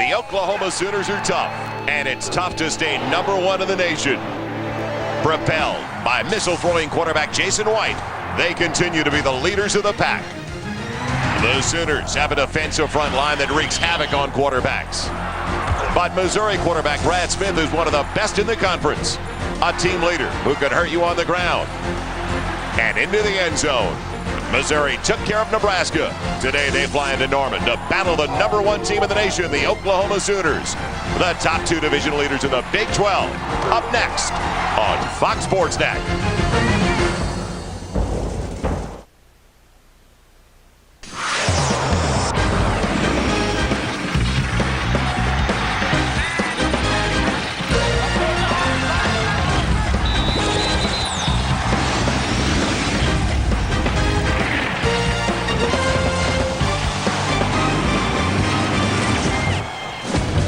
The Oklahoma Sooners are tough, and it's tough to stay #1 in the nation. Propelled by missile-throwing quarterback Jason White, they continue to be the leaders of the pack. The Sooners have a defensive front line that wreaks havoc on quarterbacks. But Missouri quarterback Brad Smith is one of the best in the conference. A team leader who could hurt you on the ground. And into the end zone. Missouri took care of Nebraska. Today they fly into Norman to battle the #1 team in the nation, the Oklahoma Sooners. The top 2 division leaders in the Big 12. Up next on Fox Sports Net.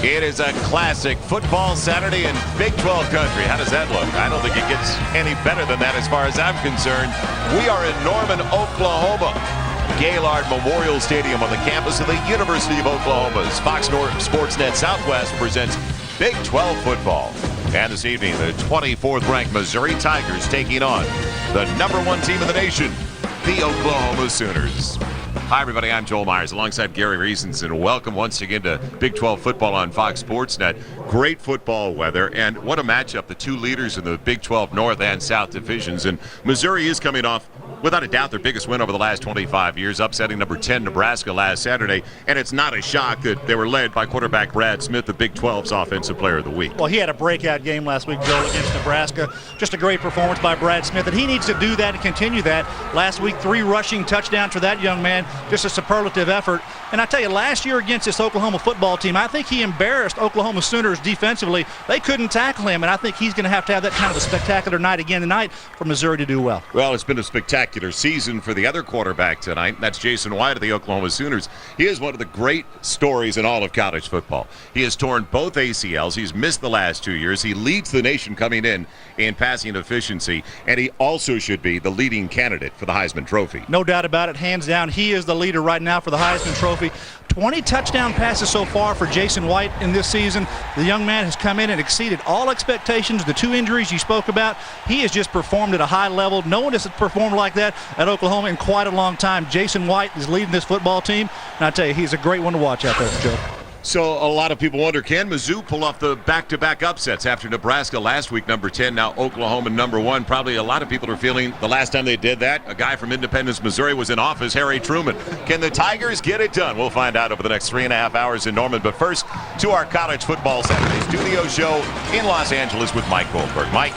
It is a classic football Saturday in Big 12 country. How does that look? I don't think it gets any better than that as far as I'm concerned. We are in Norman, Oklahoma. Gaylord Memorial Stadium on the campus of the University of Oklahoma's Fox Sports Net Southwest presents Big 12 football. And this evening, the 24th ranked Missouri Tigers taking on the #1 team in the nation, the Oklahoma Sooners. Hi, everybody. I'm Joel Myers alongside Gary Reasons, and welcome once again to Big 12 football on Fox Sports Net. Great football weather, and what a matchup. The 2 leaders in the Big 12 North and South divisions, and Missouri is coming off, without a doubt, their biggest win over the last 25 years, upsetting number 10 Nebraska last Saturday. And it's not a shock that they were led by quarterback Brad Smith, the Big 12's Offensive Player of the Week. Well, he had a breakout game last week, Joel, against Nebraska. Just a great performance by Brad Smith, and he needs to do that and continue that. Last week, 3 rushing touchdowns for that young man. Just a superlative effort. And I tell you, last year against this Oklahoma football team, I think he embarrassed Oklahoma Sooners defensively. They couldn't tackle him, and I think he's going to have that kind of a spectacular night again tonight for Missouri to do well. Well, it's been a spectacular season for the other quarterback tonight. That's Jason White of the Oklahoma Sooners. He is one of the great stories in all of college football. He has torn both ACLs. He's missed the last 2 years. He leads the nation coming in passing efficiency, and he also should be the leading candidate for the Heisman Trophy. No doubt about it. Hands down, he is the leader right now for the Heisman Trophy. 20 touchdown passes so far for Jason White in this season. The young man has come in and exceeded all expectations. The 2 injuries you spoke about, he has just performed at a high level. No one has performed like that at Oklahoma in quite a long time. Jason White is leading this football team, and I tell you, he's a great one to watch out there, Joe. So a lot of people wonder, can Mizzou pull off the back-to-back upsets after Nebraska last week, number 10, now Oklahoma, number 1? Probably a lot of people are feeling the last time they did that, a guy from Independence, Missouri was in office, Harry Truman. Can the Tigers get it done? We'll find out over the next 3.5 hours in Norman. But first, to our College Football Saturday studio show in Los Angeles with Mike Goldberg. Mike?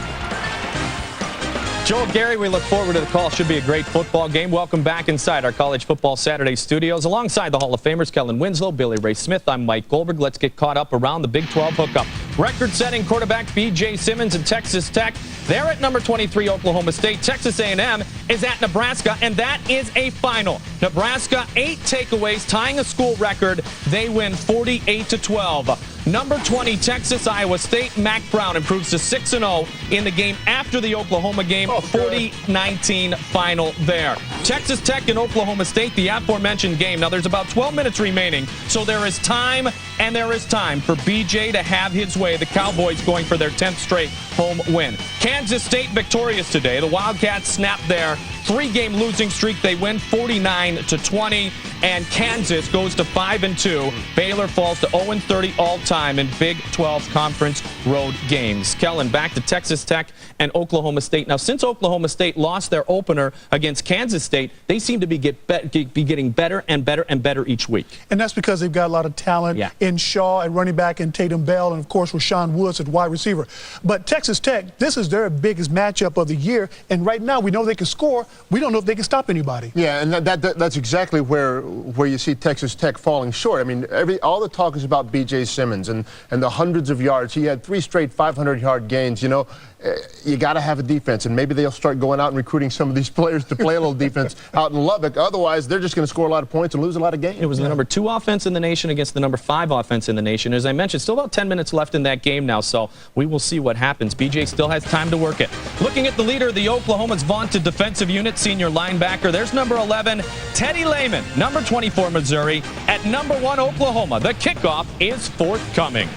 Joel, Gary, we look forward to the call. Should be a great football game. Welcome back inside our College Football Saturday studios. Alongside the Hall of Famers, Kellen Winslow, Billy Ray Smith, I'm Mike Goldberg. Let's get caught up around the Big 12 hookup. Record-setting quarterback B.J. Simmons and Texas Tech. They're at number 23, Oklahoma State. Texas A&M is at Nebraska, and that is a final. Nebraska, 8 takeaways, tying a school record. They win 48-12. Number 20, Texas, Iowa State. Mac Brown improves to 6-0 in the game after the Oklahoma game. 40-19 final there. Texas Tech and Oklahoma State, the aforementioned game. Now, there's about 12 minutes remaining, so there is time, and there is time for BJ to have his way. The Cowboys going for their 10th straight home win. Kansas State victorious today. The Wildcats snap their 3-game losing streak. They win 49-20, and Kansas goes to 5-2. Baylor falls to 0-30 all-time in Big 12 conference road games. Kellen, back to Texas Tech and Oklahoma State. Now, since Oklahoma State lost their opener against Kansas State, they seem to be getting better and better and better each week. And that's because they've got a lot of talent in Shaw at running back and Tatum Bell, and, of course, Rashawn Woods at wide receiver. But Texas Tech, this is their biggest matchup of the year, and right now we know they can score. We don't know if they can stop anybody. Yeah, and that's exactly where you see Texas Tech falling short. I mean, all the talk is about B.J. Simmons and the hundreds of yards. He had 3 straight 500-yard gains, you know. you got to have a defense, and maybe they'll start going out and recruiting some of these players to play a little defense out in Lubbock. Otherwise, they're just going to score a lot of points and lose a lot of games. It was the number 2 offense in the nation against the number 5 offense in the nation. As I mentioned, still about 10 minutes left in that game now, so we will see what happens. BJ still has time to work it. Looking at the leader of the Oklahoma's vaunted defensive unit, senior linebacker, there's number 11, Teddy Lehman, number 24, Missouri. At number 1, Oklahoma, the kickoff is forthcoming.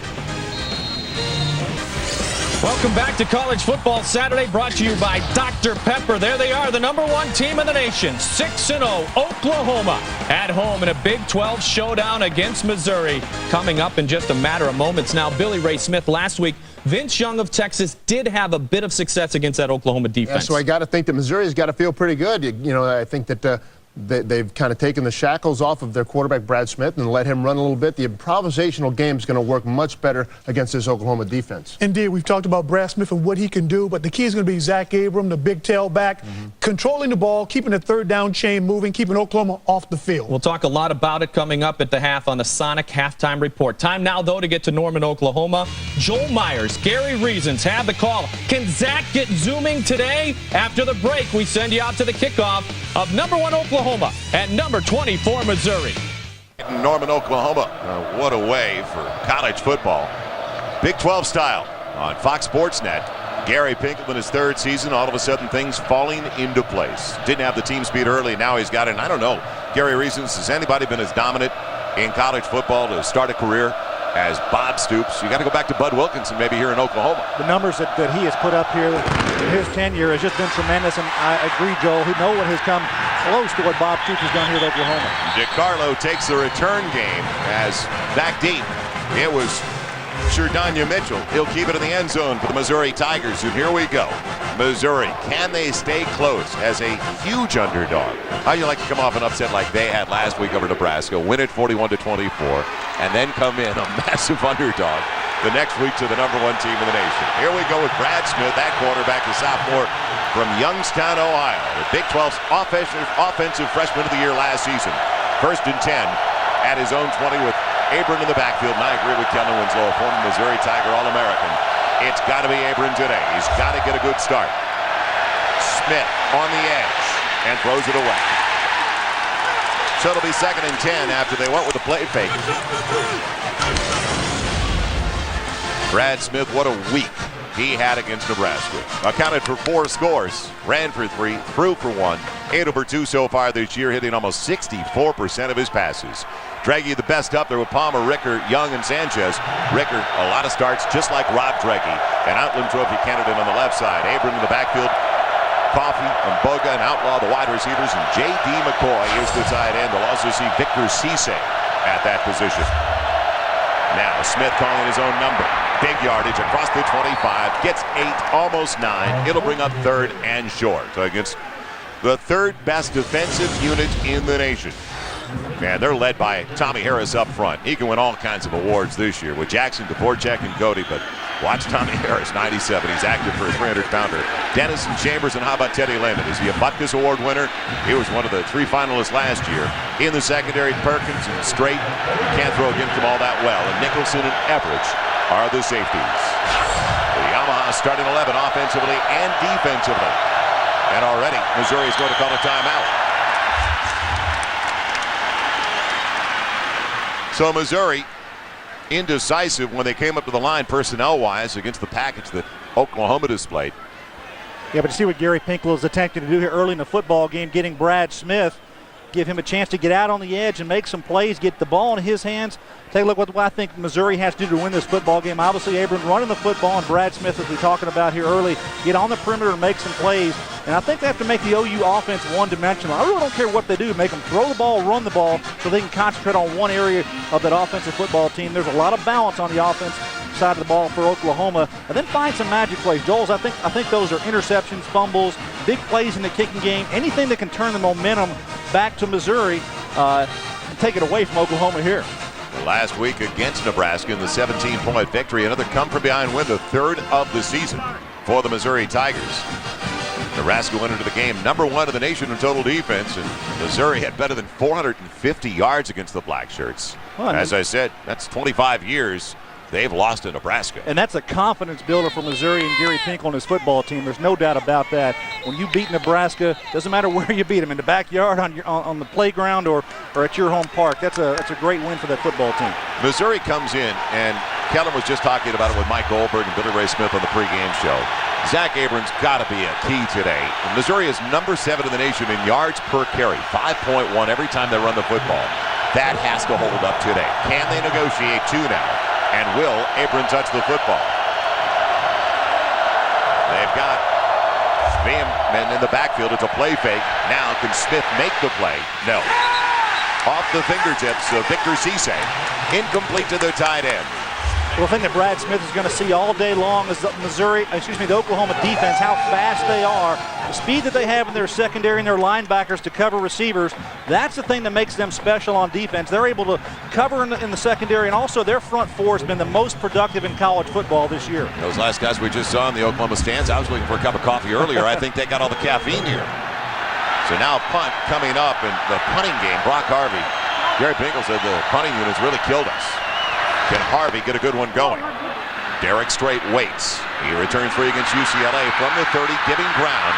Welcome back to College Football Saturday, brought to you by Dr. Pepper. There they are, the number 1 team in the nation, 6-0, Oklahoma, at home in a Big 12 showdown against Missouri. Coming up in just a matter of moments. Now, Billy Ray Smith, last week, Vince Young of Texas did have a bit of success against that Oklahoma defense. Yeah, so I got to think that Missouri's got to feel pretty good. You know, I think that they've kind of taken the shackles off of their quarterback, Brad Smith, and let him run a little bit. The improvisational game is going to work much better against this Oklahoma defense. Indeed, we've talked about Brad Smith and what he can do, but the key is going to be Zach Abram, the big tailback, controlling the ball, keeping the third down chain moving, keeping Oklahoma off the field. We'll talk a lot about it coming up at the half on the Sonic Halftime Report. Time now, though, to get to Norman, Oklahoma. Joel Myers, Gary Reasons have the call. Can Zach get zooming today? After the break, we send you out to the kickoff of number 1 Oklahoma at number 24 Missouri. Norman, Oklahoma. What a way for college football. Big 12 style on Fox Sports Net. Gary Pinkel in his 3rd season, all of a sudden things falling into place. Didn't have the team speed early, now he's got it. And I don't know, Gary Reasons, has anybody been as dominant in college football to start a career as Bob Stoops? You got to go back to Bud Wilkinson maybe here in Oklahoma. The numbers that he has put up here in his tenure has just been tremendous, and I agree, Joel. No one has come close to what Bob Stoops has done here at Oklahoma. DeCarlo takes the return game as back deep. It was Sherdanya Mitchell. He'll keep it in the end zone for the Missouri Tigers, and here we go. Missouri, can they stay close as a huge underdog? How do you like to come off an upset like they had last week over Nebraska, win it 41-24, and then come in a massive underdog the next week to the number 1 team in the nation? Here we go with Brad Smith, that quarterback, the sophomore from Youngstown, Ohio. The Big 12's offensive freshman of the year last season. 1st and 10 at his own 20 with Abram in the backfield, and I agree with Kellen Winslow, a former Missouri Tiger All-American. It's got to be Abram today. He's got to get a good start. Smith on the edge and throws it away. So it'll be 2nd and 10 after they went with the play fake. Brad Smith, what a week he had against Nebraska. Accounted for 4 scores, ran for 3, threw for 1, 8 over 2 so far this year, hitting almost 64% of his passes. Draghi the best up there with Palmer, Ricker, Young, and Sanchez. Ricker, a lot of starts just like Rob Draghi, an Outland Trophy candidate on the left side. Abram in the backfield, Coffey and Boga and Outlaw, the wide receivers, and J.D. McCoy is the tight end. We'll also see Victor Cisse at that position. Now Smith calling his own number. Big yardage across the 25, gets 8, almost 9. It'll bring up 3rd and short against the 3rd best defensive unit in the nation. And they're led by Tommy Harris up front. He can win all kinds of awards this year with Jackson, Dvorak, and Cody, but watch Tommy Harris, 97. He's active for a 300-pounder. Dennison Chambers, and how about Teddy Lehman? Is he a Butkus Award winner? He was one of the 3 finalists last year. In the secondary, Perkins and Strait. You can't throw against them all that well. And Nicholson and Everidge are the safeties. The Yamaha starting 11 offensively and defensively. And already, Missouri is going to call a timeout. So Missouri, indecisive when they came up to the line personnel-wise against the package that Oklahoma displayed. Yeah, but you see what Gary Pinkel is attempting to do here early in the football game, getting Brad Smith, give him a chance to get out on the edge and make some plays, get the ball in his hands. Take a look at what I think Missouri has to do to win this football game. Obviously, Abram running the football, and Brad Smith, as we're talking about here early, get on the perimeter and make some plays. And I think they have to make the OU offense one-dimensional. I really don't care what they do. Make them throw the ball, run the ball, so they can concentrate on one area of that offensive football team. There's a lot of balance on the offense side of the ball for Oklahoma, and then find some magic plays. Joel's, I think those are interceptions, fumbles, big plays in the kicking game, anything that can turn the momentum back to Missouri and take it away from Oklahoma here. Last week against Nebraska in the 17-point victory, another come-from-behind win, the 3rd of the season for the Missouri Tigers. Nebraska went into the game number 1 in the nation in total defense, and Missouri had better than 450 yards against the Black Shirts. Well, as I said, that's 25 years they've lost to Nebraska. And that's a confidence builder for Missouri and Gary Pinkel and his football team. There's no doubt about that. When you beat Nebraska, doesn't matter where you beat them, in the backyard, on the playground, or at your home park. That's a great win for that football team. Missouri comes in, and Kellen was just talking about it with Mike Goldberg and Billy Ray Smith on the pregame show. Zach Abrams got to be a key today. And Missouri is number 7 in the nation in yards per carry, 5.1 every time they run the football. That has to hold up today. Can they negotiate 2 now? And will Abrams touch the football? They've got men in the backfield. It's a play fake. Now can Smith make the play? No. Off the fingertips of Victor Cisse. Incomplete to the tight end. Well, the thing that Brad Smith is going to see all day long is the Oklahoma defense, how fast they are, the speed that they have in their secondary and their linebackers to cover receivers. That's the thing that makes them special on defense. They're able to cover in the secondary, and also their front four has been the most productive in college football this year. Those last guys we just saw in the Oklahoma stands, I was looking for a cup of coffee earlier. I think they got all the caffeine here. So now a punt coming up in the punting game. Brock Harvey. Gary Pinkel said the punting units really killed us. Can Harvey get a good one going? Derek Strait waits. He returns free against UCLA from the 30, giving ground.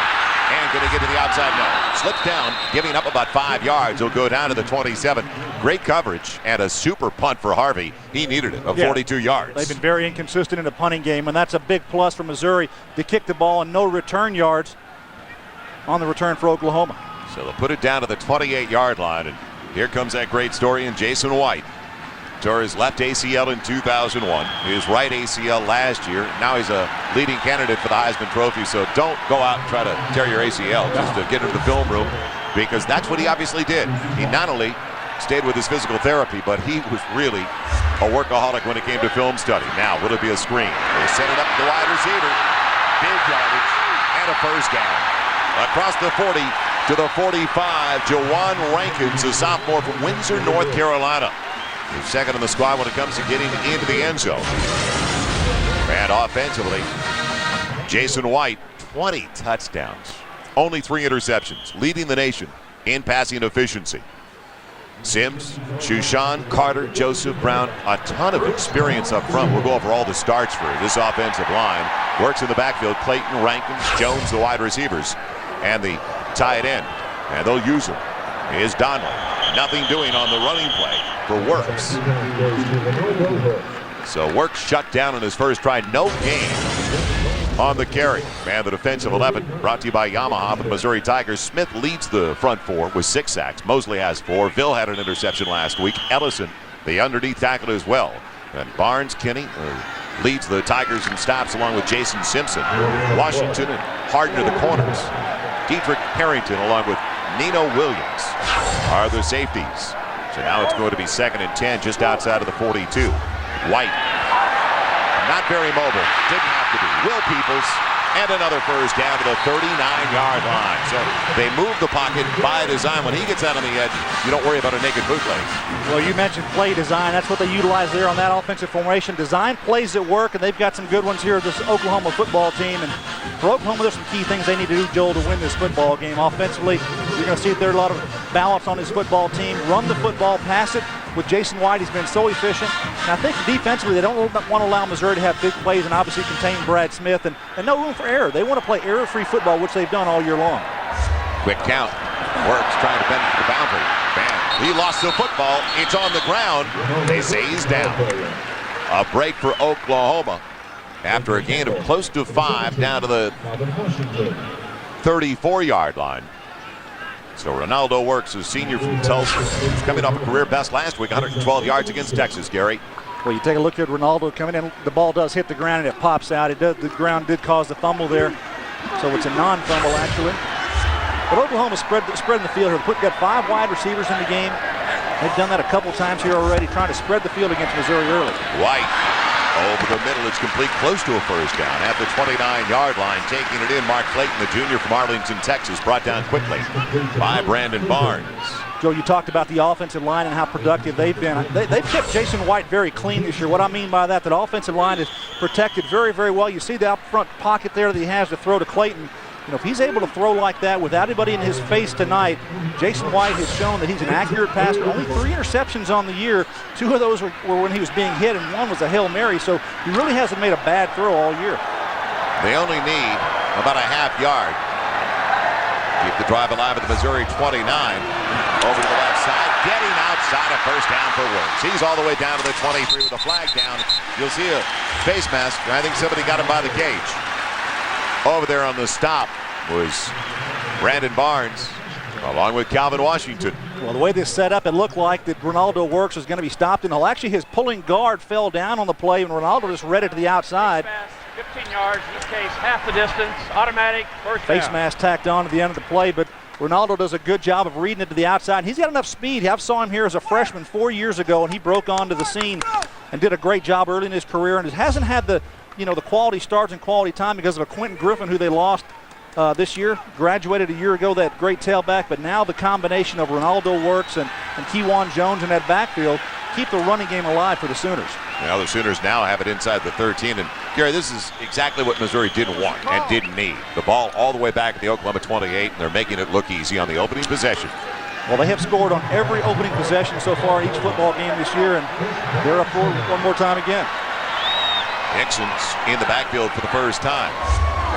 And going to get to the outside. No. Slips down, giving up about 5 yards. He'll go down to the 27. Great coverage and a super punt for Harvey. He needed it, 42 yards. They've been very inconsistent in the punting game, and that's a big plus for Missouri to kick the ball and no return yards on the return for Oklahoma. So they'll put it down to the 28-yard line. And here comes that great story in Jason White. Tore his left ACL in 2001, his right ACL last year. Now he's a leading candidate for the Heisman Trophy, so don't go out and try to tear your ACL just to get into the film room, because that's what he obviously did. He not only stayed with his physical therapy, but he was really a workaholic when it came to film study. Now, will it be a screen? They set it up to the wide receiver. Big yardage and a first down. Across the 40 to the 45, Jawan Rankins, a sophomore from Windsor, North Carolina. He's second in the squad when it comes to getting into the end zone. And offensively, Jason White, 20 touchdowns, only 3 interceptions, leading the nation in passing efficiency. Sims, Shushan, Carter, Joseph Brown, a ton of experience up front. We'll go over all the starts for this offensive line. Works in the backfield, Clayton, Rankins, Jones, the wide receivers, and the tight end. And they'll use him. Here's Donley. Nothing doing on the running play for Works. So Works shut down in his first try. No gain on the carry. And the defensive 11 brought to you by Yamaha, the Missouri Tigers. Smith leads the front 4 with 6 sacks. Mosley has 4. Ville had an interception last week. Ellison, the underneath tackle as well. And Barnes Kinney leads the Tigers in stops along with Jason Simpson. Washington and Harden to the corners. Dietrich Harrington along with Nino Williams are the safeties. So now it's going to be 2nd and 10 just outside of the 42. White, not very mobile, didn't have to be. Will Peoples, and another first down to the 39-yard line. So they move the pocket by design. When he gets out on the edge, you don't worry about a naked bootleg. Well, you mentioned play design. That's what they utilize there on that offensive formation. Design plays at work, and they've got some good ones here at this Oklahoma football team. And for Oklahoma, there's some key things they need to do, Joel, to win this football game. Offensively, you're going to see that there's a lot of balance on this football team. Run the football, pass it. With Jason White, he's been so efficient. And I think defensively, they don't want to allow Missouri to have big plays and obviously contain Brad Smith, and no room for error. They want to play error-free football, which they've done all year long. Quick count. Works trying to bend the boundary. Bam. He lost the football. It's on the ground. They say he's down. A break for Oklahoma after a gain of close to 5 down to the 34-yard line. So Ronaldo Works, a senior from Tulsa, who's coming off a career best last week, 112 yards against Texas, Gary. Well, you take a look at Ronaldo coming in. The ball does hit the ground and it pops out. The ground did cause the fumble there, so it's a non-fumble actually. But Oklahoma spreading the field here. They've got 5 wide receivers in the game. They've done that a couple times here already, trying to spread the field against Missouri early. White over the middle. It's complete, close to a first down at the 29-yard line. Taking it in, Mark Clayton, the junior from Arlington, Texas, brought down quickly by Brandon Barnes. Joe, you talked about the offensive line and how productive they've been. They've kept Jason White very clean this year. What I mean by that offensive line is protected very, very well. You see the out front pocket there that he has to throw to Clayton. if he's able to throw like that without anybody in his face tonight, Jason White has shown that he's an accurate passer. Only 3 interceptions on the year. 2 of those were when he was being hit, and 1 was a Hail Mary. So he really hasn't made a bad throw all year. They only need about a half yard. Keep the drive alive at the Missouri 29. Over to the left side. Getting outside, a first down for Woods. He's all the way down to the 23 with a flag down. You'll see a face mask. I think somebody got him by the cage. Over there on the stop was Brandon Barnes, along with Calvin Washington. Well, the way this set up, it looked like that Ronaldo Works was going to be stopped in the hole. Actually, his pulling guard fell down on the play, and Ronaldo just read it to the outside. 15 yards, each case half the distance, automatic, first down. Face mask tacked on at the end of the play, but Ronaldo does a good job of reading it to the outside. He's got enough speed. I saw him here as a freshman 4 years ago, and he broke onto the scene and did a great job early in his career, and hasn't had the quality starts and quality time because of a Quentin Griffin who they lost this year. Graduated a year ago, that great tailback, but now the combination of Ronaldo Works and Kewan Jones in that backfield keep the running game alive for the Sooners. Well, the Sooners now have it inside the 13, and Gary, this is exactly what Missouri didn't want and didn't need. The ball all the way back at the Oklahoma 28, and they're making it look easy on the opening possession. Well, they have scored on every opening possession so far each football game this year, and they're up for one more time again. Hickson's in the backfield for the first time.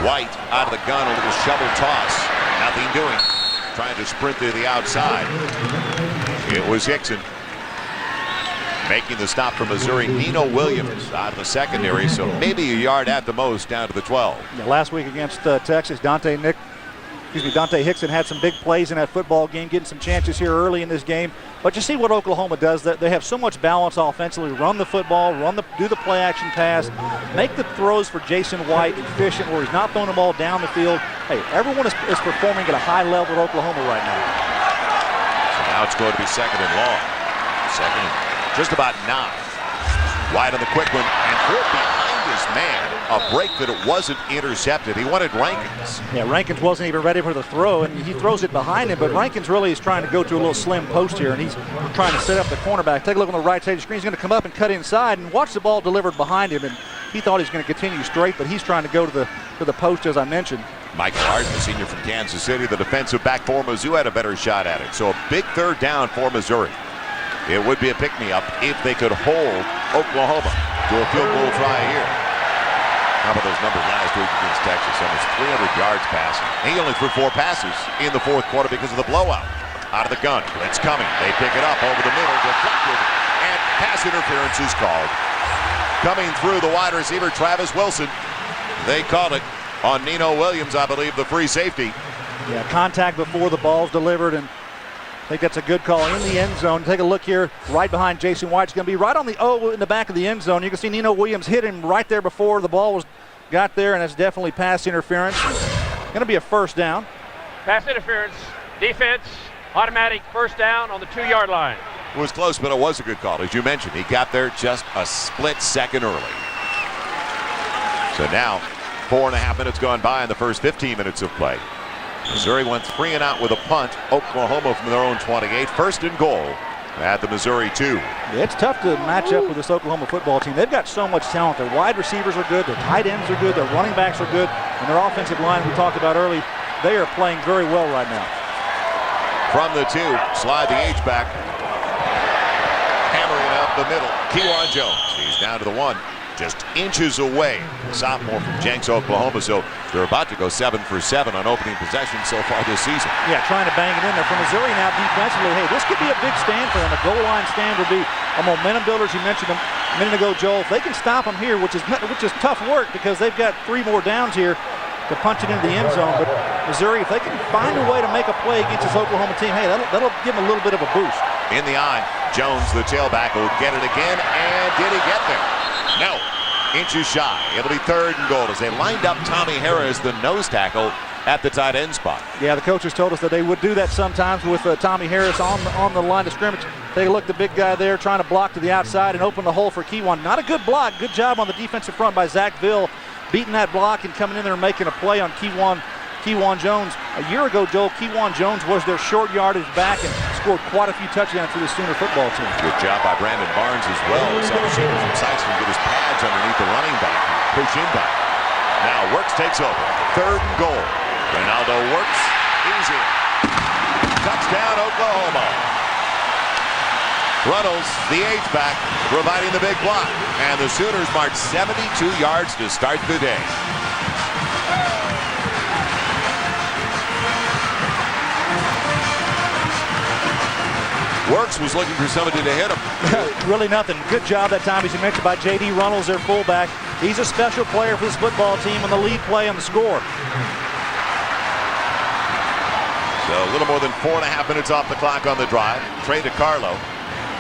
White out of the gun, a little shovel toss. Nothing doing. Trying to sprint to the outside. It was Hickson. Making the stop for Missouri, Nino Williams out of the secondary, so maybe a yard at the most down to the 12. Yeah, last week against Texas, Dante Hickson had some big plays in that football game, getting some chances here early in this game. But you see what Oklahoma does. They have so much balance offensively. Run the football, do the play action pass, make the throws for Jason White efficient where he's not throwing the ball down the field. Hey, everyone is performing at a high level at Oklahoma right now. So now it's going to be second and long. Second and just about 9. White on the quick one, and threw it behind his man. A break that it wasn't intercepted. He wanted Rankins. Yeah, Rankins wasn't even ready for the throw, and he throws it behind him, but Rankins really is trying to go to a little slim post here, and he's trying to set up the cornerback. Take a look on the right side of the screen. He's going to come up and cut inside, and watch the ball delivered behind him, and he thought he was going to continue straight, but he's trying to go to the post, as I mentioned. Michael Hart, the senior from Kansas City, the defensive back for Mizzou, had a better shot at it. So a big third down for Missouri. It would be a pick-me-up if they could hold Oklahoma to a field goal try here. How about those numbers last week against Texas? Almost 300 yards passing. He only threw 4 passes in the fourth quarter because of the blowout. Out of the gun. Blitz coming. They pick it up over the middle. Deflected. And pass interference is called. Coming through the wide receiver, Travis Wilson. They called it on Nino Williams, I believe, the free safety. Yeah, contact before the ball's delivered, and I think that's a good call in the end zone. Take a look here, right behind Jason White. It's going to be right on the O in the back of the end zone. You can see Nino Williams hit him right there before the ball got there, and that's definitely pass interference. Going to be a first down. Pass interference, defense, automatic first down on the 2-yard line. It was close, but it was a good call. As you mentioned, he got there just a split second early. So now, 4.5 minutes gone by in the first 15 minutes of play. Missouri went 3 and out with a punt. Oklahoma from their own 28. First and goal at the Missouri 2. Yeah, it's tough to match up with this Oklahoma football team. They've got so much talent. Their wide receivers are good. Their tight ends are good. Their running backs are good. And their offensive line, we talked about early, they are playing very well right now. From the 2, slide the H-back. Hammering it up the middle. Kewan Jones. He's down to the 1. Just inches away. Sophomore from Jenks, Oklahoma. So they're about to go 7 for 7 on opening possession so far this season. Yeah, trying to bang it in there. For Missouri now defensively, hey, this could be a big stand for them. A goal line stand would be a momentum builder, as you mentioned a minute ago, Joel. If they can stop them here, which is tough work because they've got 3 more downs here to punch it into the end zone. But Missouri, if they can find a way to make a play against this Oklahoma team, hey, that'll give them a little bit of a boost. In the eye, Jones, the tailback, will get it again. And did he get there? No. Inches shy. It'll be 3rd and goal as they lined up Tommy Harris, the nose tackle, at the tight end spot. Yeah, the coaches told us that they would do that sometimes with Tommy Harris on the line of scrimmage. Take a look, the big guy there trying to block to the outside and open the hole for Kewan. Not a good block. Good job on the defensive front by Zach Ville, beating that block and coming in there and making a play on Kewan Jones. A year ago, Joel, Kewan Jones was their short yardage back and scored quite a few touchdowns for the Sooner football team. Good job by Brandon Barnes as well. Some receiver from Sykeston get his pads underneath the running back. Push in back. Now Works takes over. 3rd and goal Ronaldo works. He's in. Touchdown, Oklahoma. Runnels, the H-back, providing the big block. And the Sooners march 72 yards to start the day. Works was looking for somebody to hit him. Really nothing. Good job that time, as you mentioned, by J.D. Runnels, their fullback. He's a special player for this football team on the lead play on the score. So a little more than 4.5 minutes off the clock on the drive. Trey DiCarlo.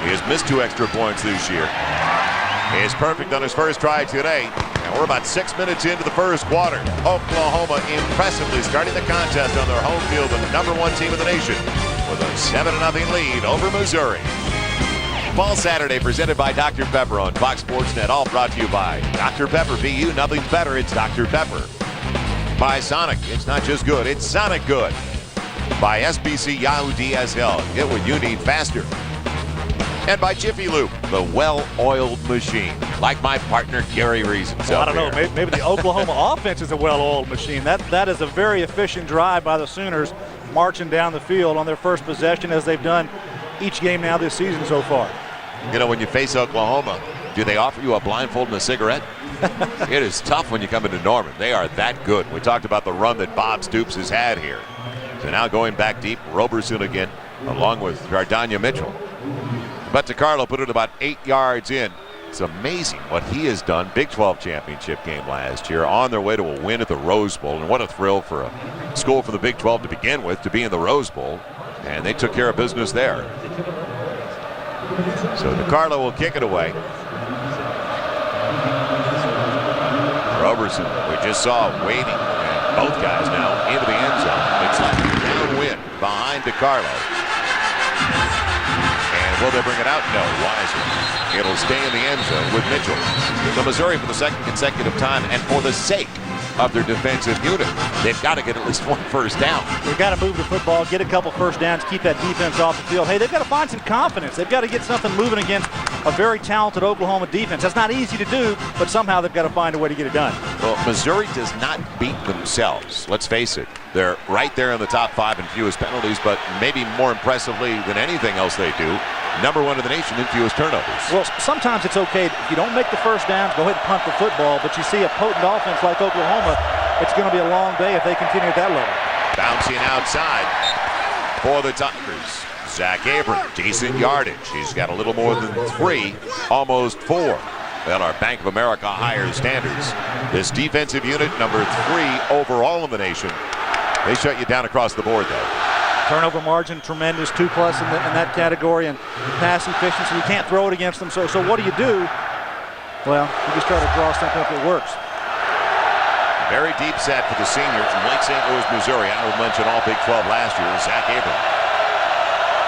He has missed 2 extra points this year. He is perfect on his first try today. And we're about 6 minutes into the first quarter. Oklahoma impressively starting the contest on their home field, the #1 team in the nation, with a 7-0 lead over Missouri. Fall Saturday presented by Dr. Pepper on Fox Sports Net. All brought to you by Dr. Pepper. BU, nothing's better. It's Dr. Pepper. By Sonic. It's not just good. It's Sonic good. By SBC Yahoo DSL. Get what you need faster. And by Jiffy Lube, the well-oiled machine. Like my partner Gary Reason. Well, I don't know. Maybe the Oklahoma offense is a well-oiled machine. That is a very efficient drive by the Sooners, marching down the field on their first possession, as they've done each game now this season so far. You know, when you face Oklahoma, do they offer you a blindfold and a cigarette? It is tough when you come into Norman. They are that good. We talked about the run that Bob Stoops has had here. So now going back deep, Roberson again, along with Jardanya Mitchell. But DiCarlo put it about 8 yards in. It's amazing what he has done. Big 12 championship game last year, on their way to a win at the Rose Bowl. And what a thrill for a school from the Big 12 to begin with, to be in the Rose Bowl. And they took care of business there. So DiCarlo will kick it away. Roberson, we just saw waiting. And both guys now into the end zone. It's a downwind behind DiCarlo. And will they bring it out? No, Weiser. It'll stay in the end zone with Mitchell. So Missouri, for the second consecutive time, and for the sake of their defensive unit, they've got to get at least 1 first down. They've got to move the football, get a couple first downs, keep that defense off the field. Hey, they've got to find some confidence. They've got to get something moving against a very talented Oklahoma defense. That's not easy to do, but somehow they've got to find a way to get it done. Well, Missouri does not beat themselves. Let's face it. They're right there in the top 5 in fewest penalties, but maybe more impressively than anything else they do, #1 in the nation in fewest turnovers. Well, sometimes it's okay. If you don't make the first downs, go ahead and punt the football. But you see a potent offense like Oklahoma, it's going to be a long day if they continue at that level. Bouncing outside for the Tigers. Zach Abram, decent yardage. He's got a little more than 3, almost 4. Well, our Bank of America higher standards. This defensive unit, #3 overall in the nation. They shut you down across the board, though. Turnover margin, tremendous, 2+ in that category, and pass efficiency. You can't throw it against them. So what do? Well, you just try to draw something up that works. Very deep set for the senior from Lake St. Louis, Missouri. I would mention all Big 12 last year, Zach Abram.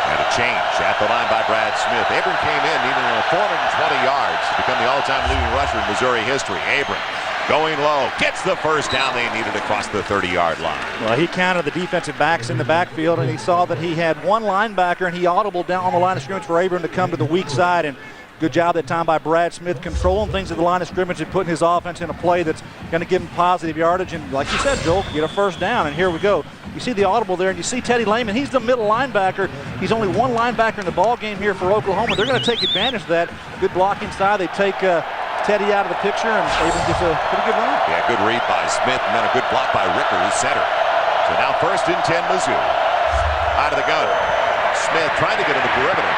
And a change at the line by Brad Smith. Abram came in needing 420 yards to become the all-time leading rusher in Missouri history. Abram going low, gets the first down they needed across the 30-yard line. Well, he counted the defensive backs in the backfield, and he saw that he had 1 linebacker, and he audibled down on the line of scrimmage for Abram to come to the weak side. And good job that time by Brad Smith, controlling things at the line of scrimmage and putting his offense in a play that's going to give him positive yardage. And like you said, Joel, get a first down. And here we go. You see the audible there, and you see Teddy Lehman. He's the middle linebacker. He's only 1 linebacker in the ball game here for Oklahoma. They're going to take advantage of that. Good block inside. They take Teddy out of the picture, and Abram gets a pretty good run. Yeah, good read by Smith, and then a good block by Ricker, who's center. So now 1st and 10, Mizzou. Out of the gun. Smith trying to get in the perimeter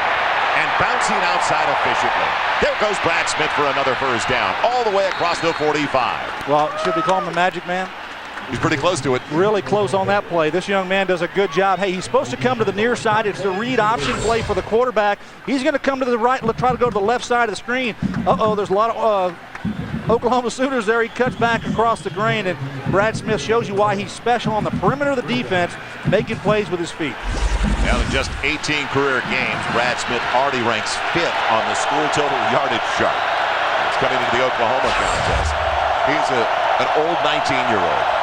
and bouncing outside efficiently. There goes Brad Smith for another first down, all the way across the 45. Well, should we call him the Magic Man? He's pretty close to it. Really close on that play. This young man does a good job. Hey, he's supposed to come to the near side. It's the read option play for the quarterback. He's going to come to the right and try to go to the left side of the screen. There's a lot of Oklahoma Sooners there. He cuts back across the grain, and Brad Smith shows you why he's special on the perimeter of the defense, making plays with his feet. Now in just 18 career games, Brad Smith already ranks 5th on the school total yardage chart. It's coming into the Oklahoma contest. He's an old 19-year-old.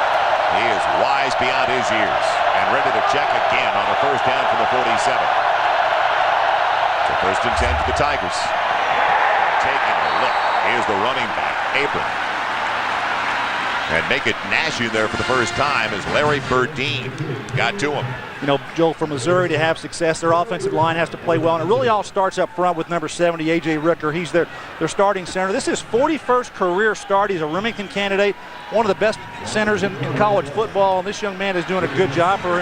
He is wise beyond his years and ready to check again on a first down from the 47. So 1st and 10 for the Tigers. Taking a look. Here's the running back, Abram. And make it gnashing there for the first time as Larry Burdine got to him. You know, Joel, for Missouri to have success, their offensive line has to play well, and it really all starts up front with number 70, A.J. Ricker. He's their starting center. This is his 41st career start. He's a Remington candidate, one of the best centers in college football, and this young man is doing a good job for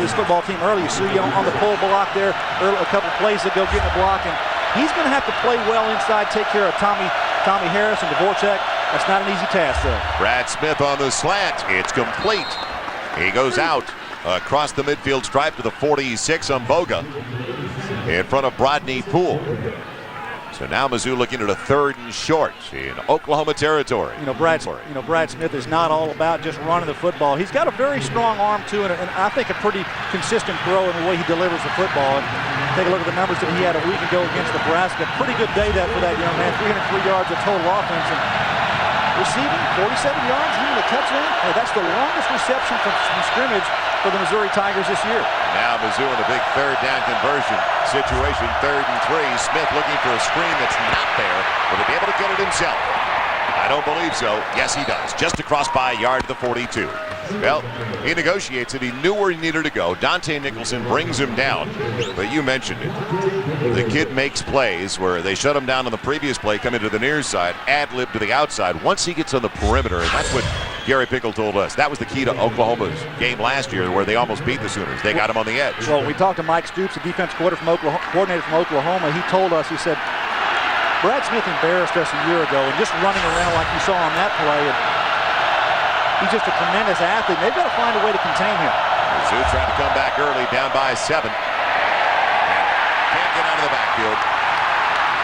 this football team early. You see him on the pull block there a couple plays ago getting a block, and he's going to have to play well inside, take care of Tommy Harris and Dvorak. That's not an easy task, though. Brad Smith on the slant. It's complete. He goes out across the midfield stripe to the 46 on Boga in front of Brodney Poole. So now Mizzou looking at a 3rd and short in Oklahoma territory. You know, Brad Smith is not all about just running the football. He's got a very strong arm too, and I think a pretty consistent throw in the way he delivers the football. And take a look at the numbers that he had a week ago against Nebraska. Pretty good day for that young man. 303 yards of total offense. And receiving 47 yards, even a touchdown. Hey, that's the longest reception from scrimmage for the Missouri Tigers this year. Now Mizzou in a big 3rd down conversion situation, 3rd and 3. Smith looking for a screen that's not there. Will he be able to get it himself? I don't believe so. Yes, he does. Just across by a yard to the 42. Well, he negotiates it. He knew where he needed to go. Dante Nicholson brings him down. But you mentioned it. The kid makes plays where they shut him down on the previous play, come into the near side, ad-lib to the outside. Once he gets on the perimeter, and that's what Gary Pinkel told us. That was the key to Oklahoma's game last year where they almost beat the Sooners. They got him on the edge. Well, we talked to Mike Stoops, the defense coordinator from Oklahoma. He told us, he said, Brad Smith embarrassed us a year ago, and just running around like you saw on that play, and he's just a tremendous athlete. They've got to find a way to contain him. Mizzou trying to come back early, down by 7. And can't get out of the backfield.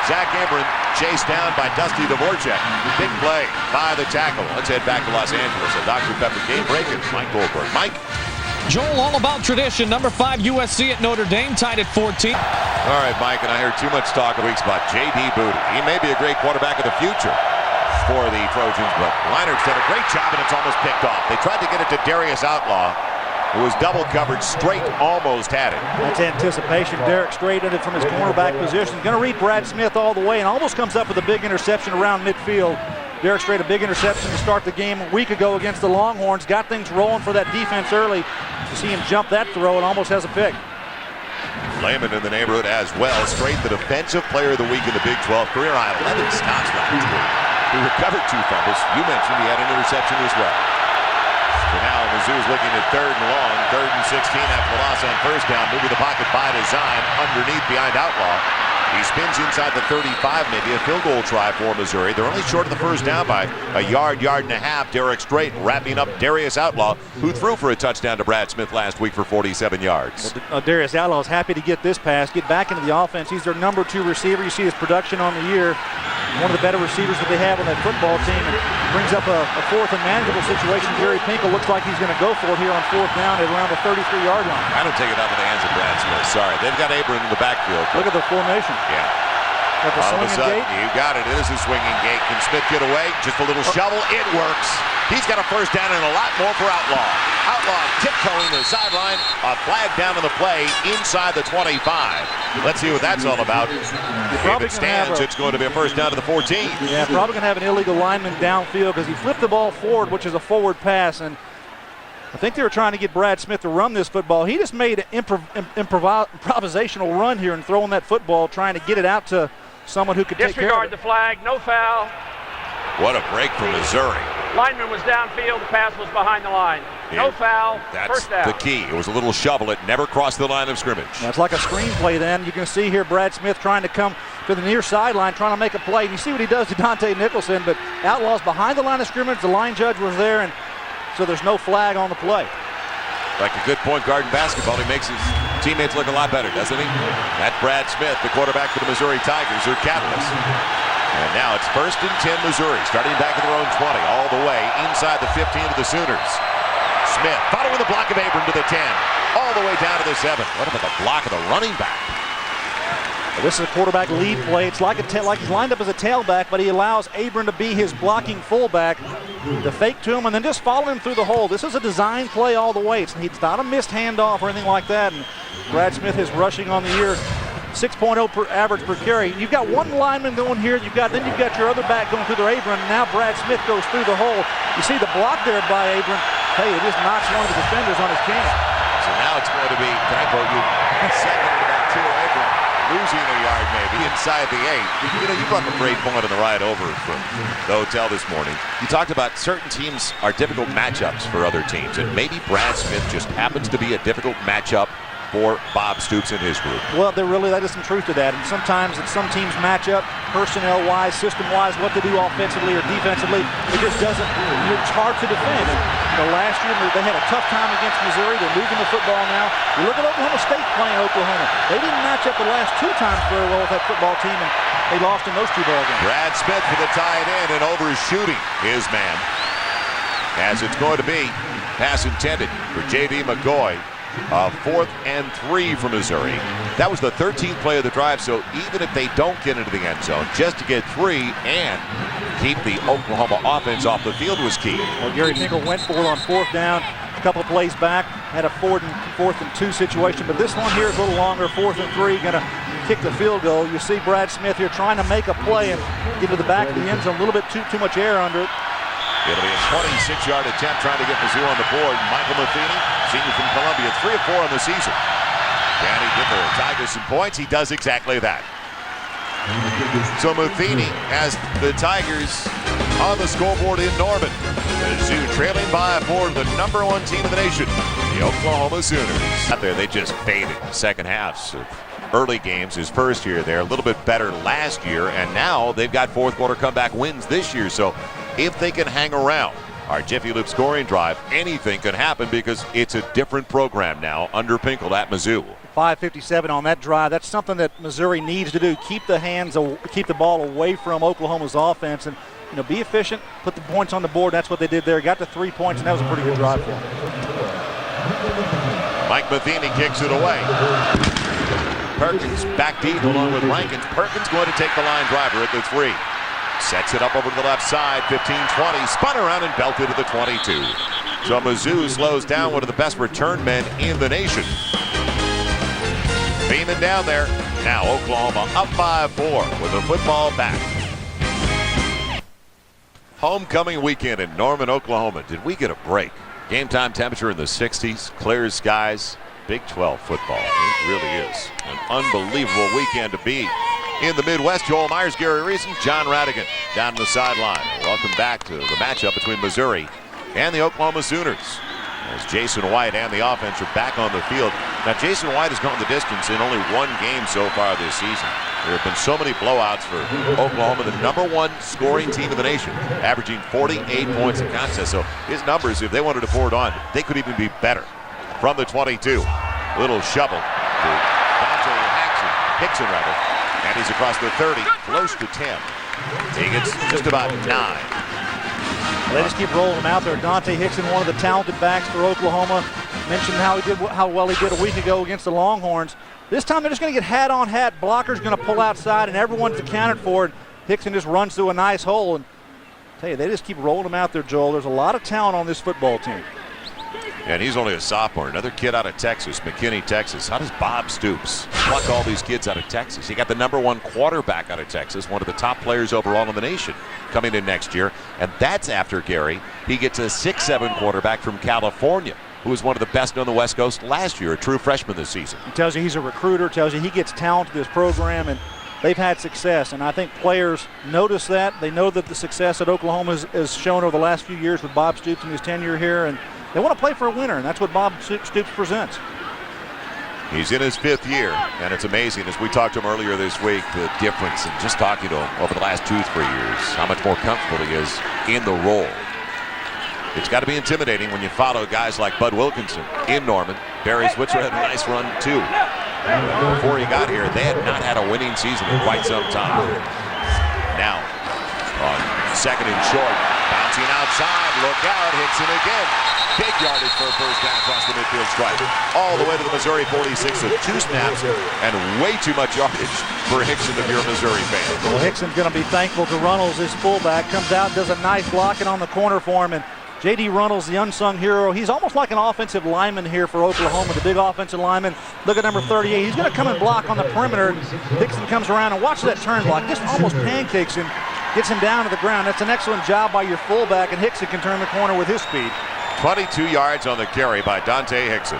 Zach Abram chased down by Dusty Dvorak. Big play by the tackle. Let's head back to Los Angeles. A Dr. Pepper game breaking. Mike Goldberg. Mike? Joel, all about tradition. Number 5 USC at Notre Dame, tied at 14. All right, Mike, and I heard too much talk of weeks about J.D. Booty. He may be a great quarterback of the future for the Trojans, but Leinert's done a great job, and it's almost picked off. They tried to get it to Darius Outlaw, who was double covered straight, almost had it. That's anticipation. Derek Strait in it from his cornerback position. Going to read Brad Smith all the way, and almost comes up with a big interception around midfield. Derek Strait, a big interception to start the game a week ago against the Longhorns. Got things rolling for that defense early. To see him jump that throw and almost has a pick. Lehman in the neighborhood as well. Strait, the defensive player of the week in the Big 12. Career high 11 stops last week. He recovered 2 fumbles. You mentioned he had an interception as well. So now Mizzou's looking at 3rd and long. 3rd and 16 after the loss on 1st down. Moving the pocket by design. Underneath behind Outlaw. He spins inside the 35, maybe a field goal try for Missouri. They're only short of the 1st down by a yard and a half. Derek Strait wrapping up Darius Outlaw, who threw for a touchdown to Brad Smith last week for 47 yards. Well, Darius Outlaw is happy to get this pass, get back into the offense. He's their number 2 receiver. You see his production on the year. One of the better receivers that they have on that football team. And brings up a 4th and manageable situation. Gary Pinkel looks like he's going to go for it here on 4th down at around the 33-yard line. I don't take it out of the hands of Brad Smith. Sorry, they've got Abram in the backfield. Look at the formation. Yeah. Got the all of a sudden, gate. you got it. It is a swinging gate. Can Smith get away? Just a little shovel. It works. He's got a 1st down and a lot more for Outlaw. Outlaw tiptoeing to the sideline. A flag down on the play inside the 25. Let's see what that's all about. If it stands, it's going to be a 1st down to the 14. Yeah, probably going to have an illegal lineman downfield because he flipped the ball forward, which is a forward pass. And I think they were trying to get Brad Smith to run this football. He just made an improvisational run here and throwing that football, trying to get it out to someone who could take care of it. Disregard the flag, no foul. What a break from Missouri. Lineman was downfield, the pass was behind the line. No foul, That's 1st down. the key. It was a little shovel. It never crossed the line of scrimmage. That's like a screenplay then. You can see here Brad Smith trying to come to the near sideline, trying to make a play. And you see what he does to Dante Nicholson, but Outlaw's behind the line of scrimmage. The line judge was there, and so there's no flag on the play. Like a good point guard in basketball, he makes his teammates look a lot better, doesn't he? That's Brad Smith, the quarterback for the Missouri Tigers, their catalyst. And now it's 1st and 10 Missouri, starting back at their own 20, all the way inside the 15 of the Sooners. Smith following the block of Abram to the 10, all the way down to the 7. What about the block of the running back? This is a quarterback lead play. It's like he's lined up as a tailback, but he allows Abram to be his blocking fullback, to fake to him and then just follow him through the hole. This is a design play all the way. It's not a missed handoff or anything like that. And Brad Smith is rushing on the year, 6.0 per average per carry. You've got one lineman going here. Then you've got your other back going through their apron. And now Brad Smith goes through the hole. You see the block there by Abram. Hey, it just knocks one of the defenders on his chin. So now it's going to be, can I quote you, second and about 2, Abram losing a yard maybe inside the 8. You know, you brought the great point on the ride over from the hotel this morning. You talked about certain teams are difficult matchups for other teams, and maybe Brad Smith just happens to be a difficult matchup for Bob Stoops and his group. Well, that is some truth to that. And sometimes some teams match up personnel-wise, system-wise, what to do offensively or defensively. It just doesn't. It's hard to defend. And, last year they had a tough time against Missouri. They're moving the football now. You look at Oklahoma State playing Oklahoma. They didn't match up the last 2 times very well with that football team, and they lost in those 2 ball games. Brad Smith for the tight end and overshooting his man. As it's going to be pass intended for J.D. McGoy. 4th and 3 for Missouri. That was the 13th play of the drive, so even if they don't get into the end zone, just to get 3 and keep the Oklahoma offense off the field was key. Well, Gary Pinkel went for it on 4th down, a couple of plays back, had a 4th and 2 situation, but this one here is a little longer, 4th and 3, going to kick the field goal. You see Brad Smith here trying to make a play and get to the back of the end zone, a little bit too much air under it. It'll be a 26-yard attempt trying to get Mizzou on the board. Michael Matheny, senior from Columbia, 3 of 4 on the season. Can he give the Tigers some points? He does exactly that. So Matheny has the Tigers on the scoreboard in Norman. Mizzou trailing by 4 to the #1 team in the nation, the Oklahoma Sooners. Out there, they just faded second halves of early games. His first year there, a little bit better last year, and now they've got 4th quarter comeback wins this year. So if they can hang around our Jiffy Lube scoring drive, anything can happen because it's a different program now under Pinkel at Mizzou. 5:57 on that drive. That's something that Missouri needs to do. Keep the ball away from Oklahoma's offense, and be efficient. Put the points on the board. That's what they did there. Got to 3 points, and that was a pretty good drive for them. Mike Matheny kicks it away. Perkins back deep along with Rankins. Perkins going to take the line driver at the 3. Sets it up over to the left side, 15-20, spun around and belted to the 22. So Mizzou slows down one of the best return men in the nation. Beaming down there. Now Oklahoma up 5-4 with the football back. Homecoming weekend in Norman, Oklahoma. Did we get a break? Game time temperature in the 60s, clear skies, Big 12 football. It really is an unbelievable weekend to be in the Midwest. Joel Myers, Gary Reason, John Radigan down the sideline. Welcome back to the matchup between Missouri and the Oklahoma Sooners, as Jason White and the offense are back on the field. Now, Jason White has gone the distance in only 1 game so far this season. There have been so many blowouts for Oklahoma, the #1 scoring team in the nation, averaging 48 points a contest. So his numbers, if they wanted to pour it on, they could even be better. From the 22, little shovel to Hickson, and he's across the 30, close to 10. He gets just about 9. They just keep rolling him out there. Dante Hickson, one of the talented backs for Oklahoma. Mentioned how well he did a week ago against the Longhorns. This time they're just going to get hat on hat. Blocker's going to pull outside, and everyone's accounted for it. Hickson just runs through a nice hole. And I tell you, they just keep rolling him out there, Joel. There's a lot of talent on this football team. And he's only a sophomore. Another kid out of Texas, McKinney, Texas. How does Bob Stoops pluck all these kids out of Texas? He got the #1 quarterback out of Texas, one of the top players overall in the nation, coming in next year. And that's after, Gary, he gets a 6'7" quarterback from California, who was one of the best on the West Coast last year, a true freshman this season. He tells you he's a recruiter, tells you he gets talent to this program, and they've had success. And I think players notice that. They know that the success that Oklahoma has shown over the last few years with Bob Stoops and his tenure here, and they want to play for a winner, and that's what Bob Stoops presents. He's in his 5th year, and it's amazing, as we talked to him earlier this week, the difference in just talking to him over the last 2-3 years, how much more comfortable he is in the role. It's got to be intimidating when you follow guys like Bud Wilkinson in Norman. Barry Switzer had a nice run, too. Before he got here, they had not had a winning season in quite some time. Now, on 2nd and short, bouncing outside, look out, Hickson again. Big yardage for a first down across the midfield stripe. All the way to the Missouri 46 with 2 snaps and way too much yardage for Hickson if you're a Missouri fan. Well, Hickson's going to be thankful to Runnels, his fullback. Comes out, does a nice blocking on the corner for him. And J.D. Runnels, the unsung hero, he's almost like an offensive lineman here for Oklahoma, the big offensive lineman. Look at number 38. He's going to come and block on the perimeter. Hickson comes around and watch that turn block. Just almost pancakes him. gets him down to the ground. That's an excellent job by your fullback, and Hickson can turn the corner with his speed. 22 yards on the carry by Dante Hickson.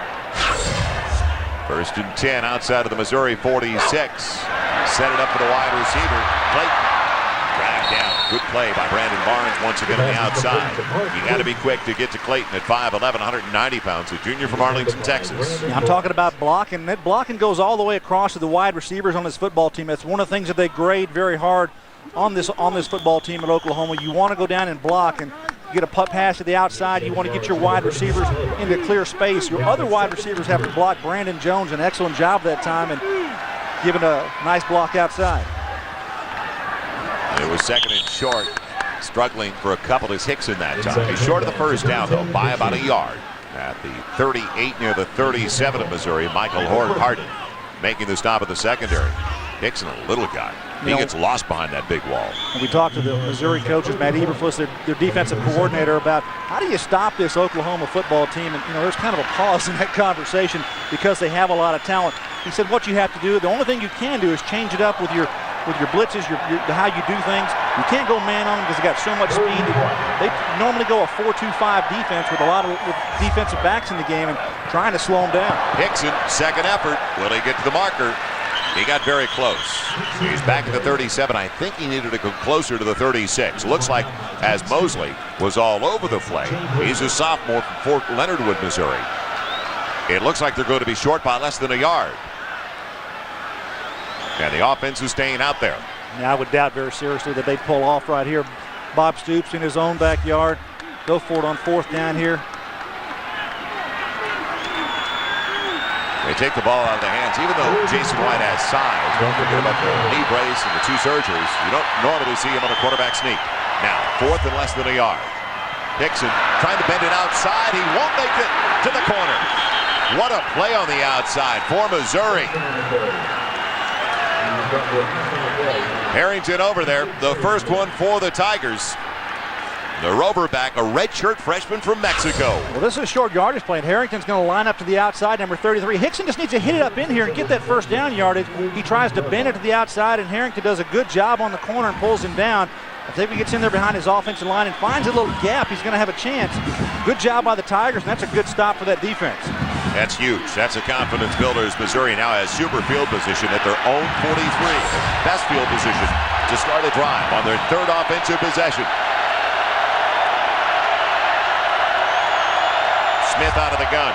1st and 10 outside of the Missouri 46. Set it up for the wide receiver. Clayton dragged down. Good play by Brandon Barnes once again on the outside. You got to be quick to get to Clayton at 5'11", 190 pounds, a junior from Arlington, Texas. Yeah, I'm talking about blocking. That blocking goes all the way across to the wide receivers on this football team. That's one of the things that they grade very hard on this football team at Oklahoma. You want to go down and block and get a pass to the outside. You want to get your wide receivers into clear space. Your other wide receivers have to block. Brandon Jones, an excellent job that time, and giving a nice block outside. It was 2nd and short. Struggling for a couple is Hickson that time. He's short of the first down, though, by about a yard. At the 38 near the 37 of Missouri, Michael Harden making the stop at the secondary. Hickson, a little guy. He gets lost behind that big wall. And we talked to the Missouri coaches, Matt Eberflus, their defensive coordinator, about how do you stop this Oklahoma football team? And, there's kind of a pause in that conversation because they have a lot of talent. He said what you have to do, the only thing you can do is change it up with your blitzes, how you do things. You can't go man on them because they got so much speed. They normally go a 4-2-5 defense with a lot of defensive backs in the game and trying to slow them down. Hickson, 2nd effort. Will he get to the marker? He got very close. He's back at the 37. I think he needed to go closer to the 36. Looks like as Mosley was all over the play. He's a sophomore from Fort Leonard Wood, Missouri. It looks like they're going to be short by less than a yard. And the offense is staying out there. Yeah, I would doubt very seriously that they'd pull off right here. Bob Stoops in his own backyard. Go for it on 4th down here. They take the ball out of their hands. Even though Jason White has size, don't forget about the knee brace and the 2 surgeries. You don't normally see him on a quarterback sneak. Now, 4th and less than a yard. Hickson trying to bend it outside. He won't make it to the corner. What a play on the outside for Missouri. Harrington over there, the first one for the Tigers. The Roverback, a redshirt freshman from Mexico. Well, this is a short yardage play, and Harrington's going to line up to the outside, number 33. Hickson just needs to hit it up in here and get that 1st down yardage. He tries to bend it to the outside, and Harrington does a good job on the corner and pulls him down. If he gets in there behind his offensive line and finds a little gap, he's going to have a chance. Good job by the Tigers, and that's a good stop for that defense. That's huge. That's a confidence builder as Missouri now has super field position at their own 43. Best field position to start a drive on their 3rd offensive possession. Smith out of the gun.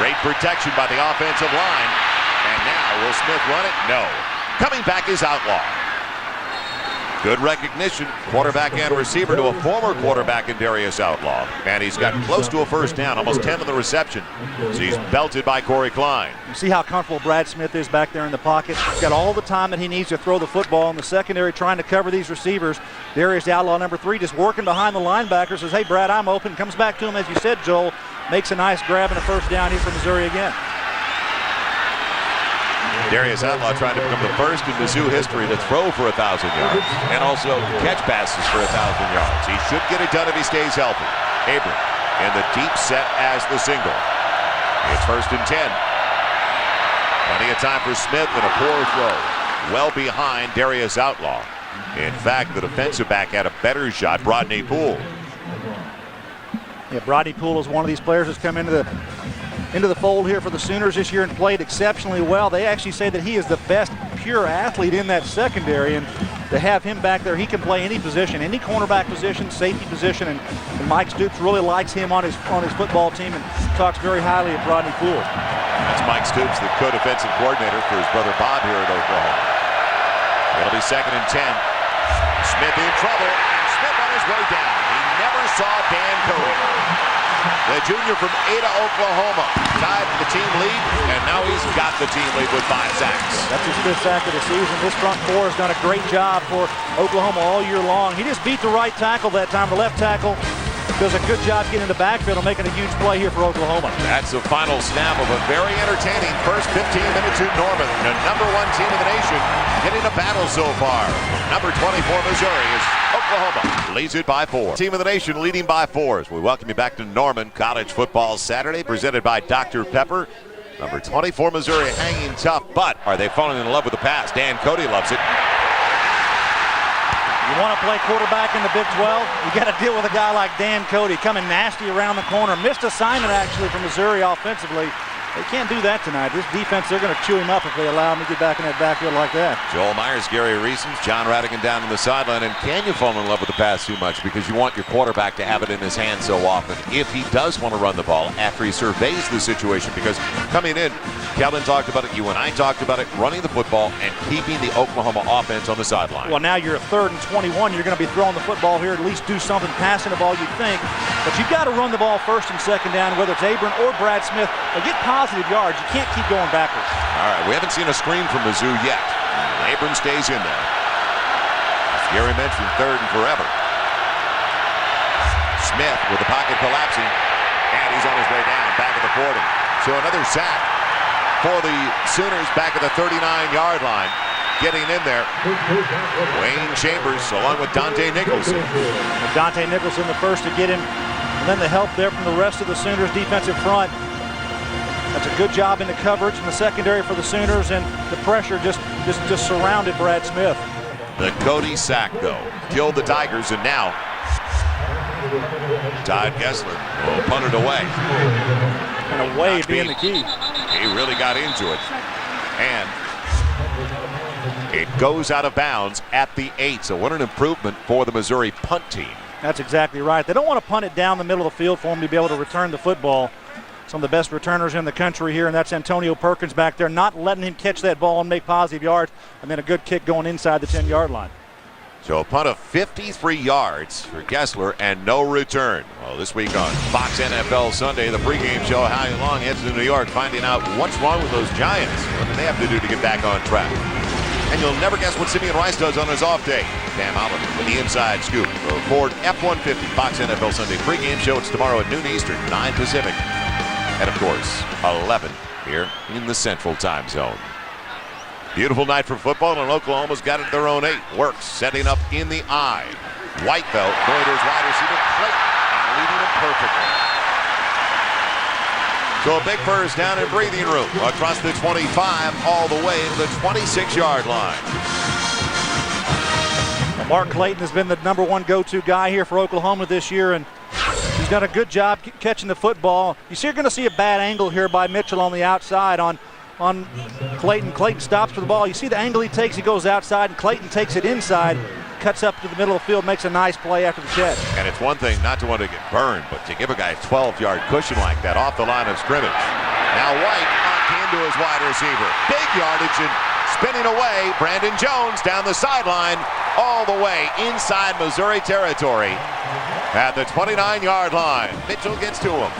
Great protection by the offensive line. And now, will Smith run it? No. Coming back is Outlaw. Good recognition, quarterback and receiver to a former quarterback in Darius Outlaw. And he's gotten close to a 1st down, almost 10 on the reception. So he's belted by Corey Klein. You see how comfortable Brad Smith is back there in the pocket. He's got all the time that he needs to throw the football in the secondary, trying to cover these receivers. Darius Outlaw, number 3, just working behind the linebacker, says, hey, Brad, I'm open. Comes back to him, as you said, Joel. Makes a nice grab and a 1st down here for Missouri again. Darius Outlaw trying to become the first in Mizzou history to throw for 1,000 yards and also catch passes for 1,000 yards. He should get it done if he stays healthy. Abram in the deep set as the single. It's 1st and 10. Plenty of time for Smith and a poor throw. Well behind Darius Outlaw. In fact, the defensive back had a better shot, Brodney Poole. Yeah, Brodney Poole is one of these players that's come into the fold here for the Sooners this year and played exceptionally well. They actually say that he is the best pure athlete in that secondary, and to have him back there, he can play any position, any cornerback position, safety position, and Mike Stoops really likes him on his football team and talks very highly of Brodney Poole. That's Mike Stoops, the co-defensive coordinator for his brother Bob here at Oklahoma. It'll be 2nd and 10. Smith in trouble, and Smith on his way down. He never saw Dan Cody. The junior from Ada, Oklahoma, tied for the team lead, and now he's got the team lead with 5 sacks. That's his 5th sack of the season. This front 4 has done a great job for Oklahoma all year long. He just beat the right tackle that time. The left tackle does a good job getting in the backfield and making a huge play here for Oklahoma. That's the final snap of a very entertaining first 15 minutes in Norman. The number 1 team in the nation getting a battle so far. Number 24 Missouri is Oklahoma. Leads it by 4. Team of the nation leading by 4. We welcome you back to Norman College Football Saturday, presented by Dr. Pepper. Number 24 Missouri hanging tough, but are they falling in love with the pass? Dan Cody loves it. You want to play quarterback in the Big 12? You got to deal with a guy like Dan Cody coming nasty around the corner. Missed assignment actually from Missouri offensively. They can't do that tonight. This defense, they're going to chew him up if they allow him to get back in that backfield like that. Joel Myers, Gary Reasons, John Radigan down on the sideline. And can you fall in love with the pass too much? Because you want your quarterback to have it in his hand so often if he does want to run the ball after he surveys the situation. Because coming in, Kellen talked about it, you and I talked about it, running the football and keeping the Oklahoma offense on the sideline. Well, now you're at 3rd and 21. You're going to be throwing the football here, at least do something passing the ball, you'd think. But you've got to run the ball 1st and 2nd down, whether it's Abram or Brad Smith. They get positive yards. You can't keep going backwards. All right, we haven't seen a screen from Mizzou yet. Abram stays in there. As Gary mentioned, 3rd and forever. Smith with the pocket collapsing, and he's on his way down, back at the 40. So another sack for the Sooners back at the 39-yard line. Getting in there, Wayne Chambers along with Dante Nicholson. Dante Nicholson the first to get him, and then the help there from the rest of the Sooners defensive front. That's a good job in the coverage in the secondary for the Sooners, and the pressure just surrounded Brad Smith. The Cody sack, though, killed the Tigers, and now Todd Gessler will punt it away. And away being the key. He really got into it. And it goes out of bounds at the 8. So what an improvement for the Missouri punt team. That's exactly right. They don't want to punt it down the middle of the field for him to be able to return the football. Some of the best returners in the country here, and that's Antonio Perkins back there, not letting him catch that ball and make positive yards, and then a good kick going inside the 10-yard line. So a punt of 53 yards for Gessler and no return. Well, this week on Fox NFL Sunday, the pregame show, Howie Long heads to New York, finding out what's wrong with those Giants. What do they have to do to get back on track? And you'll never guess what Simeon Rice does on his off day. Cam Oliver with the inside scoop. The Ford F-150 Fox NFL Sunday pregame show. It's tomorrow at noon Eastern, 9 Pacific. And, of course, 11 here in the Central Time Zone. Beautiful night for football, and Oklahoma's got it their own 8. Works setting up in the eye. White, though, going to his wide receiver, Clayton, and leading him perfectly. So a big first down and breathing room across the 25 all the way to the 26-yard line. Well, Mark Clayton has been the #1 go-to guy here for Oklahoma this year, and he's done a good job catching the football. You're going to see a bad angle here by Mitchell on the outside on Clayton. Clayton stops for the ball. You see the angle he takes, he goes outside, and Clayton takes it inside, cuts up to the middle of the field, makes a nice play after the catch. And it's one thing not to want to get burned, but to give a guy a 12-yard cushion like that off the line of scrimmage. Now White knocked into his wide receiver. Big yardage and spinning away. Brandon Jones down the sideline all the way inside Missouri territory at the 29-yard line. Mitchell gets to him.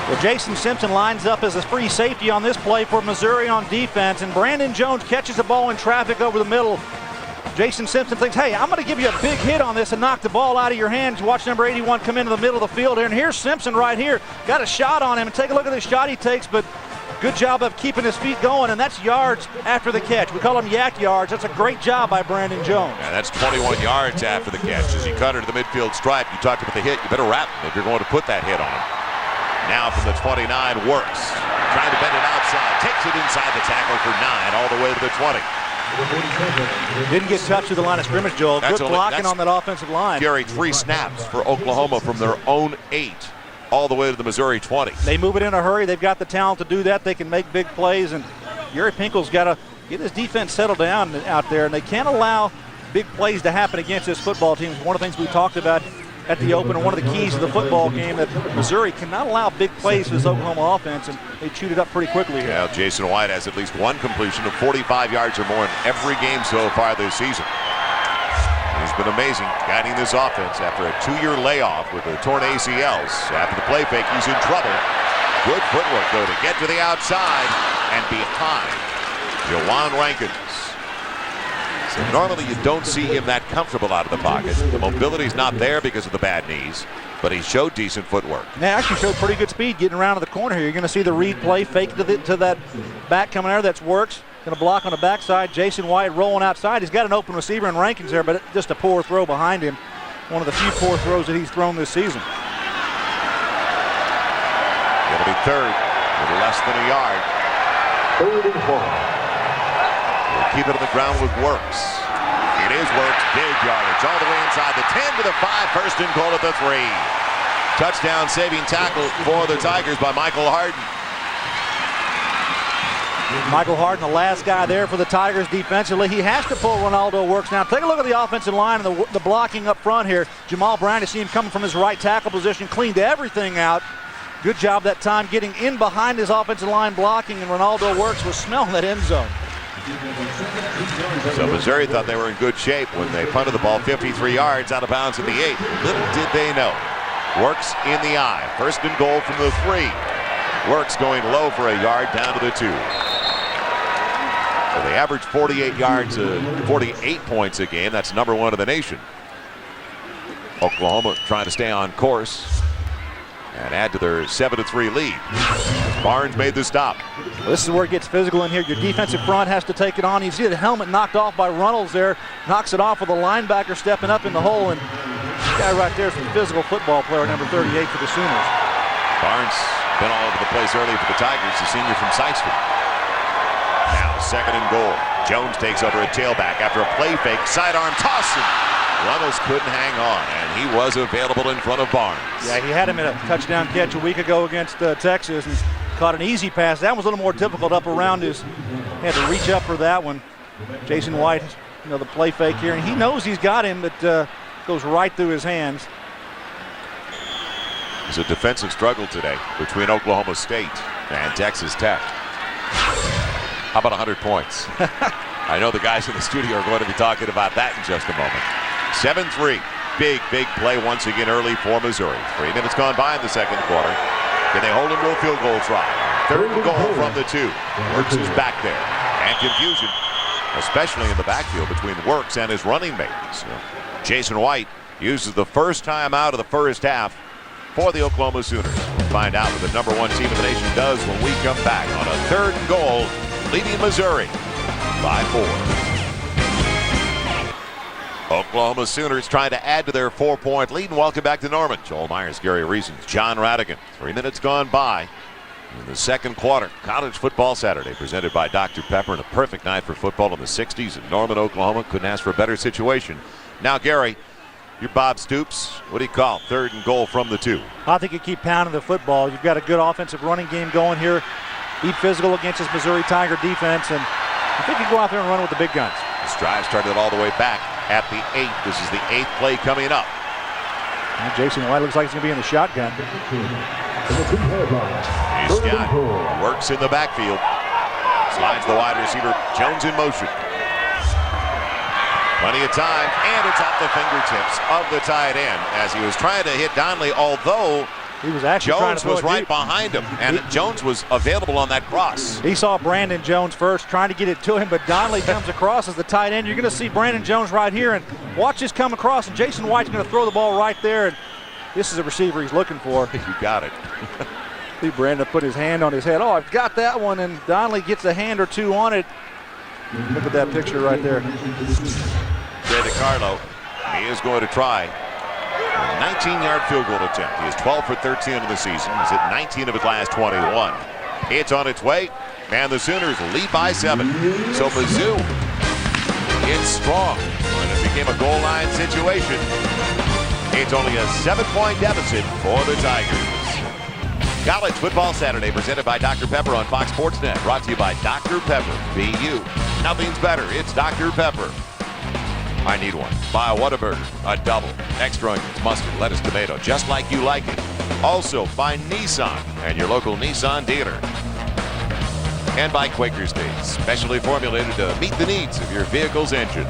Well, Jason Simpson lines up as a free safety on this play for Missouri on defense, and Brandon Jones catches the ball in traffic over the middle. Jason Simpson thinks, hey, I'm going to give you a big hit on this and knock the ball out of your hands. Watch number 81 come into the middle of the field here, and here's Simpson right here. Got a shot on him, and take a look at the shot he takes, but good job of keeping his feet going, and that's yards after the catch. We call them yak yards. That's a great job by Brandon Jones. Yeah, that's 21 yards after the catch. As he cut her to the midfield stripe, you talked about the hit. You better wrap him if you're going to put that hit on him. Now from the 29, works. Trying to bend it outside. Takes it inside the tackle for 9 all the way to the 20. Didn't get touched to the line of scrimmage, Joel. Good blocking on that offensive line. Gary, 3 snaps for Oklahoma from their own 8 all the way to the Missouri 20. They move it in a hurry. They've got the talent to do that. They can make big plays, and Gary Pinkel's got to get his defense settled down out there, and they can't allow big plays to happen against this football team. One of the things we talked about at the opener, one of the keys of the football game, that Missouri cannot allow big plays for this Oklahoma offense, and they chewed it up pretty quickly here. Yeah, Jason White has at least 1 completion of 45 yards or more in every game so far this season. He's been amazing guiding this offense after a 2-year layoff with the torn ACLs. After the play fake, he's in trouble. Good footwork, though, to get to the outside and behind Jawan Rankins. So normally you don't see him that comfortable out of the pocket. The mobility's not there because of the bad knees, but he showed decent footwork. Yeah, actually showed pretty good speed getting around to the corner here. You're going to see the read play, fake to that back coming there. That's works. Going to block on the backside. Jason White rolling outside. He's got an open receiver in Rankins there, but just a poor throw behind him. One of the few poor throws that he's thrown this season. It'll be 3rd with less than a yard. 3rd and 4. Keep it on the ground with Works. It His works, big yardage, all the way inside the 10 to the 5, first and goal at the 3. Touchdown saving tackle for the Tigers by Michael Harden. Michael Harden, the last guy there for the Tigers defensively. He has to pull Ronaldo Works now. Take a look at the offensive line and the blocking up front here. Jamal Bryant, you see him coming from his right tackle position, cleaned everything out. Good job that time getting in behind his offensive line blocking, and Ronaldo Works was smelling that end zone. So Missouri thought they were in good shape when they punted the ball 53 yards out of bounds at the 8. Little did they know. Works in the eye. First and goal from the 3. Works going low for a yard down to the 2. So they average 48 yards, 48 points a game. That's number 1 in the nation. Oklahoma trying to stay on course and add to their 7-3 lead. Barnes made the stop. Well, this is where it gets physical in here. Your defensive front has to take it on. You see the helmet knocked off by Runnels there. Knocks it off with a linebacker stepping up in the hole. And this guy right there is a physical football player, number 38 for the Sooners. Barnes been all over the place early for the Tigers, the senior from Sykeston. Now second and goal. Jones takes over at tailback after a play fake. Sidearm toss. Runnels couldn't hang on, and he was available in front of Barnes. Yeah, he had him in a touchdown catch a week ago against Texas and caught an easy pass. That was a little more difficult up around his. Had to reach up for that one. Jason White, the play fake here, and he knows he's got him, but goes right through his hands. It's a defensive struggle today between Oklahoma State and Texas Tech. How about 100 points? I know the guys in the studio are going to be talking about that in just a moment. 7-3. Big play once again early for Missouri. 3 minutes gone by in the second quarter. Can they hold him to a field goal try? Third and goal from the 2. Works is back there. And confusion, especially in the backfield between Works and his running mates. Jason White uses the first time out of the first half for the Oklahoma Sooners. We'll find out what the number 1 team in the nation does when we come back on a third and goal, leading Missouri by 4. Oklahoma Sooners trying to add to their 4-point lead, and welcome back to Norman. Joel Myers, Gary Reasons, John Radigan. 3 minutes gone by in the second quarter. College Football Saturday presented by Dr. Pepper, and a perfect night for football in the 60s in Norman, Oklahoma. Couldn't ask for a better situation. Now, Gary, you're Bob Stoops. What do you call third and goal from the 2? I think you keep pounding the football. You've got a good offensive running game going here. Be physical against this Missouri Tiger defense, and I think you go out there and run with the big guns. This drive started all the way back at the 8. This is the 8th play coming up. And Jason White looks like he's going to be in the shotgun. He's got Works in the backfield. Slides the wide receiver. Jones in motion. Plenty of time, and it's off the fingertips of the tight end as he was trying to hit Donnelly, although he was actually Jones trying to was right behind him, and Jones was available on that cross. He saw Brandon Jones first, trying to get it to him, but Donnelly comes across as the tight end. You're going to see Brandon Jones right here, and watch this come across, and Jason White's going to throw the ball right there, and this is a receiver he's looking for. You got it. See Brandon put his hand on his head. Oh, I've got that one, and Donnelly gets a hand or two on it. Look at that picture right there. Jay DiCarlo, he is going to try a 19-yard field goal attempt. He is 12 for 13 in the season. He's at 19 of his last 21. It's on its way, and the Sooners lead by 7. So Mizzou, it's strong. When it became a goal line situation, it's only a 7-point deficit for the Tigers. College Football Saturday presented by Dr. Pepper on Fox Sports Net. Brought to you by Dr. Pepper. Be you. Nothing's better. It's Dr. Pepper. I need one. Buy a Whataburger, a double, extra onions, mustard, lettuce, tomato, just like you like it. Also by Nissan and your local Nissan dealer. And by Quaker States, specially formulated to meet the needs of your vehicle's engine.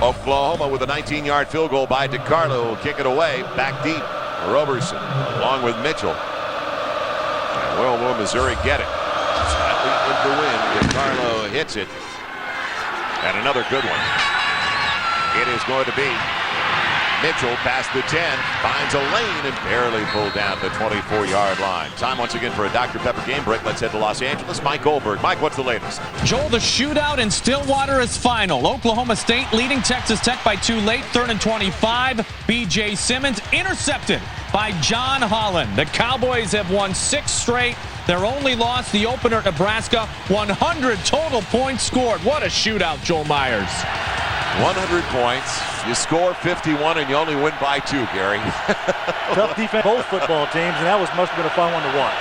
Oklahoma with a 19-yard field goal by DiCarlo will kick it away, back deep. Roberson along with Mitchell. And will Missouri get it? Slightly in the wind. DiCarlo hits it. And another good one. It is going to be Mitchell past the 10, finds a lane and barely pulled down the 24-yard line. Time once again for a Dr. Pepper game break. Let's head to Los Angeles. Mike Goldberg. Mike, what's the latest? Joel, the shootout in Stillwater is final. Oklahoma State leading Texas Tech by 2 late, 3rd and 25. B.J. Simmons intercepted by John Holland. The Cowboys have won 6 straight. Their only loss, the opener at Nebraska, 100 total points scored. What a shootout, Joel Myers. 100 points. You score 51 and you only win by 2, Gary. Tough defense, both football teams, and that must have been a fun one to watch.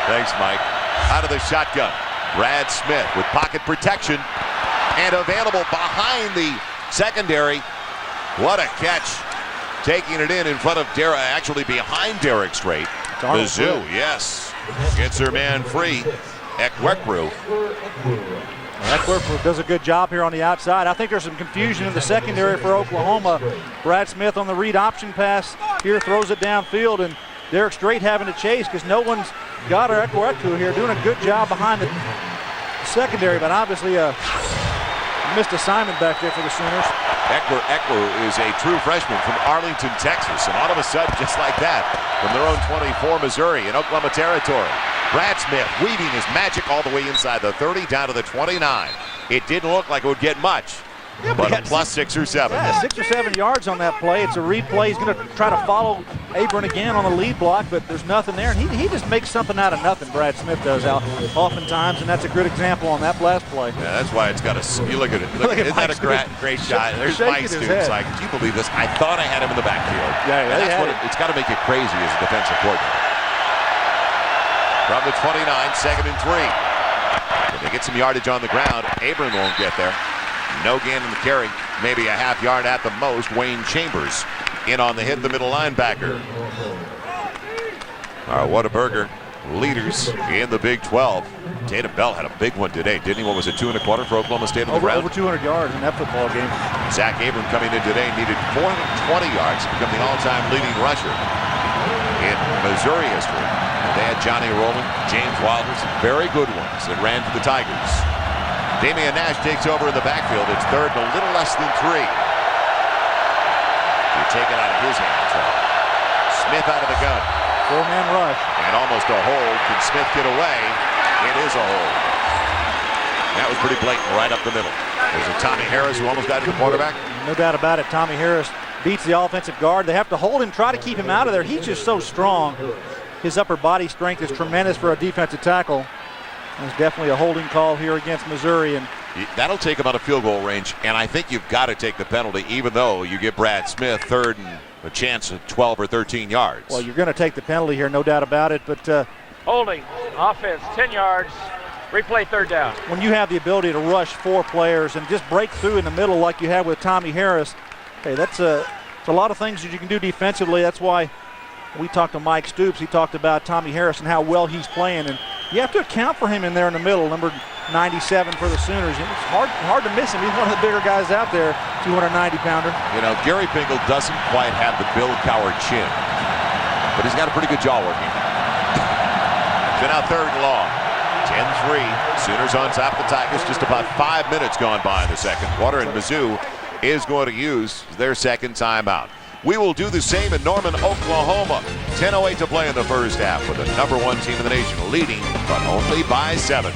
Thanks, Mike. Out of the shotgun, Brad Smith with pocket protection and available behind the secondary. What a catch. Taking it in front of Derek, actually behind Derek Strait. Mizzou, yes. Gets her man free. Ekwekwu. Ekwekwu does a good job here on the outside. I think there's some confusion in the secondary for Oklahoma. Brad Smith on the read option pass here throws it downfield, and Derek Strait having to chase because no one's got her. Ekwekwu here doing a good job behind the secondary, but obviously a missed assignment back there for the Sooners. Ekwekwu is a true freshman from Arlington, Texas, and all of a sudden, just like that, from their own 24, Missouri in Oklahoma territory. Brad Smith weaving his magic all the way inside the 30 down to the 29. It didn't look like it would get much, but a plus 6 or 7. Yeah, 6 or 7 yards on that play. It's a read play. He's going to try to follow Abram again on the lead block, but there's nothing there. And he just makes something out of nothing, Brad Smith does oftentimes, and that's a good example on that last play. Yeah, that's why it's got a, you look at it. Look, isn't that a great shot? There's Mike Stoops. Like, do you believe this? I thought I had him in the backfield. Yeah, and that's what it's got to make it crazy as a defensive coordinator. From the 29, 2nd and 3. If they get some yardage on the ground, Abram won't get there. No gain in the carry, maybe a half yard at the most. Wayne Chambers in on the hit, the middle linebacker. Our Whataburger leaders in the Big 12. Tatum Bell had a big one today, didn't he? What was it, 2 1/4 for Oklahoma State on the ground? Over 200 yards in that football game. Zach Abram coming in today needed 420 yards to become the all-time leading rusher in Missouri history. They had Johnny Rowland, James Wilder, some very good ones that ran for the Tigers. Damian Nash takes over in the backfield. It's 3rd and a little less than 3. You take it out of his hands. Smith out of the gun. 4-man rush. And almost a hold. Can Smith get away? It is a hold. That was pretty blatant right up the middle. There's a Tommy Harris who almost got to the quarterback. No doubt about it. Tommy Harris beats the offensive guard. They have to hold him, try to keep him out of there. He's just so strong. His upper body strength is tremendous for a defensive tackle. There's definitely a holding call here against Missouri. And that'll take him out of field goal range, and I think you've got to take the penalty, even though you give Brad Smith 3rd and a chance at 12 or 13 yards. Well, you're going to take the penalty here, no doubt about it. But holding, offense, 10 yards, replay 3rd down. When you have the ability to rush 4 players and just break through in the middle like you have with Tommy Harris, hey, it's a lot of things that you can do defensively. That's why we talked to Mike Stoops. He talked about Tommy Harris and how well he's playing, and you have to account for him in there in the middle, number 97 for the Sooners. It's hard to miss him. He's one of the bigger guys out there, 290-pounder. You know, Gary Pinkel doesn't quite have the Bill Cowher chin, but he's got a pretty good jaw working. So now 3rd and long. 10-3. Sooners on top of the Tigers. Just about 5 minutes gone by in the second quarter, and Mizzou is going to use their second timeout. We will do the same in Norman, Oklahoma. 10:08 to play in the first half with the #1 team in the nation leading, but only by 7.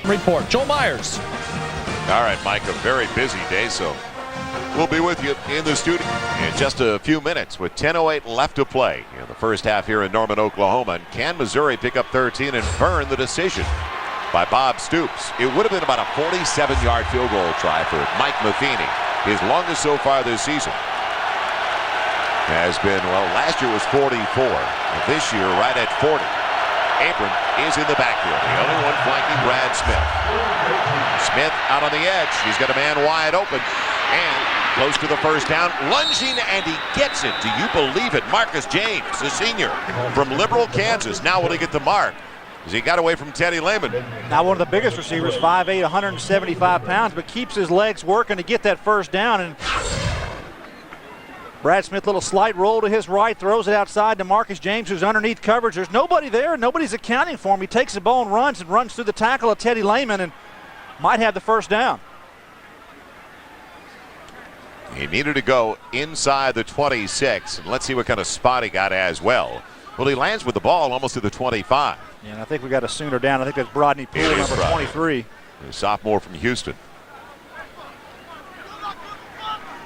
Report, Joel Myers. All right, Mike, a very busy day, so we'll be with you in the studio in just a few minutes with 10:08 left to play in the first half here in Norman, Oklahoma. And can Missouri pick up 13 and burn the decision by Bob Stoops? It would have been about a 47-yard field goal try for Mike Matheny. His longest so far this season has been, well, last year was 44. This year, right at 40. Abram is in the backfield. The only one flanking Brad Smith. Smith out on the edge. He's got a man wide open. And close to the first down. Lunging, and he gets it. Do you believe it? Marcus James, the senior from Liberal, Kansas. Now will he get the mark? As he got away from Teddy Lehman. Now one of the biggest receivers, 5'8", 175 pounds, but keeps his legs working to get that first down. And Brad Smith, little slight roll to his right, throws it outside to Marcus James, who's underneath coverage. There's nobody there. Nobody's accounting for him. He takes the ball and runs through the tackle of Teddy Lehman and might have the first down. He needed to go inside the 26, and let's see what kind of spot he got as well. Well, he lands with the ball almost to the 25. And I think we got a Sooner down. I think that's Brodney Poole, number 23. A sophomore from Houston.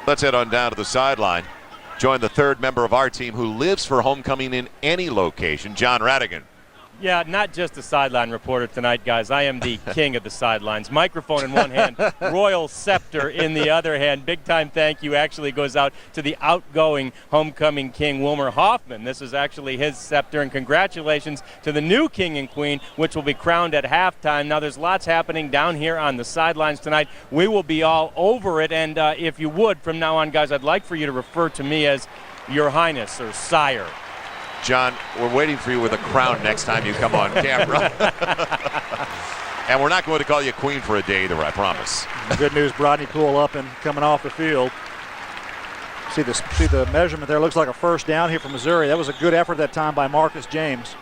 Let's head on down to the sideline. Join the 3rd member of our team who lives for homecoming in any location, John Radigan. Yeah, not just a sideline reporter tonight, guys. I am the king of the sidelines. Microphone in one hand, royal scepter in the other hand. Big-time thank you actually goes out to the outgoing homecoming king, Wilmer Hoffman. This is actually his scepter, and congratulations to the new king and queen, which will be crowned at halftime. Now, there's lots happening down here on the sidelines tonight. We will be all over it, and if you would, from now on, guys, I'd like for you to refer to me as Your Highness or Sire. John, we're waiting for you with a crown next time you come on camera. And we're not going to call you queen for a day either, I promise. Good news, Brodney Poole up and coming off the field. See the measurement there. Looks like a first down here for Missouri. That was a good effort that time by Marcus James.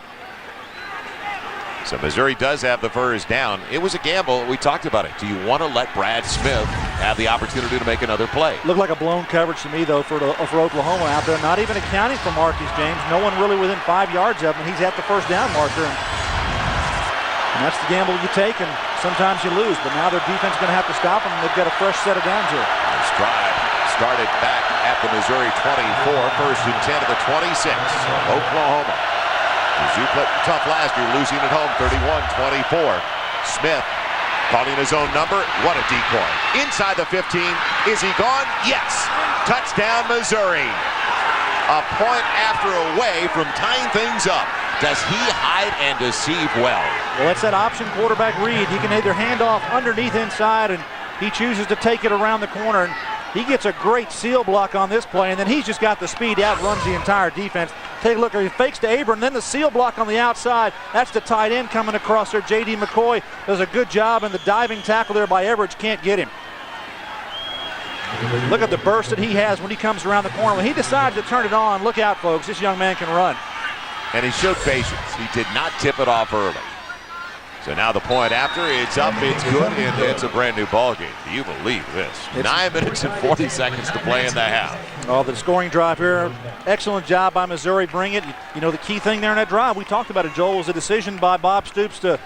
So Missouri does have the first down. It was a gamble. We talked about it. Do you want to let Brad Smith have the opportunity to make another play? Looked like a blown coverage to me, though, for Oklahoma out there. Not even accounting for Marcus James. No one really within 5 yards of him. He's at the first down marker. And that's the gamble you take, and sometimes you lose. But now their defense is going to have to stop them, and they've got a fresh set of downs here. This drive started back at the Missouri 24, first and 10 at the 26. Oklahoma. Mizzou played tough last year, losing at home 31-24. Smith calling his own number. What a decoy. Inside the 15. Is he gone? Yes. Touchdown, Missouri. A point after away from tying things up. Does he hide and deceive well? Well, that's that option quarterback read. He can either hand off underneath inside, and he chooses to take it around the corner. And he gets a great seal block on this play, and then he's just got the speed, outruns the entire defense. Take a look, he fakes to Abram, then the seal block on the outside. That's the tight end coming across there. J.D. McCoy does a good job, and the diving tackle there by Everidge can't get him. Look at the burst that he has when he comes around the corner. When he decides to turn it on, look out, folks, this young man can run. And he showed patience. He did not tip it off early. So now the point after, it's up, it's good, and it's a brand new ball game. Do you believe this? 9 minutes and 40 seconds to play in the half. Oh, the scoring drive here. Excellent job by Missouri. Bring it. You know, the key thing there in that drive, we talked about it, Joel, was a decision by Bob Stoops to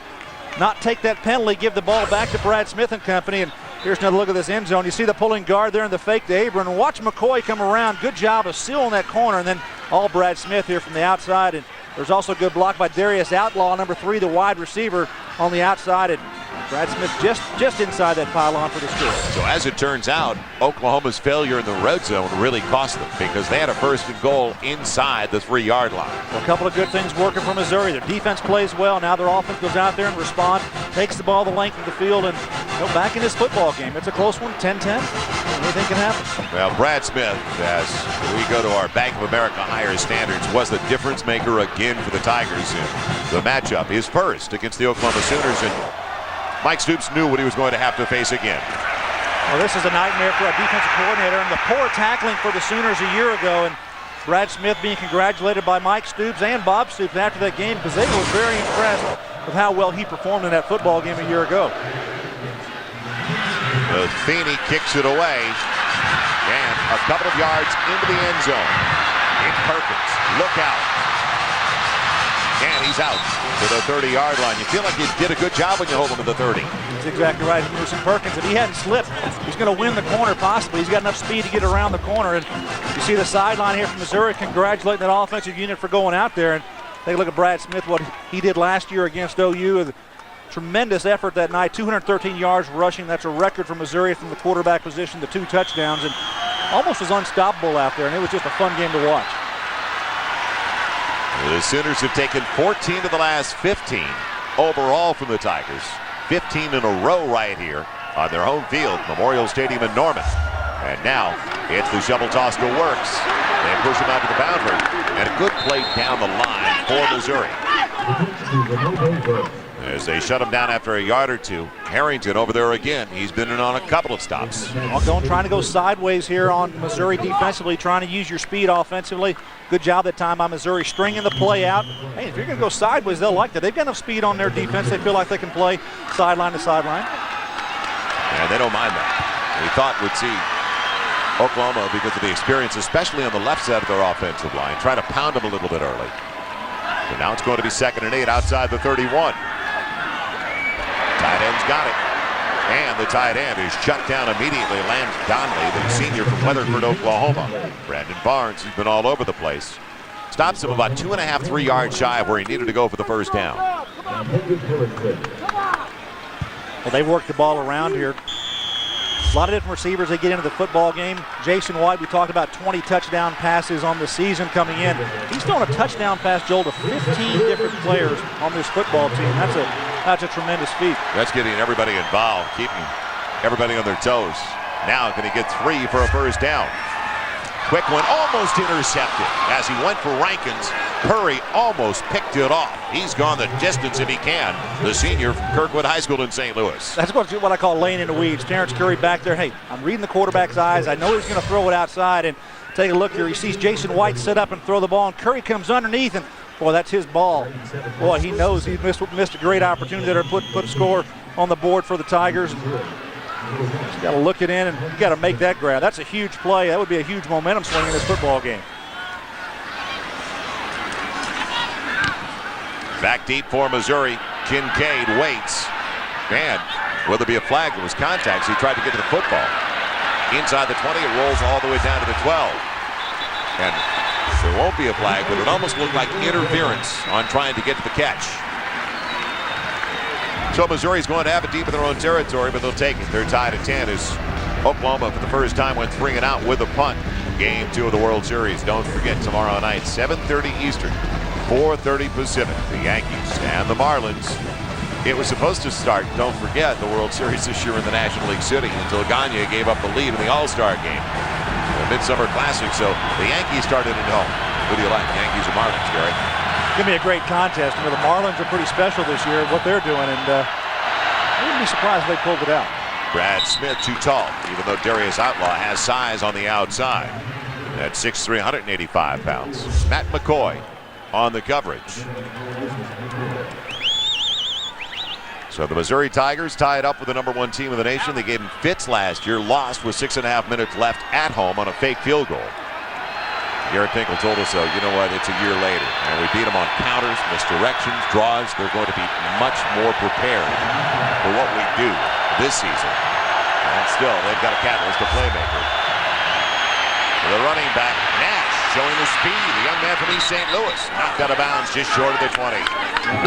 not take that penalty, give the ball back to Brad Smith and company. And here's another look at this end zone. You see the pulling guard there and the fake to Abram. And watch McCoy come around. Good job of sealing that corner. And then all Brad Smith here from the outside. And there's also a good block by Darius Outlaw, number 3, the wide receiver on the outside. And Brad Smith just inside that pylon for the score. So as it turns out, Oklahoma's failure in the red zone really cost them because they had a first and goal inside the 3-yard line. Well, a couple of good things working for Missouri. Their defense plays well. Now their offense goes out there and responds, takes the ball the length of the field, and back in this football game. It's a close one, 10-10. Anything can happen. Well, Brad Smith, as we go to our Bank of America higher standards, was the difference maker again for the Tigers in the matchup. His first against the Oklahoma Sooners, and Mike Stoops knew what he was going to have to face again. Well, this is a nightmare for a defensive coordinator, and the poor tackling for the Sooners a year ago, and Brad Smith being congratulated by Mike Stoops and Bob Stoops after that game because they were very impressed with how well he performed in that football game a year ago. Feeney kicks it away, and a couple of yards into the end zone. It's Perkins. Look out. And he's out to the 30-yard line. You feel like you did a good job when you hold him to the 30. That's exactly right. Newsom Perkins, if he hadn't slipped, he's going to win the corner possibly. He's got enough speed to get around the corner. And you see the sideline here from Missouri congratulating that offensive unit for going out there. And take a look at Brad Smith, what he did last year against OU. Tremendous effort that night, 213 yards rushing. That's a record for Missouri from the quarterback position, the 2 touchdowns, and almost was unstoppable out there, and it was just a fun game to watch. The Sooners have taken 14 of the last 15 overall from the Tigers. 15 in a row right here on their home field, Memorial Stadium in Norman. And now it's the shovel toss to Works. They push him out to the boundary, and a good play down the line for Missouri. As they shut him down after a yard or two. Harrington over there again. He's been in on a couple of stops. Trying to go sideways here on Missouri defensively, trying to use your speed offensively. Good job that time by Missouri, stringing the play out. Hey, if you're going to go sideways, they'll like that. They've got enough speed on their defense. They feel like they can play sideline to sideline. And they don't mind that. We thought we'd see Oklahoma, because of the experience, especially on the left side of their offensive line, try to pound them a little bit early. But now it's going to be 2nd and 8 outside the 31. Tight end's got it. And the tight end is shut down immediately. Lance Donnelly, the senior from Weatherford, Oklahoma. Brandon Barnes has been all over the place. It's Stops him about 2.5, 3 yards shy of where he needed to go for the first down. Well, they've worked the ball around here. A lot of different receivers they get into the football game. Jason White, we talked about 20 touchdown passes on the season coming in. He's thrown a touchdown pass, Joel, to 15 different players on this football team. That's a tremendous feat. That's getting everybody involved, keeping everybody on their toes. Now can he get 3 for a first down? Quick one, almost intercepted. As he went for Rankins, Curry almost picked it off. He's gone the distance if he can. The senior from Kirkwood High School in St. Louis. That's what I call laying in the weeds. Terrence Curry back there. Hey, I'm reading the quarterback's eyes. I know he's going to throw it outside. And take a look here. He sees Jason White sit up and throw the ball, and Curry comes underneath, and boy, that's his ball. Boy, he knows he missed a great opportunity there to put a score on the board for the Tigers. He's got to look it in, and you got to make that grab. That's a huge play. That would be a huge momentum swing in this football game. Back deep for Missouri. Kincaid waits. And will there be a flag? There was contact, so he tried to get to the football. Inside the 20, it rolls all the way down to the 12. And there won't be a flag, but it almost looked like interference on trying to get to the catch. So Missouri's going to have it deep in their own territory, but they'll take it. They're tied at 10 as Oklahoma for the first time went 3 and out with a punt. Game 2 of the World Series. Don't forget, tomorrow night, 7:30 Eastern, 4:30 Pacific. The Yankees and the Marlins. It was supposed to start, don't forget, the World Series this year in the National League City until Gagne gave up the lead in the All-Star game. The Midsummer Classic, so the Yankees started at home. Who do you like, Yankees or Marlins, Gary? Give me a great contest. You know, the Marlins are pretty special this year at what they're doing, and I wouldn't be surprised if they pulled it out. Brad Smith too tall, even though Darius Outlaw has size on the outside. At 6'3", 185 pounds. Matt McCoy on the coverage. So the Missouri Tigers tied up with the #1 team in the nation. They gave them fits last year, lost with 6.5 minutes left at home on a fake field goal. Garrett Tinkle told us, you know what, it's a year later. And we beat them on counters, misdirections, draws. They're going to be much more prepared for what we do this season. And still, they've got a catalyst, a playmaker. The running back, Nash, showing the speed. The young man from East St. Louis. Knocked out of bounds just short of the 20.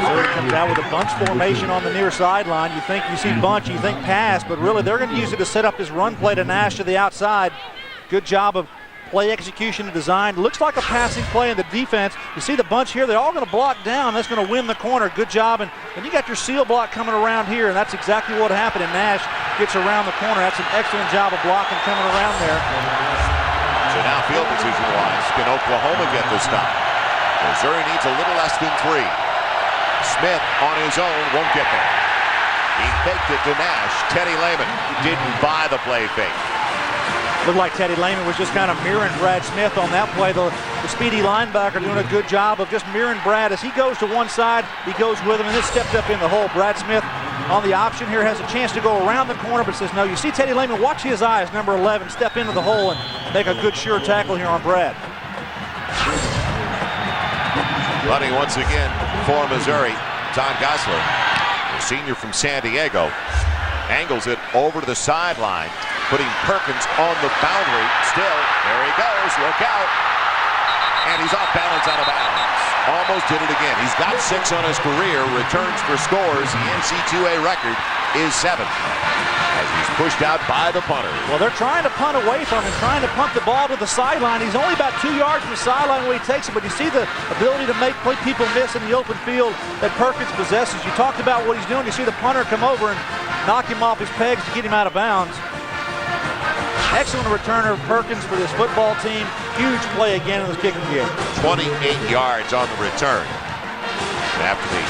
Missouri comes out with a bunch formation on the near sideline. You see bunch, you think pass, but really they're going to use it to set up this run play to Nash to the outside. Good job of play execution and design. Looks like a passing play in the defense. You see the bunch here, they're all going to block down. That's going to win the corner. Good job. And you got your seal block coming around here, and that's exactly what happened. And Nash gets around the corner. That's an excellent job of blocking coming around there. So now field position-wise, can Oklahoma get the stop? Missouri needs a little less than 3. Smith on his own won't get there. He faked it to Nash. Teddy Lehman didn't buy the play fake. Looked like Teddy Lehman was just kind of mirroring Brad Smith on that play. The speedy linebacker doing a good job of just mirroring Brad. As he goes to one side, he goes with him, and then stepped up in the hole. Brad Smith on the option here has a chance to go around the corner, but says no. You see Teddy Lehman, watch his eyes, number 11, step into the hole and make a good sure tackle here on Brad. Running once again for Missouri, Todd Gosler, the senior from San Diego, angles it over to the sideline, putting Perkins on the boundary. Still, there he goes, look out. And he's off balance, out of bounds. Almost did it again. He's got 6 on his career, returns for scores. The NCAA record is 7. As he's pushed out by the punter. Well, they're trying to punt away from him, trying to punt the ball to the sideline. He's only about 2 yards from the sideline when he takes it, but you see the ability to make people miss in the open field that Perkins possesses. You talked about what he's doing. You see the punter come over and knock him off his pegs to get him out of bounds. Excellent returner Perkins for this football team. Huge play again in this kicking game. 28 yards on the return. After the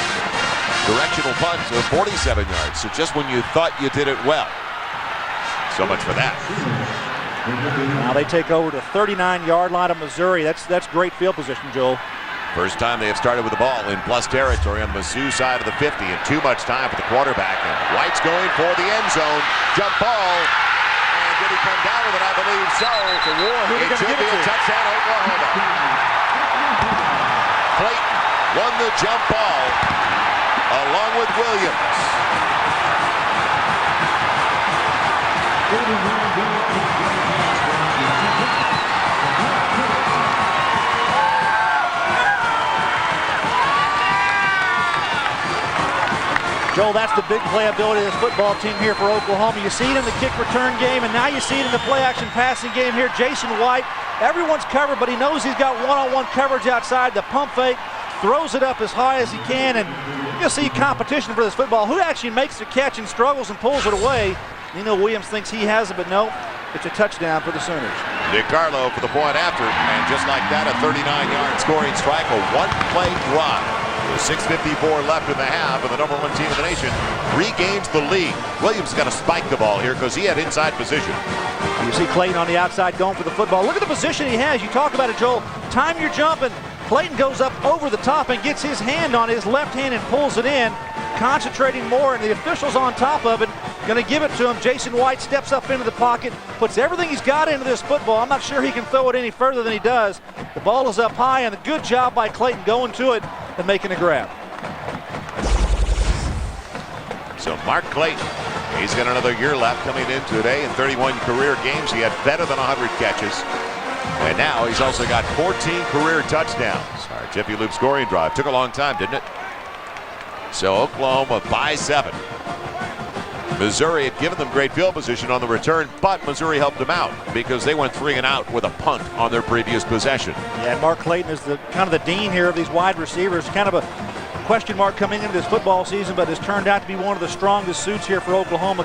directional punt of 47 yards. So just when you thought you did it well. So much for that. Now they take over the 39-yard line of Missouri. That's great field position, Joel. First time they have started with the ball in plus territory on the Mizzou side of the 50, and too much time for the quarterback. And White's going for the end zone. Jump ball. And did he come down with it? I believe so. It's a war. Who are they it going to should give be it a to? touchdown, Oklahoma. Clayton won the jump ball along with Williams. Joel, that's the big playability of this football team here for Oklahoma. You see it in the kick return game, and now you see it in the play-action passing game here. Jason White, everyone's covered, but he knows he's got one-on-one coverage outside. The pump fake, throws it up as high as he can, and you'll see competition for this football. Who actually makes the catch and struggles and pulls it away? Nino Williams thinks he has it, but no, it's a touchdown for the Sooners. DiCarlo for the point after, and just like that, a 39-yard scoring strike, a one-play drive. With 6:54 left in the half, and the #1 team in the nation regains the lead. Williams got to spike the ball here because he had inside position. You see Clayton on the outside going for the football. Look at the position he has. You talk about it, Joel. Time your jump, and Clayton goes up over the top and gets his hand on his left hand and pulls it in, concentrating more, and the official's on top of it, going to give it to him. Jason White steps up into the pocket, puts everything he's got into this football. I'm not sure he can throw it any further than he does. The ball is up high, and a good job by Clayton going to it and making a grab. So Mark Clayton, he's got another year left coming in today. In 31 career games, he had better than 100 catches. And now he's also got 14 career touchdowns. Our Jiffy Lube scoring drive took a long time, didn't it? So Oklahoma by 7. Missouri had given them great field position on the return, but Missouri helped them out because they went 3 and out with a punt on their previous possession. Yeah, Mark Clayton is the kind of the dean here of these wide receivers. Kind of a question mark coming into this football season, but has turned out to be one of the strongest suits here for Oklahoma.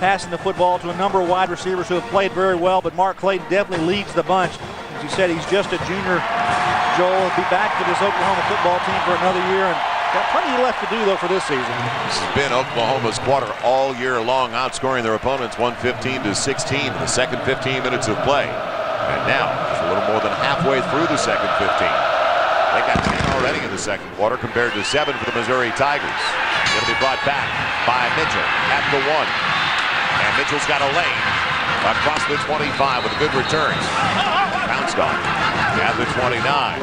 Passing the football to a number of wide receivers who have played very well, but Mark Clayton definitely leads the bunch. As you said, he's just a junior. Joel will be back for this Oklahoma football team for another year, and got plenty left to do, though, for this season. This has been Oklahoma's quarter all year long, outscoring their opponents 115-16 in the second 15 minutes of play. And now, just a little more than halfway through the second 15. They got 10 already in the second quarter compared to 7 for the Missouri Tigers. Going to be brought back by Mitchell at the 1. And Mitchell's got a lane across the 25 with a good return. Bounced off at the 29.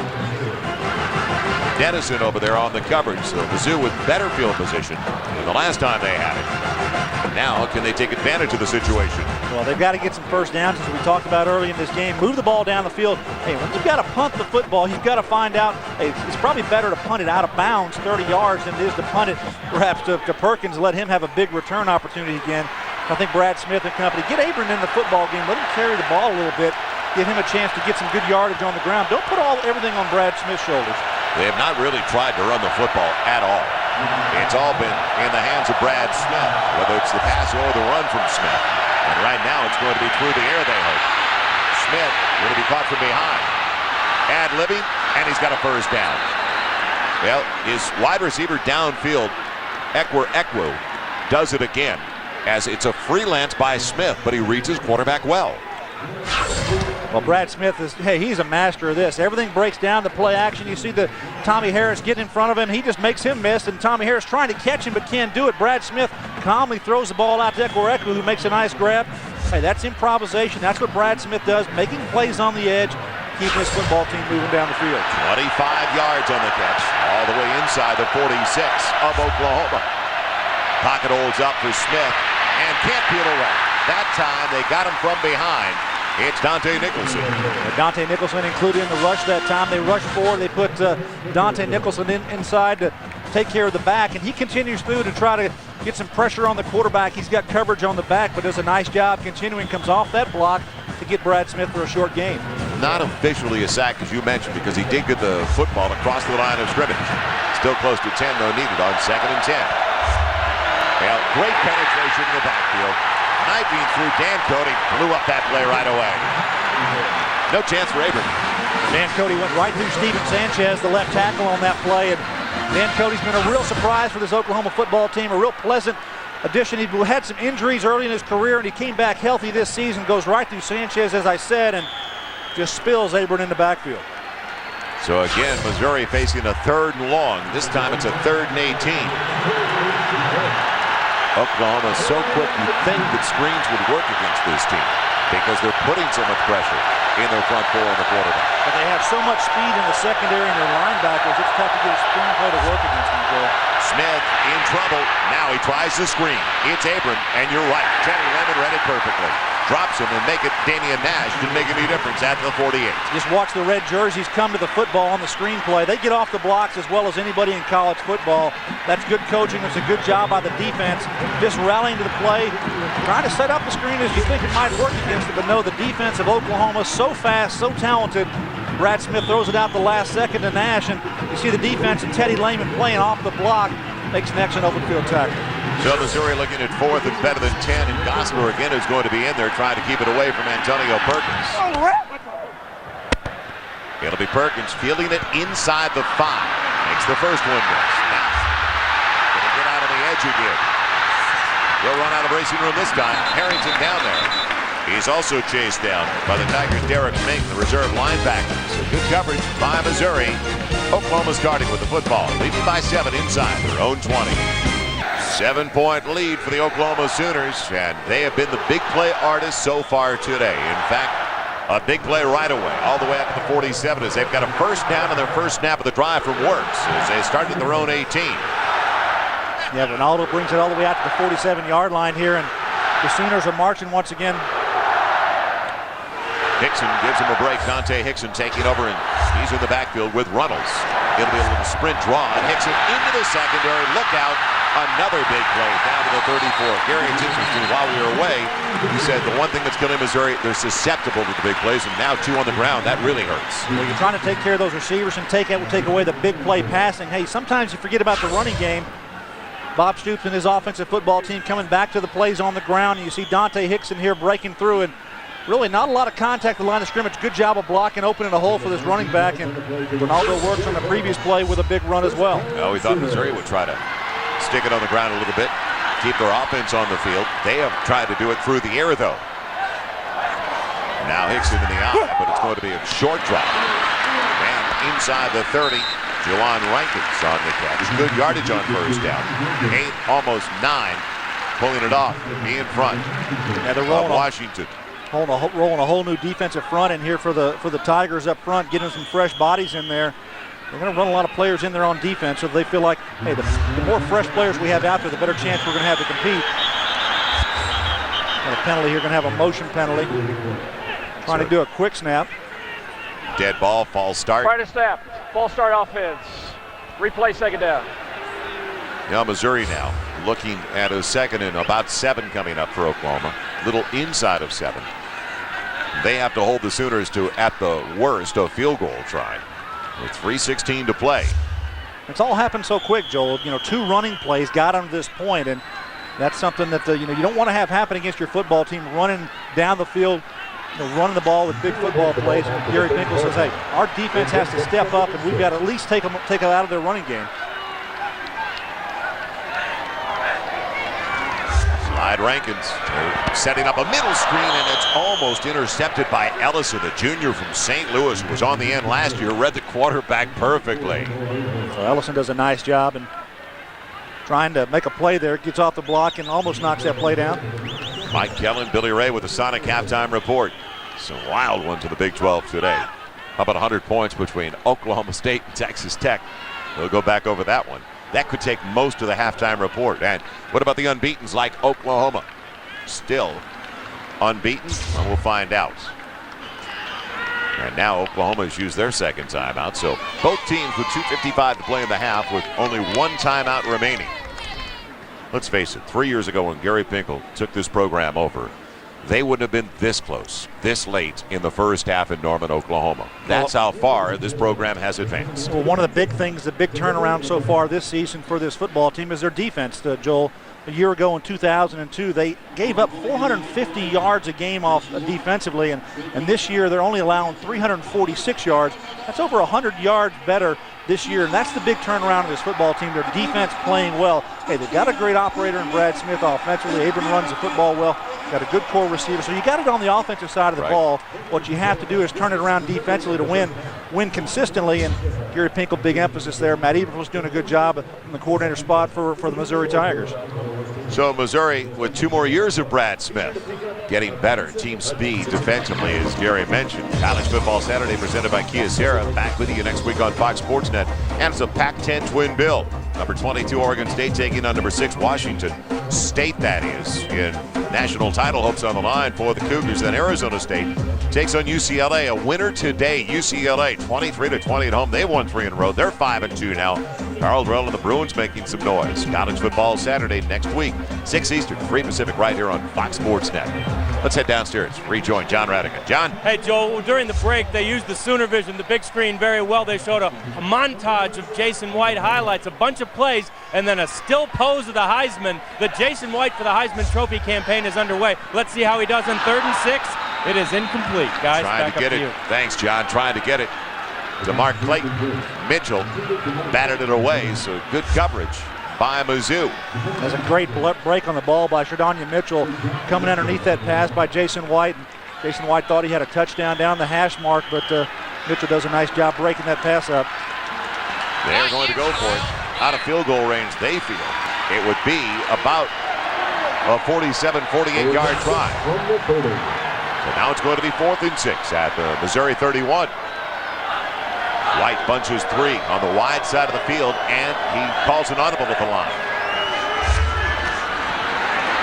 Dennison over there on the coverage. So Mizzou with better field position than the last time they had it. Now, can they take advantage of the situation? Well, they've got to get some first downs, as we talked about early in this game. Move the ball down the field. Hey, when you've got to punt the football, you've got to find out, hey, it's probably better to punt it out of bounds 30 yards than it is to punt it perhaps to Perkins, let him have a big return opportunity again. I think Brad Smith and company, get Abram in the football game, let him carry the ball a little bit, give him a chance to get some good yardage on the ground. Don't put everything on Brad Smith's shoulders. They have not really tried to run the football at all. It's all been in the hands of Brad Smith, whether it's the pass or the run from Smith. And right now it's going to be through the air, they hope. Smith going to be caught from behind. Ad-libbing, and he's got a first down. Well, his wide receiver downfield, Ekwu, does it again, as it's a freelance by Smith, but he reads his quarterback well. Well, Brad Smith he's a master of this. Everything breaks down to play action. You see the Tommy Harris get in front of him. He just makes him miss, and Tommy Harris trying to catch him but can't do it. Brad Smith calmly throws the ball out to Ekwu, who makes a nice grab. Hey, that's improvisation. That's what Brad Smith does, making plays on the edge, keeping his football team moving down the field. 25 yards on the catch, all the way inside the 46 of Oklahoma. Pocket holds up for Smith and can't peel away. That time they got him from behind. It's Dante Nicholson. Dante Nicholson included in the rush that time. They rushed 4. They put Dante Nicholson inside to take care of the back, and he continues through to try to get some pressure on the quarterback. He's got coverage on the back, but does a nice job continuing, comes off that block to get Brad Smith for a short gain. Not officially a sack, as you mentioned, because he did get the football across the line of scrimmage. Still close to 10, though, needed on 2nd and 10. Well, great penetration in the backfield. Knifing through Dan Cody, blew up that play right away. No chance for Abram. Dan Cody went right through Steven Sanchez, the left tackle on that play, and Dan Cody's been a real surprise for this Oklahoma football team, a real pleasant addition. He had some injuries early in his career, and he came back healthy this season, goes right through Sanchez, as I said, and just spills Abram in the backfield. So again, Missouri facing a 3rd and long. This time it's a 3rd and 18. Oklahoma is so quick you'd think that screens would work against this team because they're putting so much pressure in their front 4 on the quarterback. But they have so much speed in the secondary and their linebackers, it's tough to get a screen play to work against them, Joe. Smith in trouble. Now he tries the screen. It's Abram, and you're right. Teddy Lemon read it perfectly. drops him and make it Damian Nash. Didn't make any difference at the 48. Just watch the red jerseys come to the football on the screenplay. They get off the blocks as well as anybody in college football. That's good coaching. It's a good job by the defense. Just rallying to the play, trying to set up the screen as you think it might work against it. But no, the defense of Oklahoma, so fast, so talented. Brad Smith throws it out the last second to Nash, and you see the defense and Teddy Lehman playing off the block. Makes an excellent open field tackle. So Missouri looking at 4th and better than 10, and Gosler again is going to be in there trying to keep it away from Antonio Perkins. It'll be Perkins fielding it inside the 5. Makes the first one miss. Now, gonna get out on the edge again. He'll run out of racing room this time. Harrington down there. He's also chased down by the Tigers' Derek Mink, the reserve linebacker. So good coverage by Missouri. Oklahoma starting with the football, leading by 7 inside their own 20. 7-point lead for the Oklahoma Sooners, and they have been the big play artists so far today. In fact, a big play right away, all the way up to the 47, as they've got a first down on their first snap of the drive from Wirtz as they start at their own 18. Yeah, Ronaldo brings it all the way out to the 47-yard line here, and the Sooners are marching once again. Hickson gives him a break. Dante Hickson taking over, and he's in the backfield with Runnels. It'll be a little sprint draw, and Hickson into the secondary. Look out. Another big play down to the 34. Gary, it's interesting, while we were away, he said the one thing that's killing Missouri, they're susceptible to the big plays, and now 2 on the ground. That really hurts. Well, you're trying to take care of those receivers and take away the big play passing. Hey, sometimes you forget about the running game. Bob Stoops and his offensive football team coming back to the plays on the ground, and you see Dante Hickson here breaking through, and really not a lot of contact at the line of scrimmage. Good job of blocking, opening a hole for this running back, and Ronaldo works on the previous play with a big run as well. Well, we thought Missouri would try to stick it on the ground a little bit, keep their offense on the field. They have tried to do it through the air, though. Now Hickson in the eye, but it's going to be a short drop. And inside the 30, Juwan Rankins on the catch. Good yardage on first down. 8, almost 9, pulling it off in front of Washington. Rolling a whole new defensive front in here for the Tigers up front, getting some fresh bodies in there. They're going to run a lot of players in there on defense, so they feel like, hey, the more fresh players we have out there, the better chance we're going to have to compete. And a penalty here, going to have a motion penalty. Trying to do a quick snap. Dead ball, false start. Right to snap, false start offense. Replay second down. Now Missouri now looking at a 2nd and about 7 coming up for Oklahoma. Little inside of 7. They have to hold the Sooners to, at the worst, a field goal try. With 3:16 to play. It's all happened so quick, Joel. 2 running plays got them to this point, and that's something that you don't want to have happen against your football team, running down the field, running the ball with big football plays. And Gary Pinkel says, hey, our defense has to step up, and we've got to at least take it out of their running game. Slide Rankins setting up a middle screen, and it's almost intercepted by Ellison, the junior from St. Louis, who was on the end last year, read the quarterback perfectly. So Ellison does a nice job in trying to make a play there, gets off the block and almost knocks that play down. Mike Kellen, Billy Ray with a Sonic halftime report. It's a wild one to the Big 12 today. How about 100 points between Oklahoma State and Texas Tech? We'll go back over that one. That could take most of the halftime report. And what about the unbeatens like Oklahoma? Still unbeaten? Well, we'll find out. And now Oklahoma has used their second timeout. So both teams with 2:55 to play in the half with only 1 timeout remaining. Let's face it, 3 years ago when Gary Pinkel took this program over, they wouldn't have been this close, this late in the first half in Norman, Oklahoma. That's how far this program has advanced. Well, one of the big things, the big turnaround so far this season for this football team is their defense, Joel. A year ago in 2002, they gave up 450 yards a game off defensively, and this year they're only allowing 346 yards. That's over 100 yards better this year, and that's the big turnaround of this football team. Their defense playing well. Hey, they've got a great operator in Brad Smith offensively. Abram runs the football well. Got a good core receiver. So you got it on the offensive side of the ball. What you have to do is turn it around defensively to win consistently, and Gary Pinkel, big emphasis there. Matt Eberflus was doing a good job in the coordinator spot for the Missouri Tigers. So Missouri with 2 more years of Brad Smith, getting better. Team speed defensively, as Gary mentioned. College Football Saturday presented by Kia Serra. Back with you next week on Fox Sports Net. And it's a Pac-10 twin bill. Number 22 Oregon State taking on number 6 Washington State, that is, in National title hopes on the line for the Cougars. Then Arizona State takes on UCLA. A winner today. UCLA 23-20 at home. They won 3 in a row. They're 5-2 now. Carl Drell and the Bruins making some noise. College football Saturday next week, 6 Eastern, 3 Pacific, right here on Fox Sports Net. Let's head downstairs. Rejoin John Radigan. John? Hey, Joe, during the break, they used the Sooner Vision, the big screen, very well. They showed a montage of Jason White highlights, a bunch of plays, and then a still pose of the Heisman. The Jason White for the Heisman Trophy campaign is underway. Let's see how he does on 3rd and 6. It is incomplete, guys. Trying to get it. Thanks, John. Trying to get it to Mark Clayton. Mitchell batted it away, so good coverage by Mizzou. There's a great break on the ball by Shadania Mitchell coming underneath that pass by Jason White. Jason White thought he had a touchdown down the hash mark, but Mitchell does a nice job breaking that pass up. They're going to go for it. Out of field goal range, they feel. It would be about a 47, 48-yard try. So now it's going to be 4th and 6 at the Missouri 31. White bunches 3 on the wide side of the field, and he calls an audible at the line.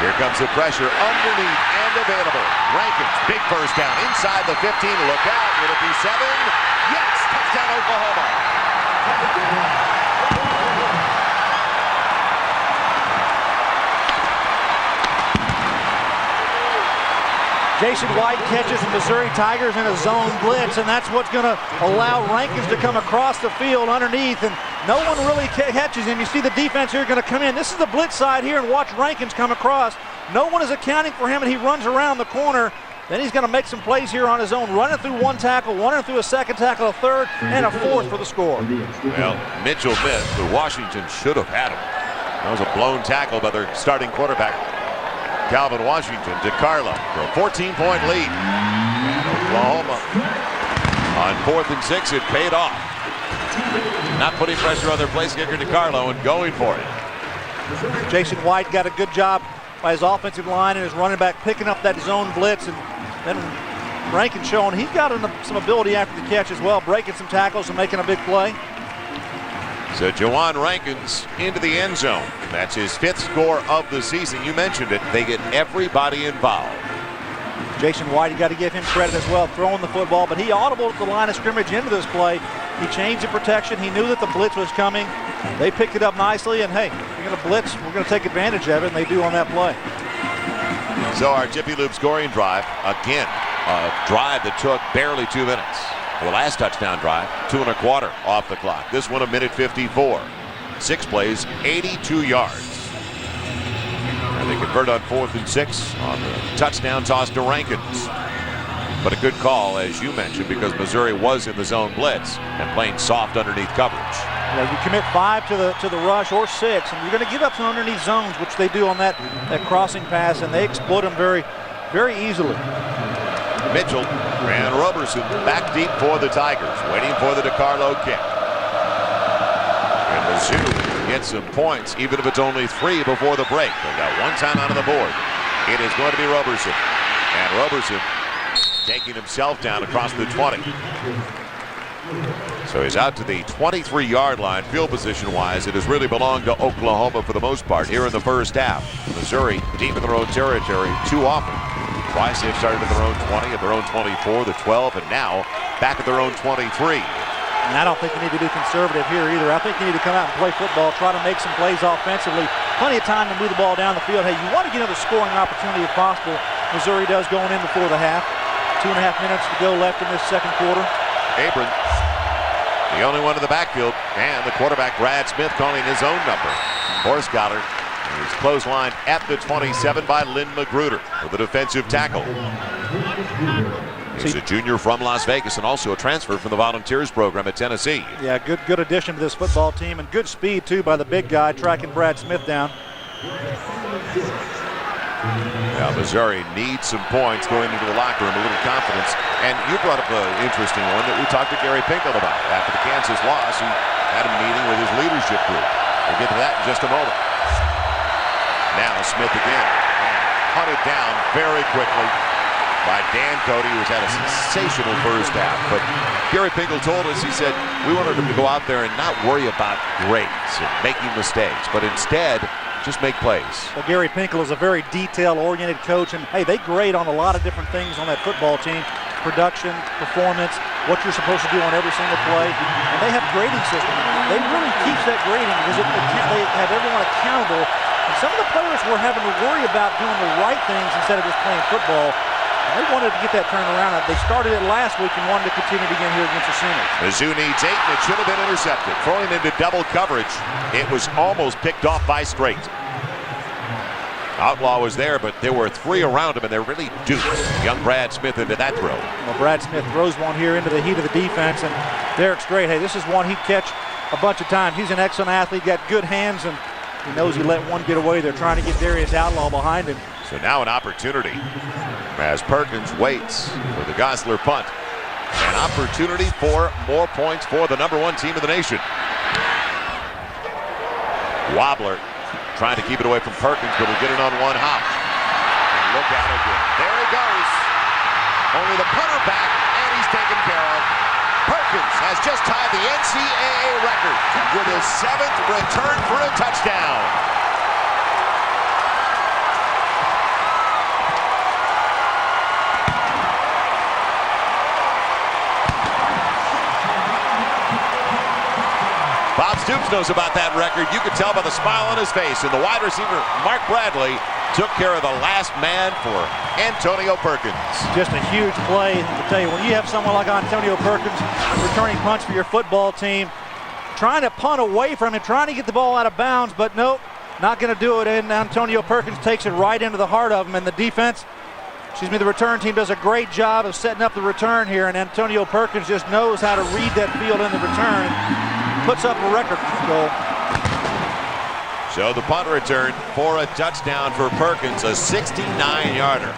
Here comes the pressure underneath and available. Rankins, big first down inside the 15. Look out. Will it be 7? Yes, touchdown Oklahoma. Jason White catches the Missouri Tigers in a zone blitz, and that's what's going to allow Rankins to come across the field underneath, and no one really catches him. You see the defense here going to come in. This is the blitz side here, and watch Rankins come across. No one is accounting for him, and he runs around the corner. Then he's going to make some plays here on his own, running through 1 tackle, running through a 2nd tackle, a 3rd, and a 4th for the score. Well, Mitchell missed, but Washington should have had him. That was a blown tackle by their starting quarterback, Calvin Washington. DeCarlo for a 14-point lead. And Oklahoma on 4th and 6, it paid off. Not putting pressure on their place kicker DeCarlo and going for it. Jason White got a good job by his offensive line and his running back picking up that zone blitz, and then Rankins showing he's got some ability after the catch as well, breaking some tackles and making a big play. So Jawan Rankins into the end zone. That's his 5th score of the season. You mentioned it. They get everybody involved. Jason White, you got to give him credit as well, throwing the football, but he audibled the line of scrimmage into this play. He changed the protection. He knew that the blitz was coming. They picked it up nicely, and hey, we're going to blitz. We're going to take advantage of it, and they do on that play. So our Jiffy Lube scoring drive, again, a drive that took barely 2 minutes. The last touchdown drive, 2 1/4 off the clock. This one, 1:54. 6 plays, 82 yards. And they convert on 4th and 6 on the touchdown toss to Rankins. But a good call, as you mentioned, because Missouri was in the zone blitz and playing soft underneath coverage. You commit 5 to the rush or 6, and you're going to give up some underneath zones, which they do on that crossing pass, and they exploit them very, very easily. Mitchell and Roberson back deep for the Tigers, waiting for the DeCarlo kick. And Mizzou gets some points, even if it's only 3 before the break. They got 1 timeout on the board. It is going to be Roberson. And Roberson taking himself down across the 20. So he's out to the 23-yard line. Field position-wise, it has really belonged to Oklahoma for the most part here in the first half. Missouri deep in their own territory too often. Twice they've started at their own 20, at their own 24, the 12, and now back at their own 23. And I don't think you need to be conservative here either. I think you need to come out and play football, try to make some plays offensively. Plenty of time to move the ball down the field. Hey, you want to get another scoring opportunity if possible. Missouri does going in before the half. 2.5 minutes to go left in this 2nd quarter. Abram, the only one in the backfield, and the quarterback Brad Smith calling his own number. Horsecoller is clotheslined at the 27 by Lynn Magruder for the defensive tackle. He's a junior from Las Vegas and also a transfer from the Volunteers program at Tennessee. Yeah, good addition to this football team, and good speed too by the big guy tracking Brad Smith down. Now Missouri needs some points going into the locker room, a little confidence. And you brought up an interesting one that we talked to Gary Pinkel about. After the Kansas loss, he had a meeting with his leadership group. We'll get to that in just a moment. Now Smith again, hunted down very quickly by Dan Cody, who's had a sensational first half. But Gary Pinkel told us, he said, we wanted him to go out there and not worry about grades and making mistakes, but instead just make plays. Well, Gary Pinkel is a very detail-oriented coach, and hey, they grade on a lot of different things on that football team. Production, performance, what you're supposed to do on every single play. And they have grading system. They really teach that grading because they have everyone accountable. And some of the players were having to worry about doing the right things instead of just playing football. And they wanted to get that turned around. They started it last week and wanted to continue it again here against the Sooners. Mizzou needs 8, and it should have been intercepted. Throwing into double coverage, it was almost picked off by Strait. Outlaw was there, but there were 3 around him, and they're really duped. Young Brad Smith into that throw. Well, Brad Smith throws one here into the heat of the defense, and Derek Strait, hey, this is one he'd catch a bunch of times. He's an excellent athlete, got good hands, and he knows he let one get away. They're trying to get Darius Outlaw behind him. So now an opportunity as Perkins waits for the Gosler punt. An opportunity for more points for the #1 team in the nation. Wobbler trying to keep it away from Perkins, but he'll get it on one hop. And look out again. There he goes. Only the punter back, and he's taken care of. Perkins has just tied the NCAA record with his 7th return for a touchdown. Bob Stoops knows about that record. You could tell by the smile on his face. And the wide receiver, Mark Bradley, took care of the last man for Antonio Perkins. Just a huge play. I tell you, when you have someone like Antonio Perkins returning punts for your football team, trying to punt away from him, trying to get the ball out of bounds, but nope, not going to do it. And Antonio Perkins takes it right into the heart of him. And the defense, the return team does a great job of setting up the return here. And Antonio Perkins just knows how to read that field in the return. Puts up a record goal. So the punt return for a touchdown for Perkins, a 69-yarder.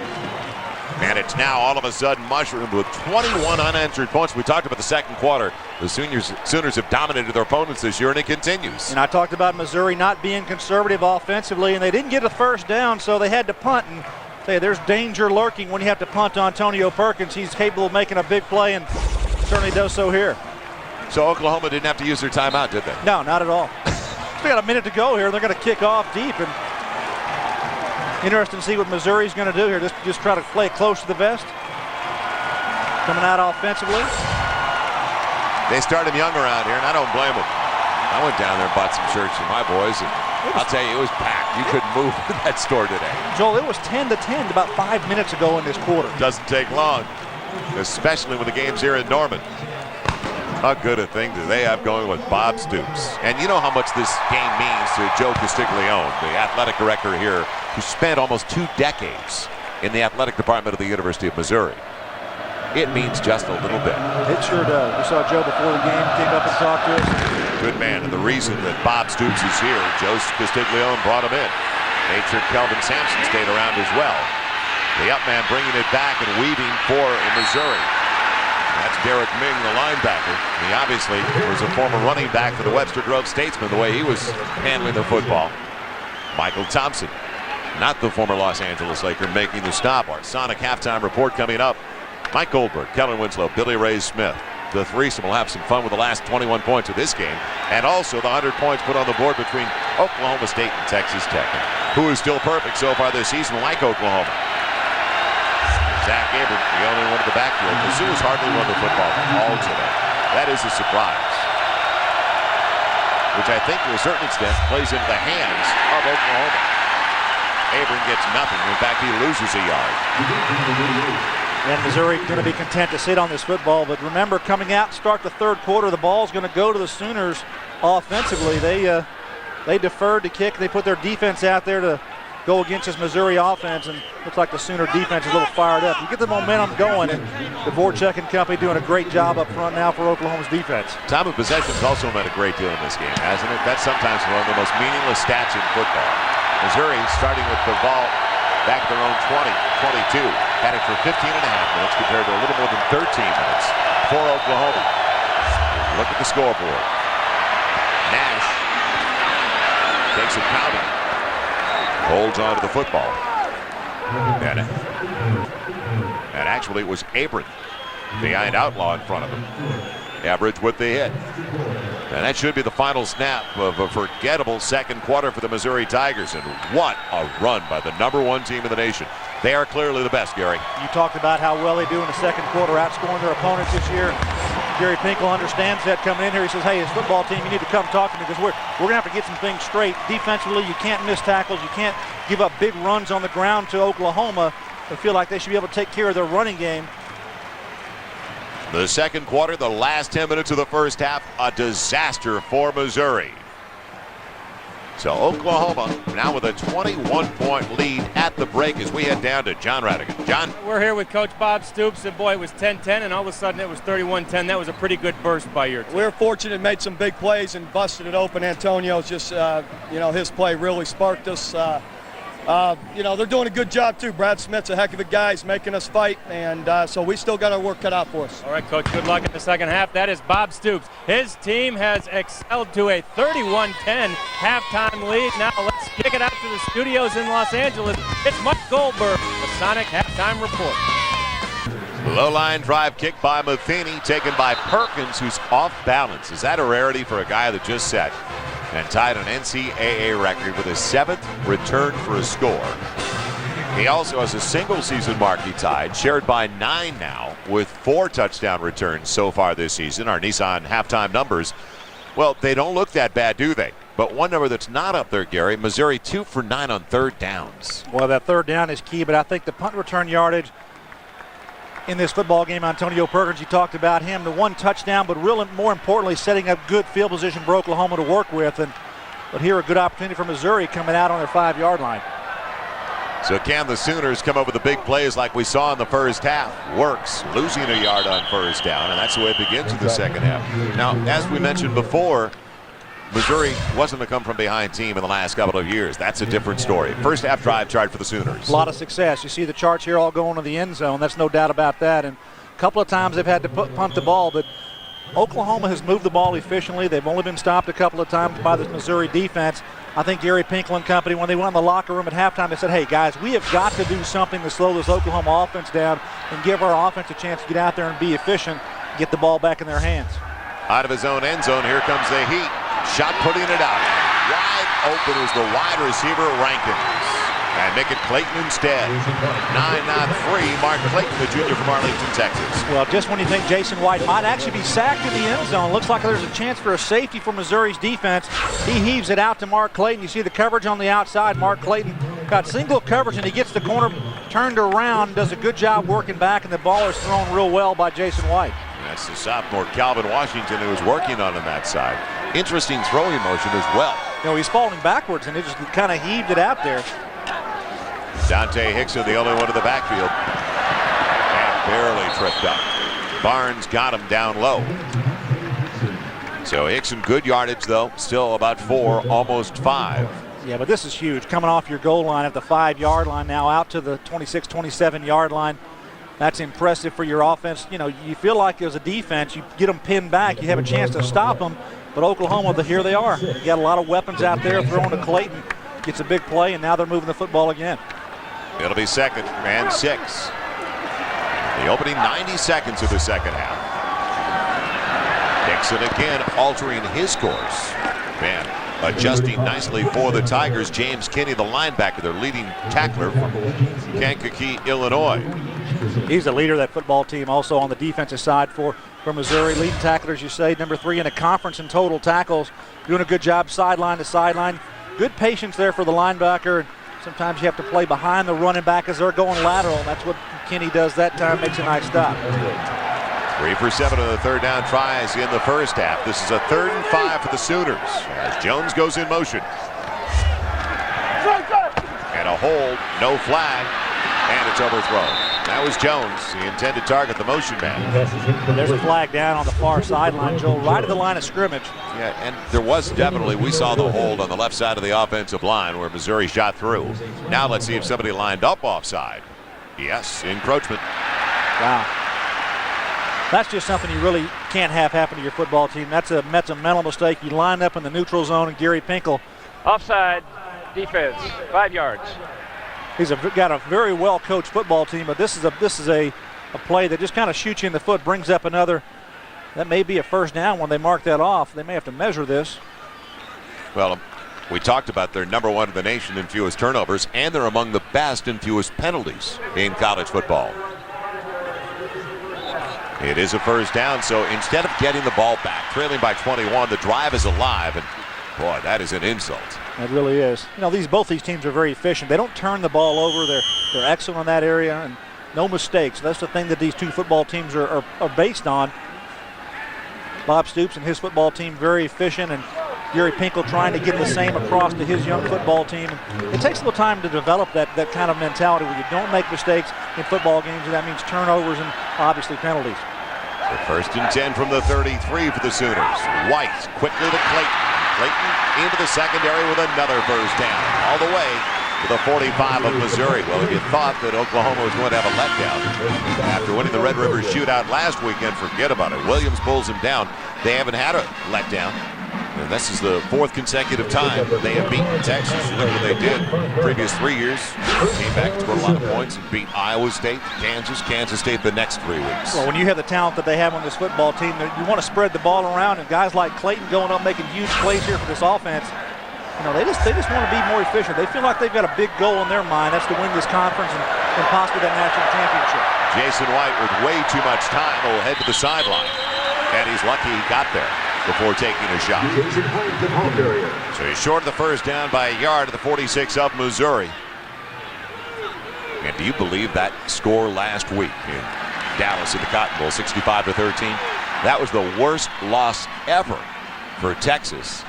And it's now all of a sudden mushroomed with 21 unanswered points. We talked about the second quarter. The Sooners have dominated their opponents this year, and it continues. And I talked about Missouri not being conservative offensively, and they didn't get a first down, so they had to punt. And say there's danger lurking when you have to punt on Antonio Perkins. He's capable of making a big play, and certainly does so here. So Oklahoma didn't have to use their timeout, did they? No, not at all. We got a minute to go here. They're going to kick off deep, and interesting to see what Missouri's going to do here. Just try to play it close to the vest. Coming out offensively. They start him young around here, and I don't blame them. I went down there and bought some shirts for my boys, and I'll tell you, it was packed. You couldn't move in that store today. Joel, it was 10-10 about 5 minutes ago in this quarter. Doesn't take long, especially when the game's here in Norman. How good a thing do they have going with Bob Stoops. And you know how much this game means to Joe Castiglione, the athletic director here, who spent almost 2 decades in the athletic department of the University of Missouri. It means just a little bit. It sure does. We saw Joe before the game came up and talked to us. Good man, and the reason that Bob Stoops is here, Joe Castiglione brought him in. Made sure Kelvin Sampson stayed around as well. The up man bringing it back and weaving for Missouri. That's Derek Ming, the linebacker. He obviously was a former running back for the Webster Grove Statesmen, the way he was handling the football. Michael Thompson, not the former Los Angeles Laker, making the stop. Our Sonic halftime report coming up. Mike Goldberg, Kellen Winslow, Billy Ray Smith. The threesome will have some fun with the last 21 points of this game, and also the 100 points put on the board between Oklahoma State and Texas Tech. Who is still perfect so far this season, like Oklahoma? Zach Abram, the only one in the backfield. Mizzou has hardly run the football all today. That is a surprise, which I think to a certain extent plays into the hands of Oklahoma. Abram gets nothing. In fact, he loses a yard. And Missouri going to be content to sit on this football. But remember, coming out, start the third quarter, the ball's going to go to the Sooners offensively. They deferred to kick. They put their defense out there to go against this Missouri offense, and looks like the Sooner defense is a little fired up. You get the momentum going, and Dvorak and company doing a great job up front now for Oklahoma's defense. Time of possession has also meant a great deal in this game, hasn't it? That's sometimes one of the most meaningless stats in football. Missouri starting with the ball back at their own 20, 22. Had it for 15.5 minutes compared to a little more than 13 minutes for Oklahoma. Look at the scoreboard. Nash takes it counting. Holds on to the football. And actually it was Abram behind Outlaw in front of him. Average with the hit. And that should be the final snap of a forgettable second quarter for the Missouri Tigers. And what a run by the #1 team in the nation. They are clearly the best, Gary. You talked about how well they do in the second quarter, outscoring their opponents this year. Gary Pinkel understands that coming in here. He says, hey, as a football team, you need to come talk to me because we're going to have to get some things straight. Defensively, you can't miss tackles. You can't give up big runs on the ground to Oklahoma. I feel like they should be able to take care of their running game. The second quarter, the last 10 minutes of the first half, a disaster for Missouri. So Oklahoma now with a 21-point lead at the break as we head down to John Radigan. John? We're here with Coach Bob Stoops, and boy, it was 10-10, and all of a sudden it was 31-10. That was a pretty good burst by your team. We were fortunate, made some big plays and busted it open. Antonio's just, his play really sparked us. They're doing a good job too. Brad Smith's a heck of a guy. He's making us fight, and so we still got our work cut out for us. All right, Coach, good luck in the second half. That is Bob Stoops. His team has excelled to a 31-10 halftime lead. Now let's kick it out to the studios in Los Angeles. It's Mike Goldberg, the Sonic Halftime Report. Low line drive kick by Matheny, taken by Perkins, who's off balance. Is that a rarity for a guy that just set and tied an NCAA record with his 7th return for a score? He also has a single season mark he tied, shared by 9 now, with 4 touchdown returns so far this season. Our Nissan halftime numbers, well, they don't look that bad, do they? But one number that's not up there, Gary, Missouri 2 for 9 on third downs. Well, that third down is key, but I think the punt return yardage in this football game, Antonio Perkins, you talked about him, the 1 touchdown, but really more importantly, setting up good field position for Oklahoma to work with. But here a good opportunity for Missouri coming out on their 5-yard line. So can the Sooners come up with the big plays like we saw in the first half? Works, losing a yard on first down, and that's the way it begins in the second half. Now, as we mentioned before, Missouri wasn't a come-from-behind team in the last couple of years. That's a different story. First half drive chart for the Sooners. A lot of success. You see the charts here all going to the end zone. That's no doubt about that. And a couple of times they've had to punt the ball, but Oklahoma has moved the ball efficiently. They've only been stopped a couple of times by the Missouri defense. I think Gary Pinkel and company, when they went in the locker room at halftime, they said, hey, guys, we have got to do something to slow this Oklahoma offense down and give our offense a chance to get out there and be efficient, get the ball back in their hands. Out of his own end zone, here comes the heat. Shot putting it out. Wide open is the wide receiver, Rankins. And make it Clayton instead. 9-3, Mark Clayton, the junior from Arlington, Texas. Well, just when you think Jason White might actually be sacked in the end zone, looks like there's a chance for a safety for Missouri's defense. He heaves it out to Mark Clayton. You see the coverage on the outside. Mark Clayton got single coverage, and he gets the corner turned around, does a good job working back, and the ball is thrown real well by Jason White. That's the sophomore Calvin Washington who was working on that side. Interesting throwing motion as well. He's falling backwards, and it just kind of heaved it out there. Dante Hickson, the only one to the backfield, and barely tripped up. Barnes got him down low. So Hickson, good yardage though, still about 4, almost 5. Yeah, but this is huge. Coming off your goal line at the 5-yard line now out to the 26, 27-yard line. That's impressive for your offense. You feel like as a defense, you get them pinned back, you have a chance to stop them. But Oklahoma, here they are. You got a lot of weapons out there. Throwing to Clayton, gets a big play, and now they're moving the football again. It'll be 2nd and 6. The opening 90 seconds of the second half. Hickson again altering his course. Man, adjusting nicely for the Tigers. James Kinney, the linebacker, their leading tackler from Kankakee, Illinois. He's the leader of that football team, also on the defensive side for Missouri. Leading tackler, as you say, number 3 in the conference in total tackles. Doing a good job sideline to sideline. Good patience there for the linebacker. Sometimes you have to play behind the running back as they're going lateral. That's what Kinney does that time, makes a nice stop. 3 for 7 on the third down tries in the first half. This is a 3rd and 5 for the Sooners as Jones goes in motion. And a hold, no flag, and it's overthrown. That was Jones, the intended target, the motion man. There's a flag down on the far sideline, Joel, right at the line of scrimmage. Yeah, and there was definitely, we saw the hold on the left side of the offensive line where Missouri shot through. Now let's see if somebody lined up offside. Yes, encroachment. Wow. That's just something you really can't have happen to your football team. That's a mental mistake. You line up in the neutral zone, and Gary Pinkel. Offside, defense, 5 yards. He's got a very well-coached football team, but this is a play that just kind of shoots you in the foot, brings up another That may be a first down when they mark that off. They may have to measure this. Well, we talked about they're number one in the nation in fewest turnovers, and they're among the best in fewest penalties in college football. It is a first down, so instead of getting the ball back, trailing by 21, the drive is alive, and boy, that is an insult. It really is. You know, both these teams are very efficient. They don't turn the ball over. They're excellent in that area, and no mistakes. That's the thing that these two football teams are based on. Bob Stoops and his football team very efficient, and Gary Pinkel trying to get the same across to his young football team. It takes a little time to develop that kind of mentality where you don't make mistakes in football games, and that means turnovers and obviously penalties. So 1st and 10 from the 33 for the Sooners. White quickly to Clayton. Clayton into the secondary with another first down. All the way to the 45 of Missouri. Well, if you thought that Oklahoma was going to have a letdown after winning the Red River Shootout last weekend, forget about it. Williams pulls him down. They haven't had a letdown. And this is the 4th consecutive time they have beaten Texas. You look what they did previous 3 years. Came back and scored a lot of points and beat Iowa State, Kansas State the next 3 weeks. Well, when you have the talent that they have on this football team, you want to spread the ball around, and guys like Clayton going up making huge plays here for this offense. You know, they just want to be more efficient. They feel like they've got a big goal in their mind. That's to win this conference and possibly that national championship. Jason White with way too much time will head to the sideline. And he's lucky he got there before taking a shot. So he's short of the first down by a yard at the 46 of Missouri. And do you believe that score last week in Dallas at the Cotton Bowl, 65-13? That was the worst loss ever for Texas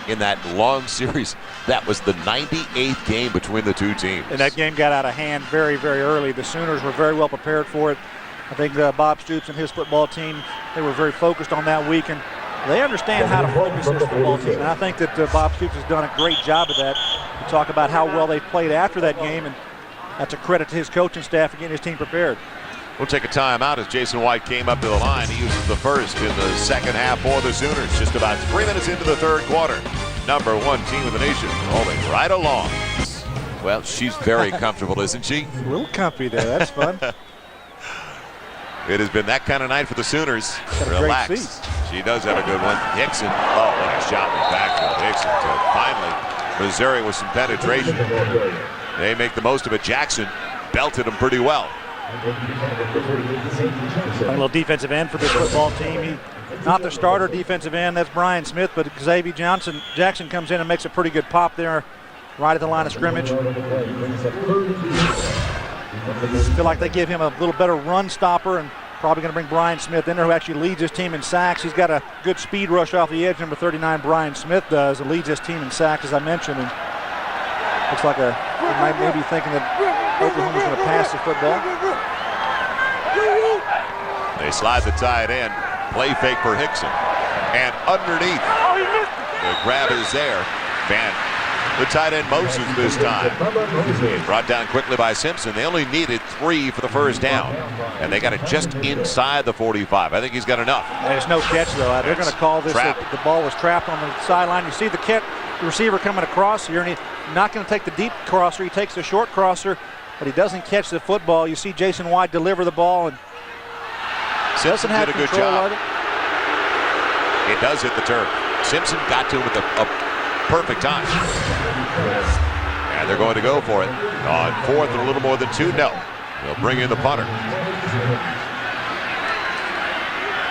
in that long series. That was the 98th game between the two teams. And that game got out of hand very, very early. The Sooners were very well prepared for it. I think Bob Stoops and his football team, they were very focused on that week, and they understand how to focus this football team. And I think that Bob Stoops has done a great job of that. You talk about how well they played after that game, and that's a credit to his coaching staff for getting his team prepared. We'll take a timeout as Jason White came up to the line. He uses the first in the second half for the Sooners. Just about 3 minutes into the third quarter. Number 1 team in the nation, rolling right along. Well, she's very comfortable, isn't she? A little comfy there. That's fun. It has been that kind of night for the Sooners. Relax. She does have a good one. Hickson. Oh, what a shot in the backfield. Hickson. Finally, Missouri with some penetration. They make the most of it. Jackson belted them pretty well. A little defensive end for this football team. Not the starter defensive end. That's Brian Smith, but Xavier Jackson comes in and makes a pretty good pop there right at the line of scrimmage. I feel like they give him a little better run stopper, and probably going to bring Brian Smith in there, who actually leads his team in sacks. He's got a good speed rush off the edge. Number 39, Brian Smith does. It leads his team in sacks, as I mentioned. And looks like you might maybe thinking that Oklahoma's going to pass the football. They slide the tight end. Play fake for Hickson. And underneath. The grab is there. The tight end Moses this time. He's brought down quickly by Simpson. They only needed 3 for the first down. And they got it just inside the 45. I think he's got enough. There's no catch, though. They're going to call this the ball was trapped on the sideline. You see the receiver coming across here, and he's not going to take the deep crosser. He takes the short crosser, but he doesn't catch the football. You see Jason White deliver the ball, and Simpson doesn't have did a good control job. of it. It does hit the turf. Simpson got to him at a perfect time. And they're going to go for it. On 4th and a little more than 2. No. They'll bring in the punter.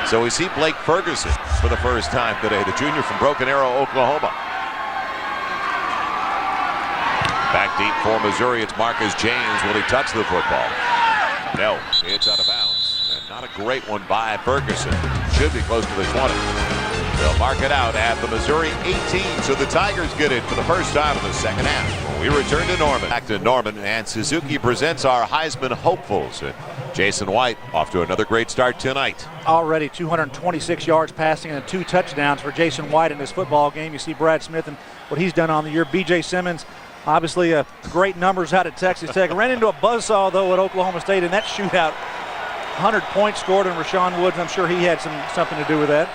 So we see Blake Ferguson for the first time today, the junior from Broken Arrow, Oklahoma. Back deep for Missouri, it's Marcus James. Will he touch the football? No, it's out of bounds. And not a great one by Ferguson. Should be close to the 20. They'll mark it out at the Missouri 18. So the Tigers get it for the first time in the second half. We return to Norman. Back to Norman, and Suzuki presents our Heisman hopefuls. Jason White off to another great start tonight. Already 226 yards passing and 2 touchdowns for Jason White in this football game. You see Brad Smith and what he's done on the year. B.J. Simmons, obviously great numbers out at Texas Tech. Ran into a buzzsaw, though, at Oklahoma State in that shootout. 100 points scored on Rashawn Woods. I'm sure he had something to do with that.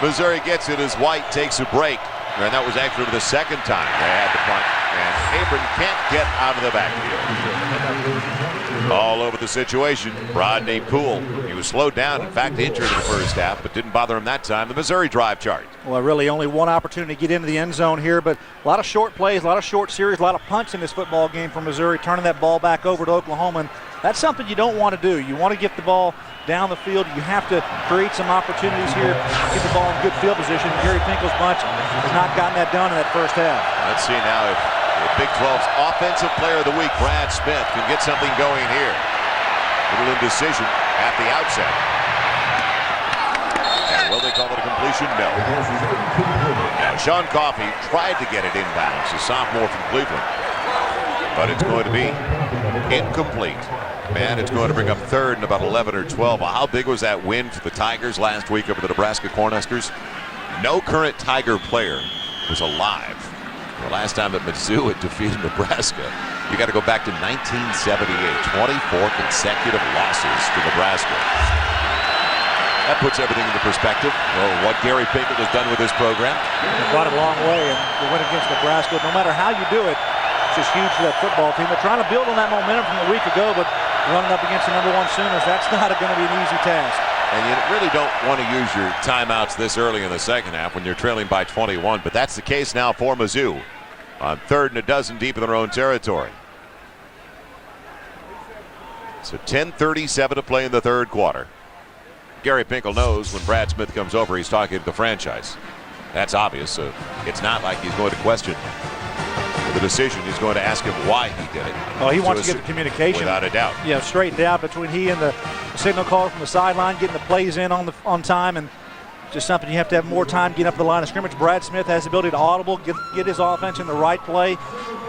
Missouri gets it as White takes a break. And that was actually the second time they had the punt. And Abram can't get out of the backfield. all over the situation. Rodney Poole, he was slowed down, in fact injured in the first half, but didn't bother him that time. The Missouri drive chart. Well, really only one opportunity to get into the end zone here, but a lot of short plays, a lot of short series, a lot of punts in this football game for Missouri, turning that ball back over to Oklahoma. And that's something you don't want to do. You want to get the ball down the field. You have to create some opportunities here, get the ball in good field position. Gary Pinkel's bunch has not gotten that done in that first half. Let's see now if the Big 12's Offensive Player of the Week, Brad Smith, can get something going here. Little indecision at the outset. And will they call it a completion? No. Now, Sean Coffey tried to get it inbounds, a sophomore from Cleveland. But it's going to be incomplete. Man, it's going to bring up third and about 11 or 12. How big was that win for the Tigers last week over the Nebraska Cornhuskers? No current Tiger player was alive the last time that Mizzou had defeated Nebraska. You got to go back to 1978. 24 consecutive losses to Nebraska. That puts everything into perspective. Well, what Gary Pinkel has done with this program. They brought it a long way, and the win against Nebraska, no matter how you do it, it's just huge for that football team. They're trying to build on that momentum from a week ago, but running up against the #1 Sooners, that's not going to be an easy task. And you really don't want to use your timeouts this early in the second half when you're trailing by 21, but that's the case now for Mizzou on 3rd and a dozen deep in their own territory. So 10:37 to play in the third quarter. Gary Pinkel knows when Brad Smith comes over, he's talking to the franchise. That's obvious. So it's not like he's going to question the decision. He's going to ask him why he did it. Oh, he wants to get the communication, without a doubt. Yeah, straightened out between he and the signal caller from the sideline, getting the plays in on time, and just something you have to have more time getting up to the line of scrimmage. Brad Smith has the ability to audible, get his offense in the right play,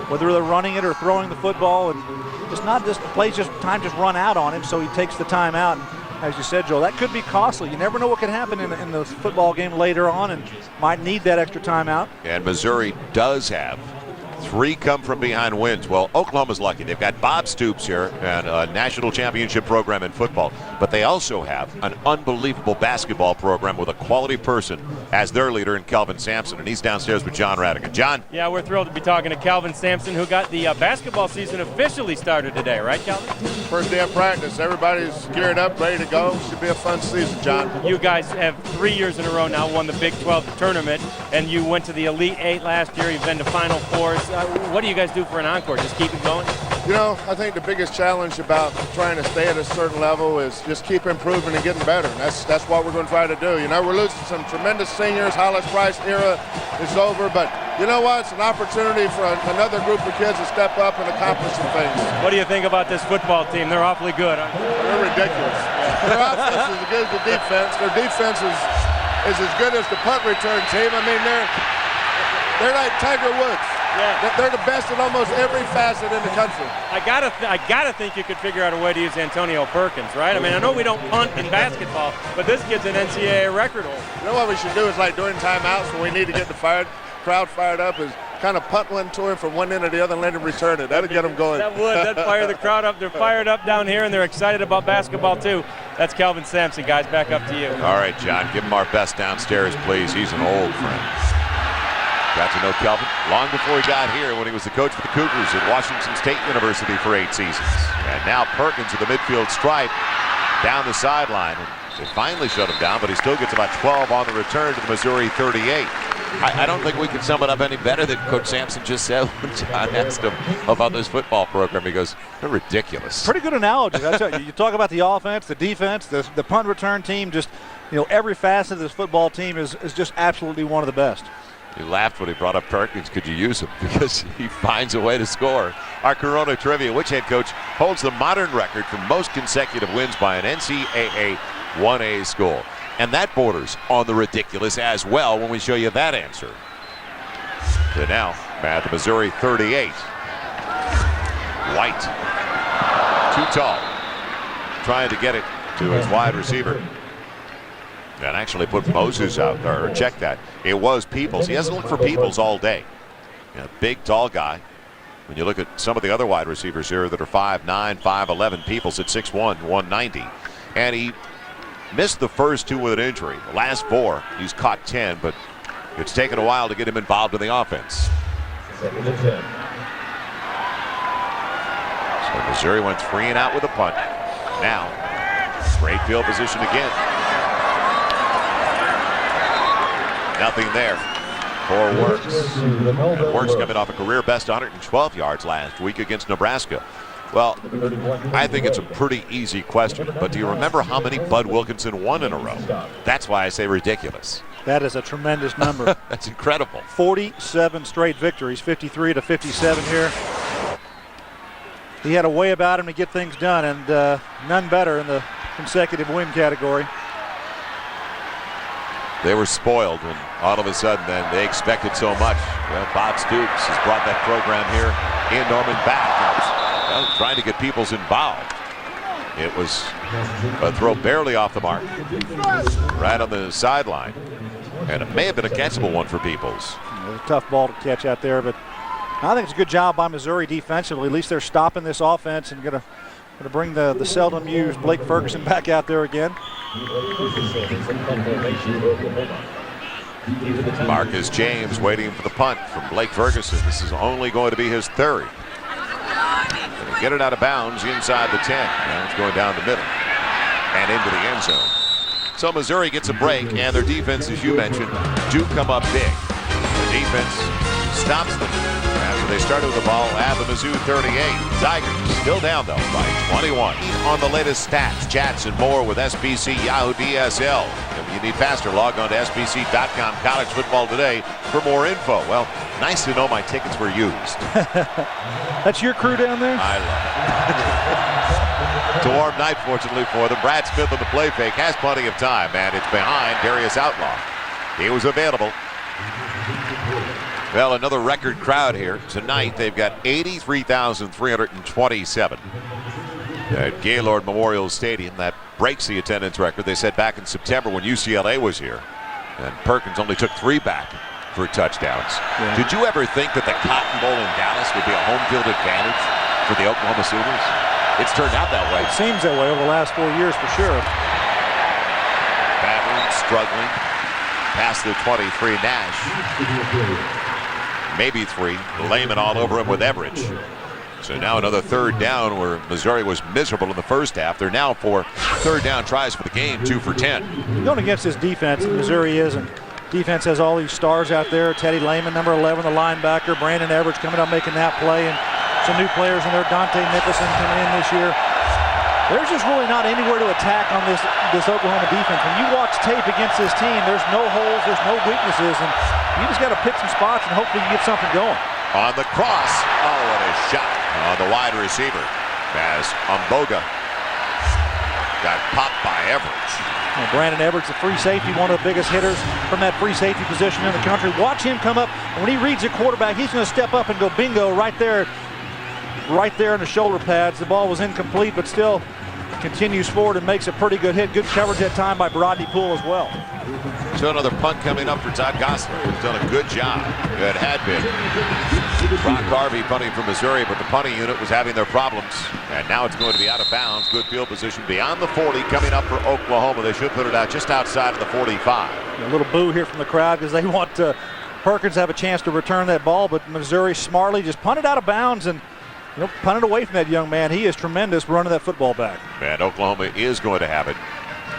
whether they're running it or throwing the football, and it's not just the plays, just time just run out on him, so he takes the time out. And as you said, Joel, that could be costly. You never know what could happen in the football game later on, and might need that extra timeout. And Missouri does have 3 come-from-behind wins. Well, Oklahoma's lucky. They've got Bob Stoops here and a national championship program in football. But they also have an unbelievable basketball program with a quality person as their leader in Kelvin Sampson. And he's downstairs with John Radigan. John? Yeah, we're thrilled to be talking to Kelvin Sampson, who got the basketball season officially started today. Right, Kelvin? First day of practice. Everybody's geared up, ready to go. Should be a fun season, John. You guys have 3 years in a row now won the Big 12 tournament, and you went to the Elite 8 last year. You've been to Final Fours. What do you guys do for an encore? Just keep it going? You know, I think the biggest challenge about trying to stay at a certain level is just keep improving and getting better. And that's what we're going to try to do. You know, we're losing some tremendous seniors. Hollis Price era is over, but you know what? It's an opportunity for another group of kids to step up and accomplish some things. What do you think about this football team? They're awfully good, aren't they? They're ridiculous. Their offense is as good as the defense. Their defense is as good as the punt return team. I mean, they're like Tiger Woods. Yeah. They're the best in almost every facet in the country. I gotta think you could figure out a way to use Antonio Perkins, right? I mean, I know we don't punt in basketball, but this kid's an NCAA record holder. You know what we should do is, like during timeouts when we need to get the crowd fired up, is kind of punt one to him from one end to the other and let him return it. That'll get them going. That'd fire the crowd up. They're fired up down here, and they're excited about basketball too. That's Kelvin Sampson, guys. Back up to you. All right, John, give him our best downstairs, please. He's an old friend. Got to know Kelvin long before he got here when he was the coach for the Cougars at Washington State University for 8 seasons. And now Perkins at the midfield stripe down the sideline. They finally shut him down, but he still gets about 12 on the return to the Missouri 38. I don't think we can sum it up any better than Coach Sampson just said when John asked him about this football program. He goes, they're ridiculous. Pretty good analogy. You talk about the offense, the defense, the punt return team, just, you know, every facet of this football team is just absolutely one of the best. He laughed when he brought up Perkins. Could you use him? Because he finds a way to score. Our Corona Trivia, which head coach holds the modern record for most consecutive wins by an NCAA 1A school? And that borders on the ridiculous as well when we show you that answer. So now, at the Missouri 38. White. Too tall. Trying to get it to his wide receiver. And actually put Moses out there, or check that. It was Peoples. He hasn't looked for Peoples all day. You know, big, tall guy. When you look at some of the other wide receivers here that are 5'9", 5'11", Peoples at 6'1", 190. And he missed the first 2 with an injury. The last 4, he's caught 10, but it's taken a while to get him involved in the offense. So Missouri went 3 and out with a punt. Now, great field position again. Nothing there for Works. And Works coming off a career best 112 yards last week against Nebraska. Well, I think it's a pretty easy question, but do you remember how many Bud Wilkinson won in a row? That's why I say ridiculous. That is a tremendous number. That's incredible. 47 straight victories, 53 to 57 here. He had a way about him to get things done, and none better in the consecutive win category. They were spoiled, and all of a sudden then they expected so much. Well, Bob Stoops has brought that program here in Norman back. Trying to get Peoples involved. It was a throw barely off the mark, right on the sideline. And it may have been a catchable one for Peoples. It was a tough ball to catch out there, but I think it's a good job by Missouri defensively. At least they're stopping this offense and going to bring the seldom used Blake Ferguson back out there again. Marcus James waiting for the punt from Blake Ferguson. This is only going to be his third. Gonna get it out of bounds inside the 10. Now it's going down the middle and into the end zone. So Missouri gets a break, and their defense, as you mentioned, do come up big. The defense stops them after they started with the ball at the Mizzou 38. Tigers still down, though, by 21. On the latest stats, chats, and more with SBC Yahoo DSL. If you need faster, log on to SBC.com College Football Today for more info. Well, nice to know my tickets were used. That's your crew down there? I love it. It's a warm night, fortunately, for them. Brad Smith on the play fake has plenty of time, and it's behind Darius Outlaw. He was available. Well, another record crowd here. Tonight, they've got 83,327 at Gaylord Memorial Stadium. That breaks the attendance record they set back in September when UCLA was here. And Perkins only took 3 back for touchdowns. Yeah. Did you ever think that the Cotton Bowl in Dallas would be a home field advantage for the Oklahoma Sooners? It's turned out that way. It seems that way over the last 4 years for sure. Battling, struggling. Past the 23, Nash. Maybe 3. Lehman all over him with Everidge. So now another third down where Missouri was miserable in the first half. They're now for third down tries for the game, 2 for 10. Going against this defense, Missouri is, and defense has all these stars out there. Teddy Lehman, number 11, the linebacker. Brandon Everidge coming up making that play, and some new players in there. Dante Nicholson coming in this year. There's just really not anywhere to attack on this Oklahoma defense. When you watch tape against this team, there's no holes, there's no weaknesses, and you just got to pick some spots and hopefully you get something going. On the cross, oh, what a shot on the wide receiver as Umboga got popped by Everidge. And Brandon Everidge, the free safety, one of the biggest hitters from that free safety position in the country. Watch him come up, and when he reads the quarterback, he's going to step up and go bingo right there in the shoulder pads. The ball was incomplete, but still continues forward and makes a pretty good hit. Good coverage that time by Brodney Poole as well. So another punt coming up for Todd Gosler, who's done a good job. It had been. Brock Harvey punting for Missouri, but the punting unit was having their problems. And now it's going to be out of bounds. Good field position beyond the 40 coming up for Oklahoma. They should put it out just outside of the 45. A little boo here from the crowd because they want Perkins to have a chance to return that ball, but Missouri smartly just punted out of bounds and punted away from that young man. He is tremendous running that football back. And Oklahoma is going to have it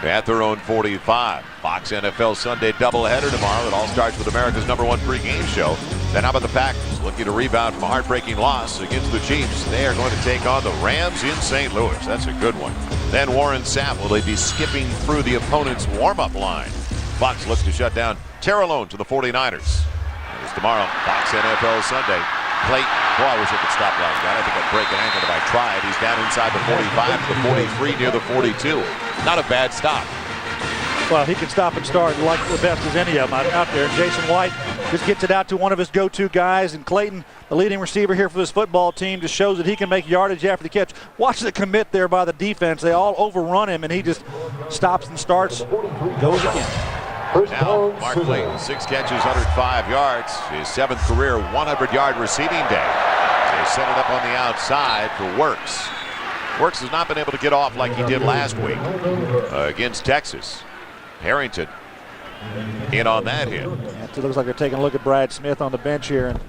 at their own 45. Fox NFL Sunday doubleheader tomorrow. It all starts with America's #1 pregame show. Then how about the Packers looking to rebound from a heartbreaking loss against the Chiefs? They are going to take on the Rams in St. Louis. That's a good one. Then Warren Sapp will they be skipping through the opponent's warm-up line. Fox looks to shut down Terrellone to the 49ers. It's tomorrow, Fox NFL Sunday. Clayton, boy, I wish I could stop that guy. I think I'd break an ankle if I tried. He's down inside the 45 to the 43 near the 42. Not a bad stop. Well, he can stop and start like the best as any of them out there. Jason White just gets it out to one of his go-to guys, and Clayton, the leading receiver here for this football team, just shows that he can make yardage after the catch. Watch the commit there by the defense. They all overrun him, and he just stops and starts, goes again. Now, Mark Clayton, 6 catches, 105 yards. His 7th career 100-yard receiving day. They set it up on the outside for Works. Works has not been able to get off like he did last week against Texas. Harrington in on that hit. It looks like they're taking a look at Brad Smith on the bench here. And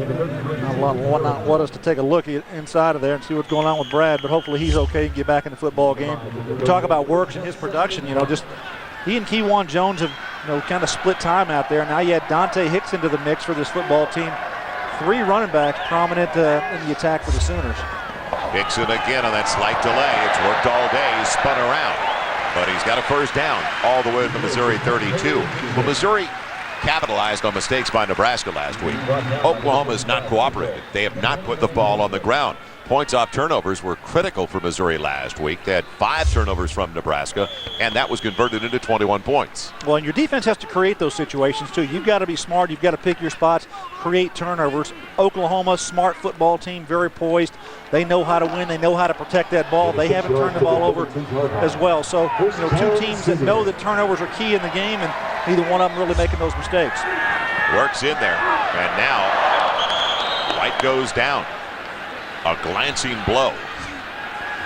a want us to take a look inside of there and see what's going on with Brad, but hopefully he's okay and get back in the football game. We talk about Works and his production, just he and Keywan Jones have, kind of split time out there. Now you had Dante Hicks into the mix for this football team. 3 running backs prominent in the attack for the Sooners. Hickson again on that slight delay. It's worked all day. He's spun around, but he's got a first down all the way to the Missouri 32. Well, Missouri capitalized on mistakes by Nebraska last week. Oklahoma's not cooperated. They have not put the ball on the ground. Points off turnovers were critical for Missouri last week. They had 5 turnovers from Nebraska, and that was converted into 21 points. Well, and your defense has to create those situations, too. You've got to be smart. You've got to pick your spots, create turnovers. Oklahoma, smart football team, very poised. They know how to win. They know how to protect that ball. They haven't turned the ball over as well. So, 2 teams that know that turnovers are key in the game, and neither one of them really making those mistakes. Works in there, and now White goes down. A glancing blow.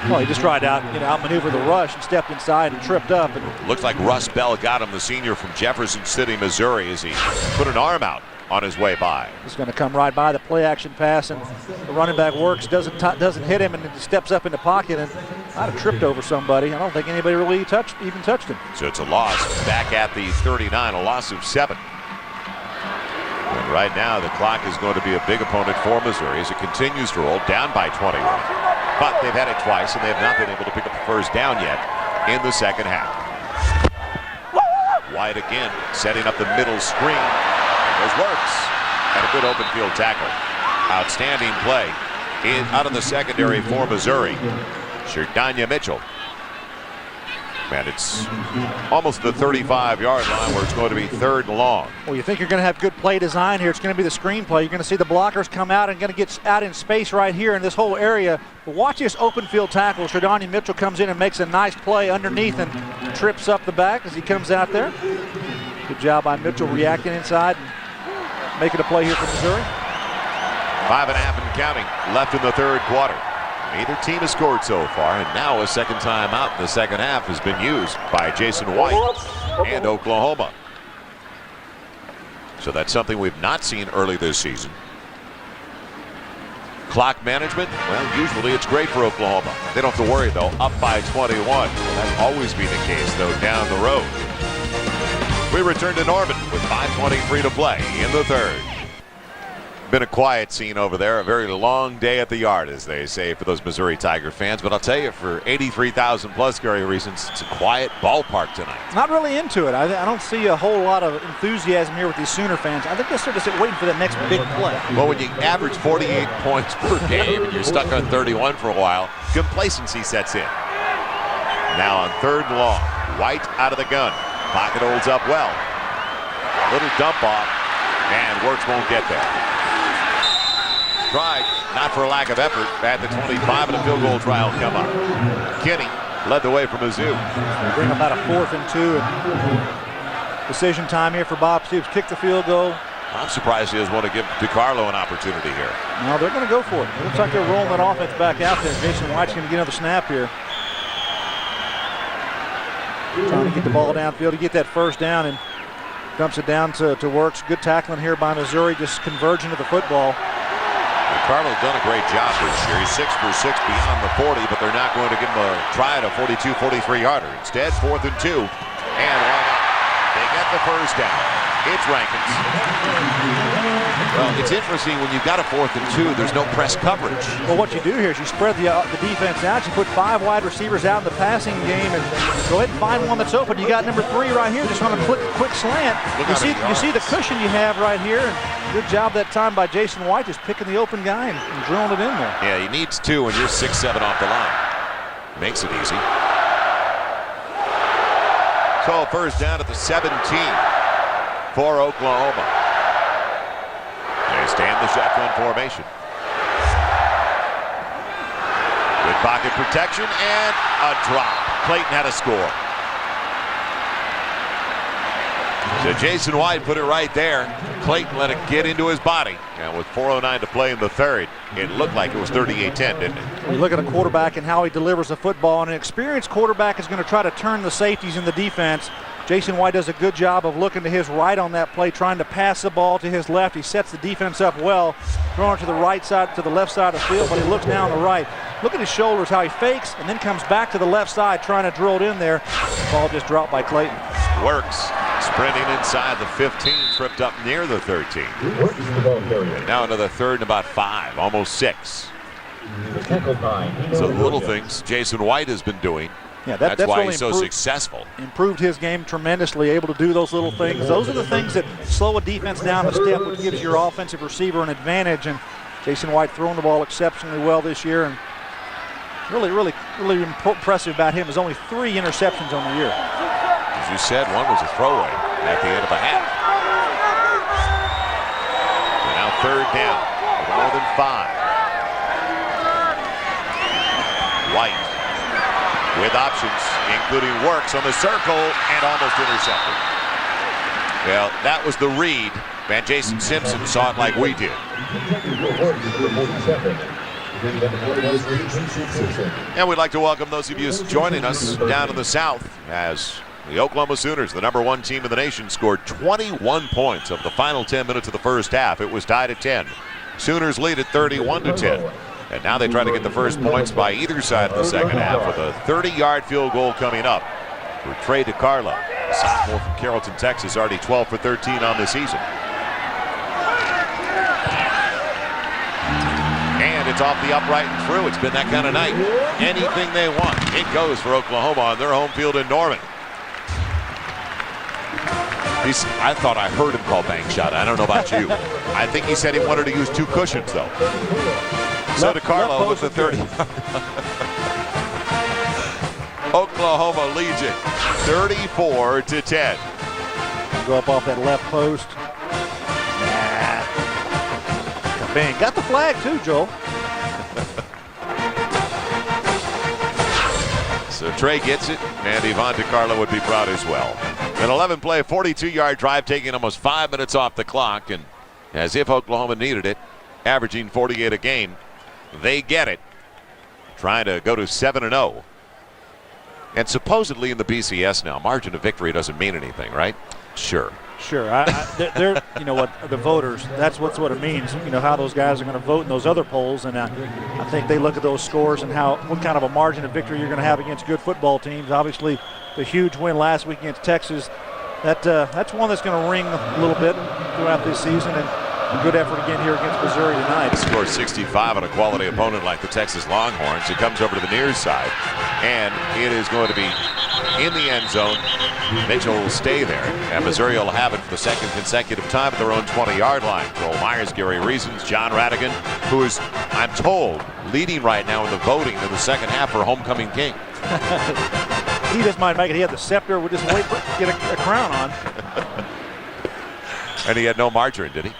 Well, he just tried to outmaneuver the rush and stepped inside and tripped up. And looks like Russ Bell got him, the senior from Jefferson City, Missouri, as he put an arm out on his way by. He's going to come right by the play-action pass, and the running back Works doesn't hit him, and he steps up in the pocket and might have tripped over somebody. I don't think anybody really even touched him. So it's a loss back at the 39, a loss of 7. And right now, the clock is going to be a big opponent for Missouri as it continues to roll down by 21. But they've had it twice, and they have not been able to pick up the first down yet in the second half. White again, setting up the middle screen. There's Works, and a good open field tackle. Outstanding play out of the secondary for Missouri. Sherdanya Mitchell. Man, it's almost the 35-yard line where it's going to be 3rd and long. Well, you think you're going to have good play design here. It's going to be the screen play. You're going to see the blockers come out and going to get out in space right here in this whole area. But watch this open field tackle. Sherdanya Mitchell comes in and makes a nice play underneath and trips up the back as he comes out there. Good job by Mitchell reacting inside and making a play here for Missouri. 5.5 and counting left in the 3rd quarter. Neither team has scored so far, and now a second time out in the second half has been used by Jason White and Oklahoma. So that's something we've not seen early this season. Clock management, well, usually it's great for Oklahoma. They don't have to worry, though, up by 21. Well, that'll always be the case, though, down the road. We return to Norman with 5:23 to play in the 3rd. Been a quiet scene over there, a very long day at the yard, as they say, for those Missouri Tiger fans. But I'll tell you, for 83,000 plus Gary reasons, it's a quiet ballpark tonight. Not really into it. I don't see a whole lot of enthusiasm here with these Sooner fans. I think they're sort of waiting for the next big play. Well, when you average 48 points per game and you're stuck on 31 for a while, complacency sets in. Now on 3rd and long, White out of the gun. Pocket holds up well. Little dump off, and Works won't get there. Tried, not for a lack of effort, at the 25, and a field goal try will come up. Kinney led the way for Mizzou. Bring about a 4th and 2. And decision time here for Bob Stoops. Kick the field goal. I'm surprised he doesn't want to give DiCarlo an opportunity here. No, they're going to go for it. It looks like they're rolling that offense back out there. Jason White's going to get another snap here. Trying to get the ball downfield to get that first down, and dumps it down to Works. Good tackling here by Missouri, just converging to the football. Carlo's done a great job this year. He's 6 for 6 beyond the 40, but they're not going to give him a try at a 42, 43-yarder. Instead, 4th and 2, and why not? They get the first down. It's Rankins. Well, it's interesting when you've got a 4th and 2, there's no press coverage. Well, what you do here is you spread the defense out. You put 5 wide receivers out in the passing game, and go ahead and find one that's open. You got number 3 right here, just on a quick slant. You see the cushion you have right here. And good job that time by Jason White, just picking the open guy and drilling it in there. Yeah, he needs 2 when you're 6'7" off the line. Makes it easy. So first down at the 17 for Oklahoma. They stay in the shotgun formation. Good pocket protection and a drop. Clayton had a score. So Jason White put it right there. Clayton let it get into his body. And with 4:09 to play in the third, it looked like it was 38-10, didn't it? You look at a quarterback and how he delivers the football, and an experienced quarterback is going to try to turn the safeties in the defense. Jason White does a good job of looking to his right on that play, trying to pass the ball to his left. He sets the defense up well, throwing it to the right side, to the left side of the field, but he looks now on the right. Look at his shoulders, how he fakes, and then comes back to the left side, trying to drill it in there. The ball just dropped by Clayton. Works. Sprinting inside the 15, tripped up near the 13. And now into the third and about 5, almost 6. So the little things Jason White has been doing. Yeah, that's why really he's so successful. Improved his game tremendously, able to do those little things. Those are the things that slow a defense down a step, which gives your offensive receiver an advantage. And Jason White throwing the ball exceptionally well this year. And really impressive about him is only 3 interceptions on the year. As you said, one was a throwaway at the end of the half. So now third down, more than 5. White with options, including Works on the circle and almost intercepted. Well, that was the read, and Jason Simpson saw it like we did. And we'd like to welcome those of you joining us down in the South as the Oklahoma Sooners, the #1 team in the nation, scored 21 points of the final 10 minutes of the first half. It was tied at 10. Sooners lead at 31-10. And now they try to get the first points by either side of the second half with a 30-yard field goal coming up for Trey DiCarlo. A sophomore from Carrollton, Texas, already 12 for 13 on the season. And it's off the upright and through. It's been that kind of night. Anything they want, it goes for Oklahoma on their home field in Norman. I thought I heard him call bank shot. I don't know about you. I think he said he wanted to use 2 cushions, though. So DiCarlo with the 30. Oklahoma leads it 34-10. Go up off that left post. Bang. Got the flag too, Joel. So Trey gets it, and Yvonne DiCarlo would be proud as well. An 11-play, 42-yard drive taking almost 5 minutes off the clock, and as if Oklahoma needed it, averaging 48 a game. They get it, trying to go to 7-0. And supposedly in the BCS now, margin of victory doesn't mean anything, right? Sure. Sure. They're you know what, the voters, that's what it means, you know, how those guys are going to vote in those other polls. And I think they look at those scores and what kind of a margin of victory you're going to have against good football teams. Obviously, the huge win last week against Texas, that's one that's going to ring a little bit throughout this season. And a good effort again here against Missouri tonight. Scored 65 on a quality opponent like the Texas Longhorns. It comes over to the near side, and it is going to be in the end zone. Mitchell will stay there, and Missouri will have it for the second consecutive time at their own 20-yard line. Joel Myers, Gary Reasons, John Radigan, who is, I'm told, leading right now in the voting in the second half for Homecoming King. He just might make it. He had the scepter. We'll just wait for get a crown on. And he had no margarine, did he?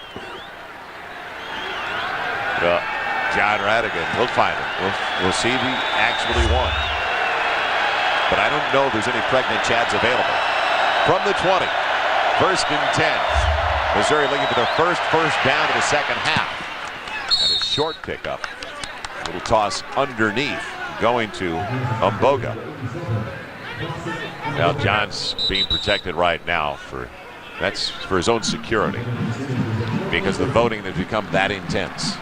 John Radigan, we'll find him. We'll see if he actually won. But I don't know if there's any pregnant Chads available. From the 20, 1st and 10. Missouri looking for their first down of the second half. And a short pickup. A little toss underneath, going to Umboga. Now John's being protected right now for his own security, because the voting has become that intense.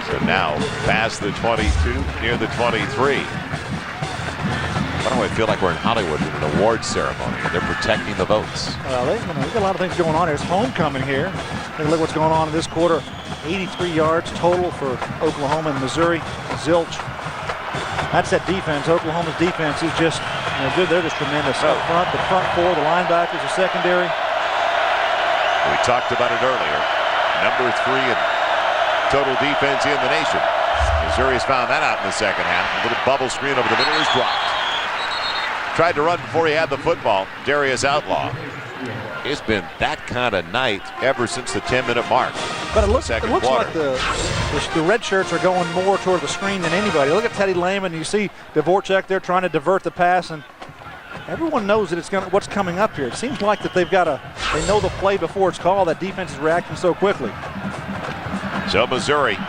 So now past the 22, near the 23. Why do I feel like we're in Hollywood at an award ceremony? They're protecting the votes. Well, they've got a lot of things going on. There's homecoming here. Take a look what's going on in this quarter. 83 yards total for Oklahoma and Missouri. Zilch. That's that defense. Oklahoma's defense is just good. They're just tremendous up front. The front four, the linebackers, the secondary. We talked about it earlier. Number 3 in total defense in the nation. Missouri's found that out in the second half. A little bubble screen over the middle is dropped. Tried to run before he had the football. Darius Outlaw. It's been that kind of night ever since the 10-minute mark. But it looks like the red shirts are going more toward the screen than anybody. Look at Teddy Lehman. You see Dvorak there trying to divert the pass, and everyone knows that what's coming up here. It seems like that they know the play before it's called. That defense is reacting so quickly. So Missouri, 2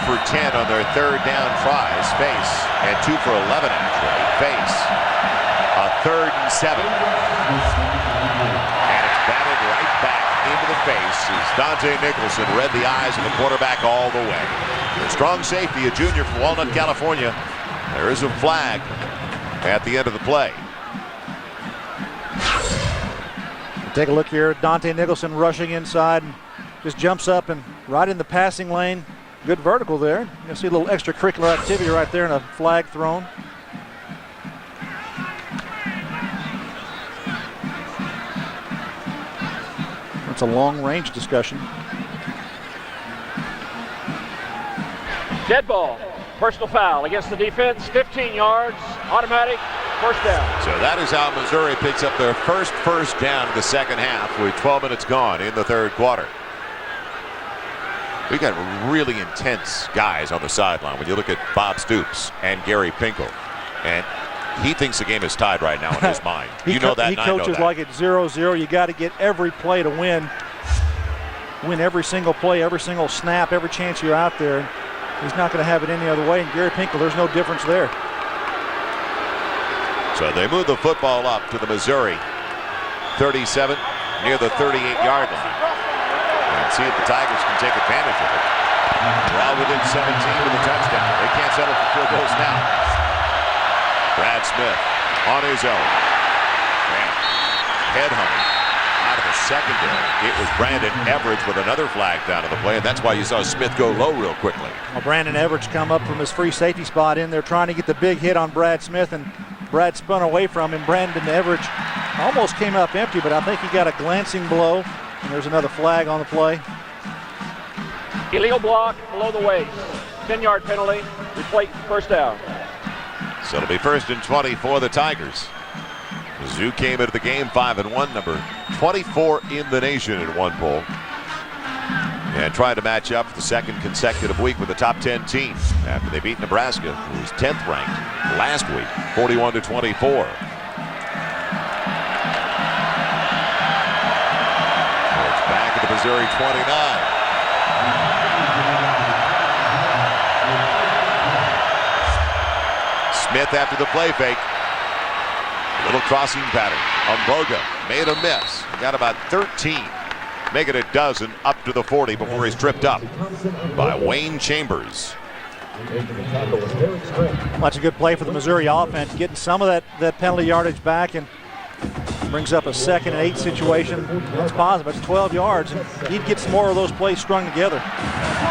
for 10 on their third down tries, face, and 2 for 11 actually, face. A 3rd and 7. And it's batted right back into the face as Dante Nicholson read the eyes of the quarterback all the way. A strong safety, a junior from Walnut, California. There is a flag at the end of the play. Take a look here. Dante Nicholson rushing inside and just jumps up and right in the passing lane. Good vertical there. You'll see a little extracurricular activity right there and a flag thrown. It's a long-range discussion. Dead ball. Personal foul against the defense. 15 yards. Automatic. First down. So that is how Missouri picks up their first down in the second half with 12 minutes gone in the third quarter. We got really intense guys on the sideline when you look at Bob Stoops and Gary Pinkel. And he thinks the game is tied right now in his mind. You know that, and I know that. He coaches like it's 0-0. You got to get every play to win. Win every single play, every single snap, every chance you're out there. He's not going to have it any other way. And Gary Pinkel, there's no difference there. So they move the football up to the Missouri 37 near the 38-yard line. And see if the Tigers can take advantage of it. They're all within 17 with a touchdown. They can't settle for field goals now. Brad Smith on his own. Head hunting out of the secondary. It was Brandon Everidge with another flag down to the play, and that's why you saw Smith go low real quickly. Well, Brandon Everidge come up from his free safety spot in there trying to get the big hit on Brad Smith, and Brad spun away from him. Brandon Everidge almost came up empty, but I think he got a glancing blow, and there's another flag on the play. Illegal block below the waist. 10-yard penalty. Replay first down. So it'll be 1st and 20 for the Tigers. Mizzou came into the game 5-1, number 24 in the nation in one poll, and tried to match up the second consecutive week with the top 10 team after they beat Nebraska, who was 10th ranked last week, 41-24. It's back at the Missouri 29. Smith after the play fake. Little crossing pattern. Umboga made a miss. Got about 13. Making a dozen up to the 40 before he's tripped up by Wayne Chambers. That's a good play for the Missouri offense, getting some of that penalty yardage back, and brings up a 2nd and 8 situation. That's positive. It's 12 yards, and he'd get some more of those plays strung together.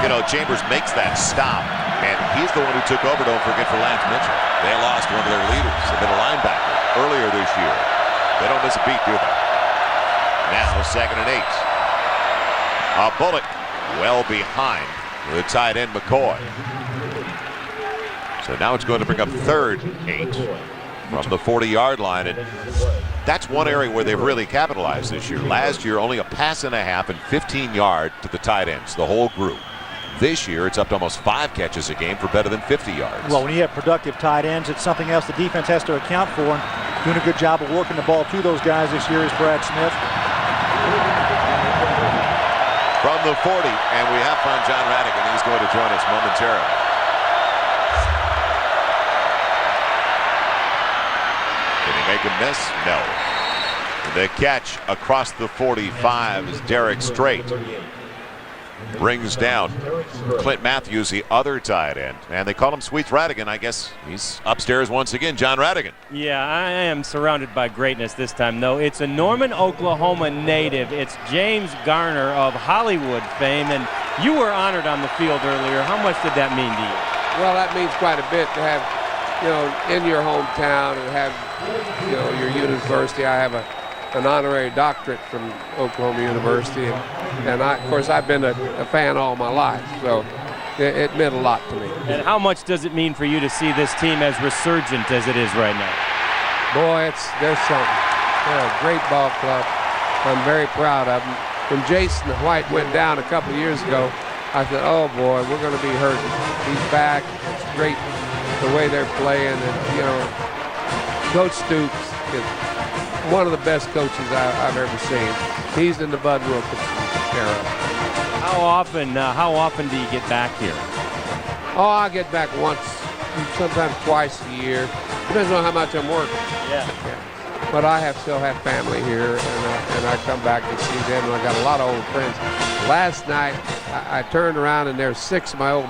You know, Chambers makes that stop, and he's the one who took over, don't forget, for Lance Mitchell. They lost one of their leaders, a middle linebacker, earlier this year. They don't miss a beat, do they? Now 2nd and 8. A bullet well behind the tight end McCoy. So now it's going to bring up 3rd and 8 from the 40-yard line, and that's one area where they've really capitalized this year. Last year, only a pass and a half and 15 yards to the tight ends, the whole group. This year, it's up to almost 5 catches a game for better than 50 yards. Well, when you have productive tight ends, it's something else the defense has to account for, and doing a good job of working the ball to those guys this year is Brad Smith. From the 40, and we have found John Radigan. He's going to join us momentarily. Did he make a miss? No. The catch across the 45 is Derek Strait. Brings down Clint Matthews, the other tight end. And they call him Sweets Radigan. I guess he's upstairs once again. John Radigan. Yeah, I am surrounded by greatness this time, though. It's a Norman, Oklahoma native. It's James Garner of Hollywood fame. And you were honored on the field earlier. How much did that mean to you? Well, that means quite a bit to have, in your hometown and have, your university. I have an honorary doctorate from Oklahoma University, and of course I've been a fan all my life, so it meant a lot to me. And how much does it mean for you to see this team as resurgent as it is right now? Boy, there's something. They're a great ball club. I'm very proud of them. When Jason White went down a couple of years ago, I said, oh boy, we're going to be hurting. He's back. It's great the way they're playing, and Coach Stoops is one of the best coaches I've ever seen. He's in the Bud Wilkinson era. How often do you get back here? Oh, I get back once, sometimes twice a year. Depends on how much I'm working. Yeah. But I still have family here, and I come back to see them, and I got a lot of old friends. Last night, I turned around, and there's 6 of my old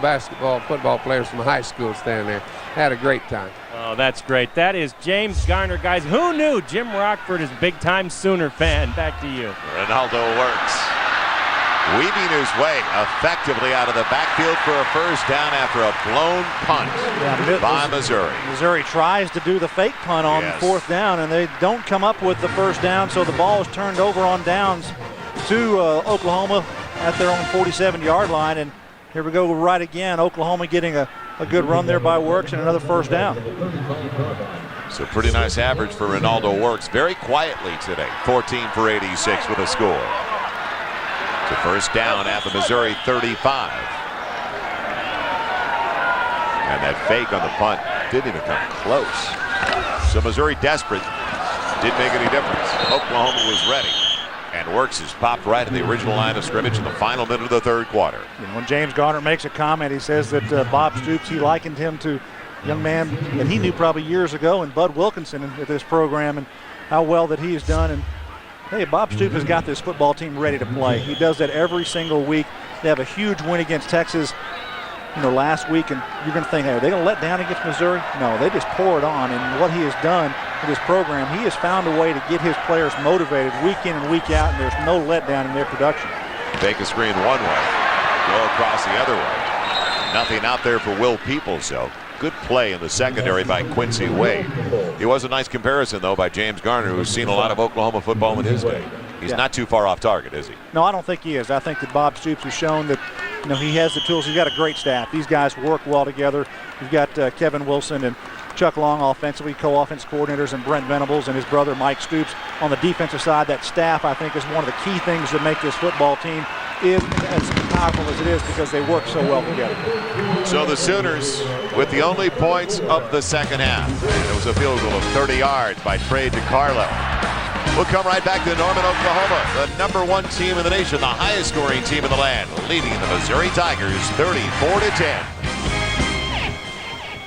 football players from high school standing there. Had a great time. Oh, that's great. That is James Garner, guys. Who knew Jim Rockford is a big-time Sooner fan? Back to you. Ronaldo works. Weaving his way effectively out of the backfield for a first down after a blown punt by Missouri. Missouri tries to do the fake punt on fourth down, and they don't come up with the first down, so the ball is turned over on downs to Oklahoma at their own 47-yard line. And here we go right again. Oklahoma getting a good run there by Works and another first down. So pretty nice average for Ronaldo Works. Very quietly today, 14 for 86 with a score. The first down at the Missouri 35. And that fake on the punt didn't even come close. So Missouri desperate. Didn't make any difference. Oklahoma was ready. And Works has popped right in the original line of scrimmage in the final minute of the third quarter. When James Garner makes a comment, he says that Bob Stoops, he likened him to a young man that he knew probably years ago, and Bud Wilkinson with this program, and how well that he has done. And hey, Bob Stoops has got this football team ready to play. He does that every single week. They have a huge win against Texas, last week, and you're going to think, hey, are they going to let down against Missouri? No, they just pour it on. And what he has done with this program, he has found a way to get his players motivated week in and week out, and there's no letdown in their production. Take a screen one way, go across the other way. Nothing out there for Will Peoples, though. Good play in the secondary by Quincy Wade. It was a nice comparison, though, by James Garner, who's seen a lot of Oklahoma football in his day. He's not too far off target, is he? No, I don't think he is. I think that Bob Stoops has shown that he has the tools. He's got a great staff. These guys work well together. You've got Kevin Wilson and Chuck Long offensively, co-offense coordinators, and Brent Venables and his brother Mike Stoops on the defensive side. That staff, I think, is one of the key things that make this football team is as powerful as it is, because they work so well together. So the Sooners with the only points of the second half. And it was a field goal of 30 yards by Trey DiCarlo. We'll come right back to Norman, Oklahoma, the #1 team in the nation, the highest scoring team in the land, leading the Missouri Tigers 34-10.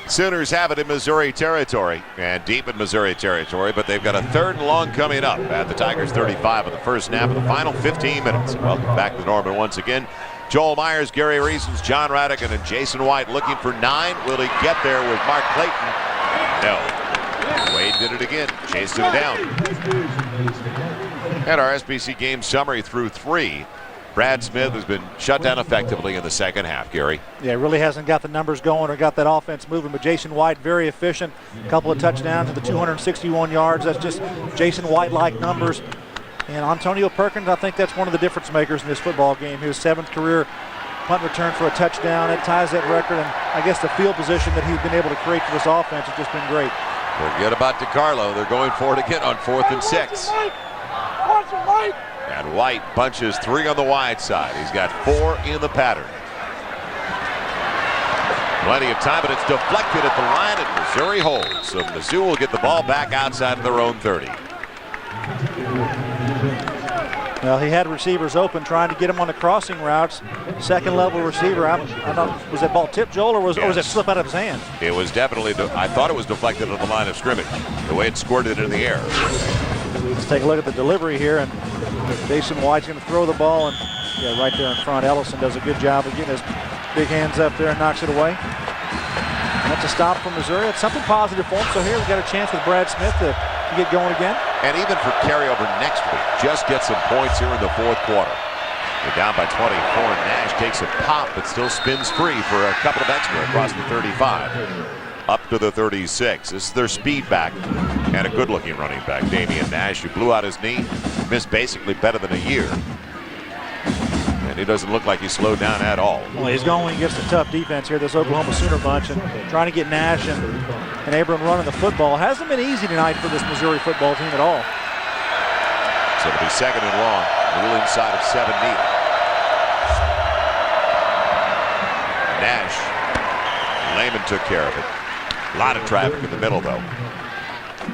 Sooners have it in Missouri territory and deep in Missouri territory, but they've got a 3rd and long coming up at the Tigers 35 of the first snap of the final 15 minutes. Welcome back to Norman once again. Joel Myers, Gary Reasons, John Radigan, and Jason White looking for 9. Will he get there with Mark Clayton? No. Wade did it again, chased him down. And our SBC game summary through 3. Brad Smith has been shut down effectively in the second half, Gary. Yeah, really hasn't got the numbers going or got that offense moving, but Jason White, very efficient. A couple of touchdowns to the 261 yards. That's just Jason White-like numbers. And Antonio Perkins, I think that's one of the difference makers in this football game. His 7th career punt return for a touchdown. It ties that record, and I guess the field position that he's been able to create for this offense has just been great. Forget about DiCarlo. They're going for it again on 4th and 6. And White bunches 3 on the wide side. He's got 4 in the pattern. Plenty of time, but it's deflected at the line, and Missouri holds. So Mizzou will get the ball back outside of their own 30. Well, he had receivers open, trying to get him on the crossing routes. Second level receiver. I don't know, was that ball tipped, Joel, or was it slip out of his hand? It was definitely, I thought it was deflected at the line of scrimmage, the way it squirted in the air. Let's take a look at the delivery here, and Jason White's going to throw the ball, and right there in front. Ellison does a good job of getting his big hands up there and knocks it away. And that's a stop for Missouri. It's something positive for him. So here we've got a chance with Brad Smith to get going again. And even for carryover next week, just get some points here in the 4th quarter. They're down by 24, and Nash takes a pop, but still spins free for a couple of extra across the 35. Up to the 36. This is their speed back and a good-looking running back, Damian Nash, who blew out his knee, missed basically better than a year. And he doesn't look like he's slowed down at all. Well, he's going against a tough defense here, this Oklahoma Sooner bunch, and trying to get Nash and Abram running the football. Hasn't been easy tonight for this Missouri football team at all. So it'll be 2nd and long, a little inside of 7 needed. Nash, Lehman took care of it. A lot of traffic in the middle, though.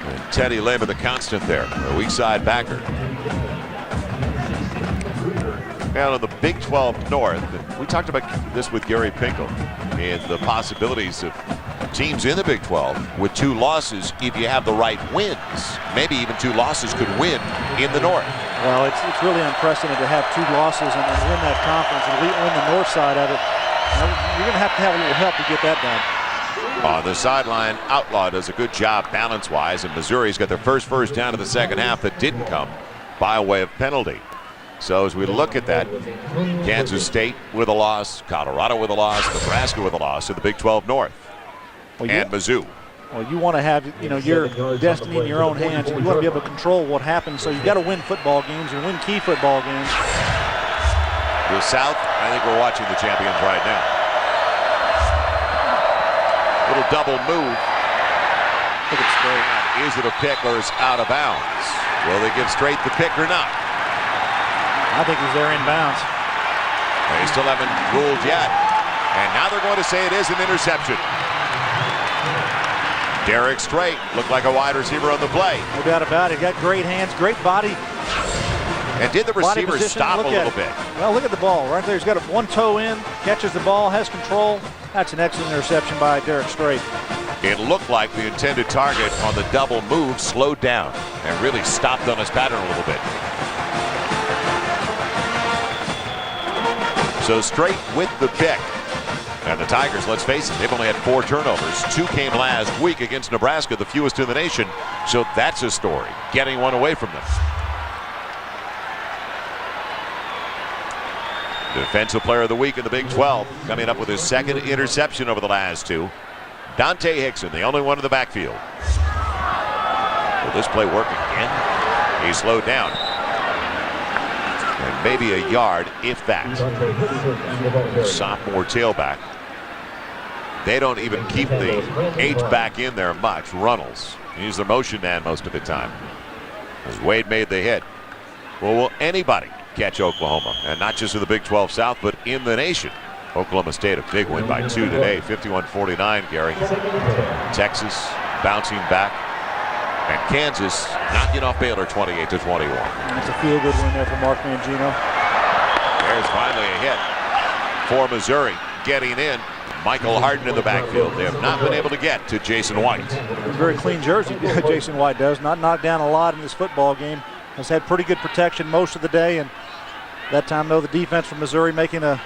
And Teddy Lehman, the constant there, a weak side backer. Now in the Big 12 North, we talked about this with Gary Pinkel and the possibilities of teams in the Big 12 with 2 losses if you have the right wins. Maybe even 2 losses could win in the North. Well, it's really unprecedented to have 2 losses and then win that conference and win the north side of it. You're going to have a little help to get that done. On the sideline, Outlaw does a good job balance-wise, and Missouri's got their first down in the second half that didn't come by way of penalty. So as we look at that, Kansas State with a loss, Colorado with a loss, Nebraska with a loss in the Big 12 North, and Mizzou. Well, you want to have your destiny in your own hands. You want to be able to control what happens. So you've got to win football games and win key football games. The South, I think we're watching the champions right now. Little double move. Look at Straight. Is it a pick or is out of bounds? Will they give Straight the pick or not? I think he's there in bounds. They still haven't ruled yet. And now they're going to say it is an interception. Derek Straight looked like a wide receiver on the play. No doubt about it. Got great hands, great body. And did the receiver stop a little bit? Well, look at the ball right there. He's got one toe in, catches the ball, has control. That's an excellent interception by Derek Straight. It looked like the intended target on the double move slowed down and really stopped on his pattern a little bit. So Straight with the pick. And the Tigers, let's face it, they've only had 4 turnovers. 2 came last week against Nebraska, the fewest in the nation. So that's a story, getting one away from them. Defensive Player of the Week in the Big 12, coming up with his 2nd interception over the last 2. Dante Hickson, the only one in the backfield. Will this play work again? He slowed down. And maybe a yard, if that. Sophomore tailback. They don't even keep the H-back in there much. Runnels. He's the motion man most of the time. As Wade made the hit. Well, will anybody catch Oklahoma? And not just in the Big 12 South, but in the nation. Oklahoma State, a big win by 2 today, 51-49, Gary. Texas bouncing back. And Kansas knocking off Baylor 28-21. It's a feel-good win there for Mark Mangino. There's finally a hit for Missouri. Getting in, Michael Harden in the backfield. They have not been able to get to Jason White. Very clean jersey, Jason White does. Not knocked down a lot in this football game. Has had pretty good protection most of the day, and that time, though, the defense from Missouri making a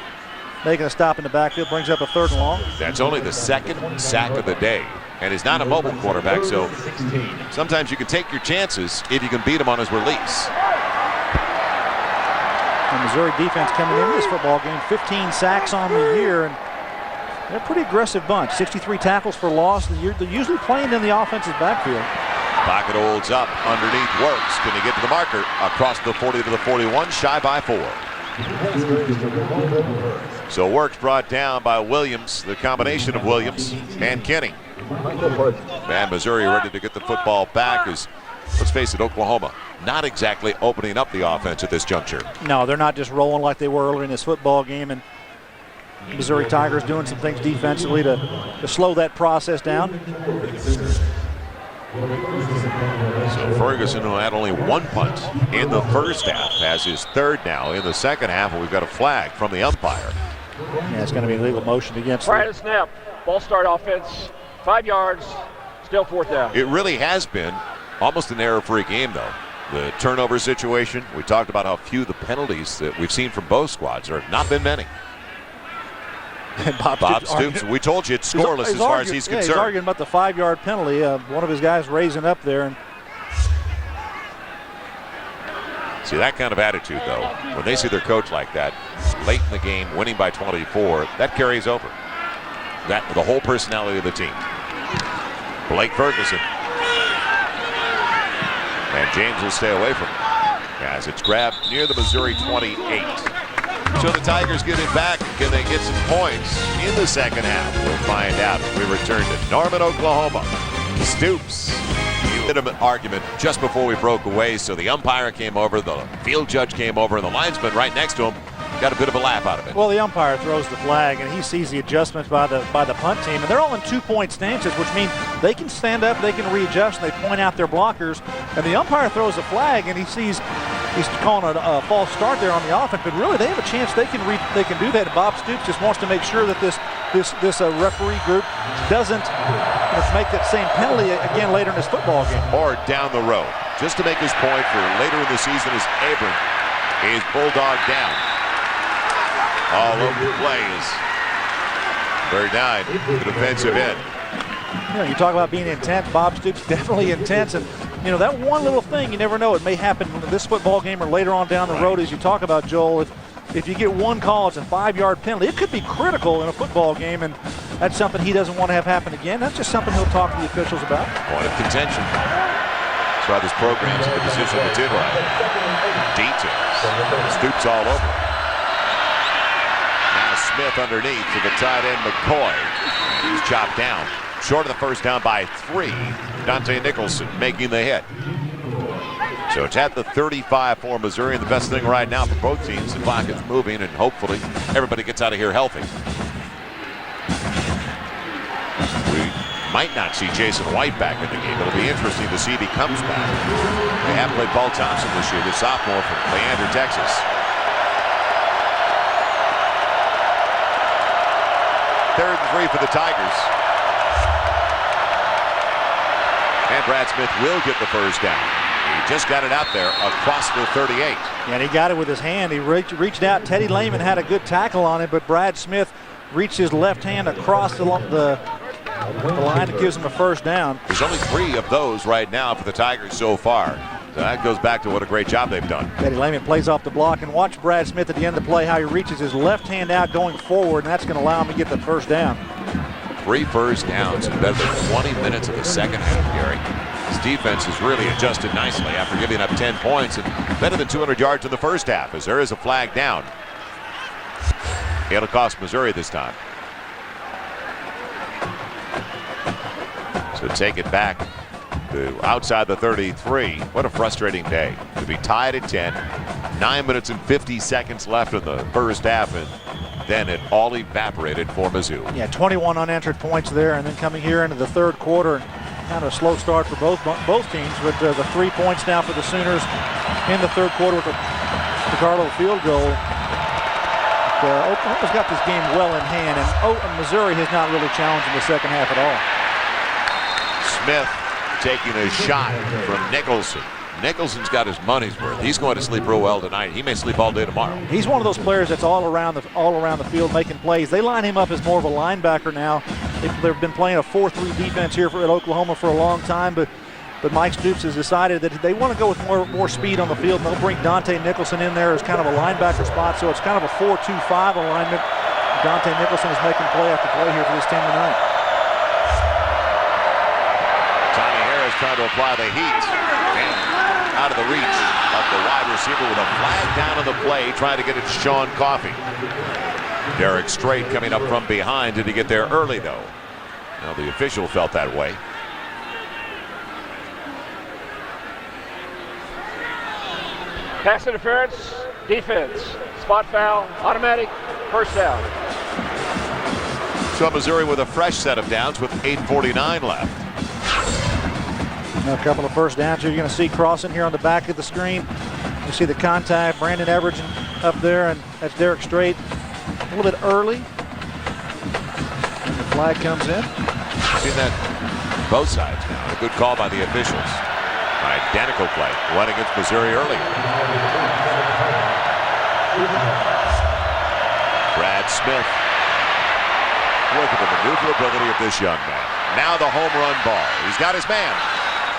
stop in the backfield brings up a 3rd and long. That's only the 2nd sack of the day. And he's not a mobile quarterback, so sometimes you can take your chances if you can beat him on his release. The Missouri defense coming into this football game, 15 sacks on the year, and they're a pretty aggressive bunch. 63 tackles for loss. They're usually playing in the offensive backfield. Pocket holds up, underneath works. Can he get to the marker? Across the 40 to the 41, shy by 4. So Works brought down by Williams, the combination of Williams and Kenny. And Missouri ready to get the football back as, let's face it, Oklahoma not exactly opening up the offense at this juncture. No, they're not just rolling like they were earlier in this football game, and Missouri Tigers doing some things defensively to slow that process down. So Ferguson, who had only 1 punt in the first half, has his 3rd now in the second half, and we've got a flag from the umpire. Yeah, it's going to be illegal motion against Right at snap. Ball start offense. 5 yards. Still 4th down. It really has been almost an error-free game, though. The turnover situation, we talked about how few the penalties that we've seen from both squads. There have not been many. And Bob Stoops, we told you it's scoreless as far as he's concerned. He's arguing about the 5-yard penalty. One of his guys raising up there. And see, that kind of attitude, though, when they see their coach like that, late in the game, winning by 24, that carries over. That the whole personality of the team. Blake Ferguson. And James will stay away from it as it's grabbed near the Missouri 28. So the Tigers get it back. Can they get some points in the second half? We'll find out as we return to Norman, Oklahoma. Stoops. Legitimate argument just before we broke away. So the umpire came over, the field judge came over, and the linesman right next to him got a bit of a laugh out of it. Well, the umpire throws the flag, and he sees the adjustments by the punt team, and they're all in 2-point stances, which means they can stand up, they can readjust, and they point out their blockers. And the umpire throws the flag, and he sees he's calling a false start there on the offense, but really they have a chance they can do that. And Bob Stoops just wants to make sure that this referee group doesn't make that same penalty again later in this football game. Or down the road. Just to make his point for later in the season as Abram is bulldog down. All over the plays. Third down, the defensive end. You talk about being intense. Bob Stoops definitely intense, and that one little thing, you never know. It may happen in this football game or later on down the road, as you talk about, Joel. If you get one call, it's a 5-yard penalty. It could be critical in a football game, and that's something he doesn't want to have happen again. That's just something he'll talk to the officials about. Point of contention. That's why this program's in the position it did right. Details. Stoops all over. Now Smith underneath to the tight end, McCoy. He's chopped down. Short of the first down by 3. Dante Nicholson making the hit. So it's at the 35 for Missouri, and the best thing right now for both teams, the clock is moving, and hopefully everybody gets out of here healthy. We might not see Jason White back in the game. It'll be interesting to see if he comes back. They have played Paul Thompson this year, the sophomore from Leander, Texas. Third and 3 for the Tigers. And Brad Smith will get the first down. He just got it out there across the 38. Yeah, and he got it with his hand. He reached out. Teddy Lehman had a good tackle on it, but Brad Smith reached his left hand across the line that gives him a first down. There's only 3 of those right now for the Tigers so far. So that goes back to what a great job they've done. Teddy Lehman plays off the block, and watch Brad Smith at the end of the play, how he reaches his left hand out going forward, and that's going to allow him to get the first down. 3 first downs in better than 20 minutes of the second half, Gary. His defense has really adjusted nicely after giving up 10 points and better than 200 yards in the first half, as there is a flag down. It'll cost Missouri this time. So take it back to outside the 33. What a frustrating day to be tied at 10. 9 minutes and 50 seconds left in the first half, and then it all evaporated for Mizzou. Yeah, 21 unanswered points there, and then coming here into the third quarter, kind of a slow start for both teams, with the 3 points now for the Sooners in the third quarter with the Carlo field goal. Oklahoma's got this game well in hand, and Missouri has not really challenged in the second half at all. Smith taking a shot from Nicholson. Nicholson's got his money's worth. He's going to sleep real well tonight. He may sleep all day tomorrow. He's one of those players that's all around the field making plays. They line him up as more of a linebacker now. They've been playing a 4-3 defense here at Oklahoma for a long time, but Mike Stoops has decided that they want to go with more speed on the field, and they'll bring Dante Nicholson in there as kind of a linebacker spot. So it's kind of a 4-2-5 alignment. Dante Nicholson is making play after play here for this team tonight. Tommy Harris trying to apply the heat. And out of the reach of the wide receiver with a flag down on the play, trying to get it to Sean Coffey. Derek Strait coming up from behind. Did he get there early, though? Now the official felt that way. Pass interference, defense, spot foul, automatic, first down. So Missouri with a fresh set of downs with 8:49 left. Now a couple of first downs here. You're going to see crossing here on the back of the screen. You see the contact, Brandon Everidge up there, and that's Derek Strait. A little bit early. And the flag comes in. Seen that both sides now. A good call by the officials. Identical play. One against Missouri earlier. Brad Smith. Look at the maneuverability of this young man. Now the home run ball. He's got his man.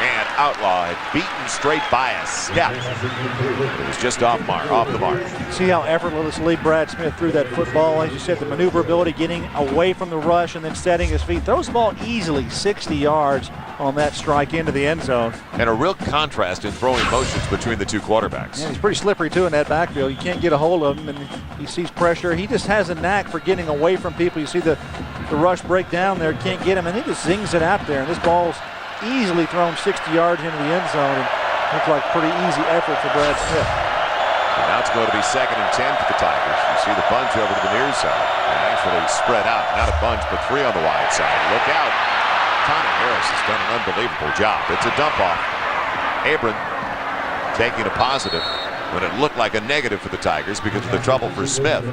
And Outlaw had beaten Strait by a step. It was just off the mark. See how effortlessly Brad Smith threw that football. As you said, the maneuverability, getting away from the rush and then setting his feet. Throws the ball easily 60 yards on that strike into the end zone. And a real contrast in throwing motions between the two quarterbacks. Yeah, he's pretty slippery too in that backfield. You can't get a hold of him, and he sees pressure. He just has a knack for getting away from people. You see the rush break down there, can't get him, and he just zings it out there. And this ball's easily thrown 60 yards into the end zone, and looks like pretty easy effort for Brad Smith. Now it's going to be 2nd and 10 for the Tigers. You see the bunch over to the near side. And actually spread out. Not a bunch, but 3 on the wide side. Look out. Tommy Harris has done an unbelievable job. It's a dump off. Abram taking a positive when it looked like a negative for the Tigers because of the trouble for Smith.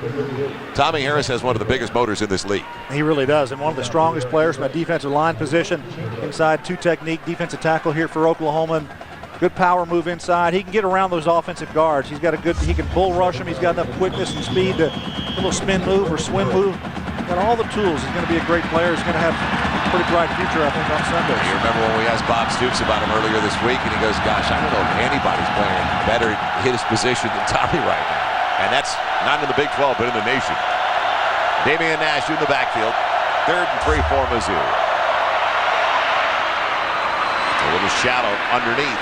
Tommy Harris has one of the biggest motors in this league. He really does, and one of the strongest players from a defensive line position. Inside 2 technique defensive tackle here for Oklahoma. Good power move inside. He can get around those offensive guards. He can bull rush them. He's got enough quickness and speed to a little spin move or swim move. Got all the tools. He's going to be a great player. He's going to have a pretty bright future, I think, on Sunday. You remember when we asked Bob Stoops about him earlier this week, and he goes, gosh, I don't know if anybody's playing better hit his position than Tommy right now. And that's not in the Big 12, but in the nation. Damian Nash in the backfield. 3rd and 3 for Mizzou. A little shadow underneath.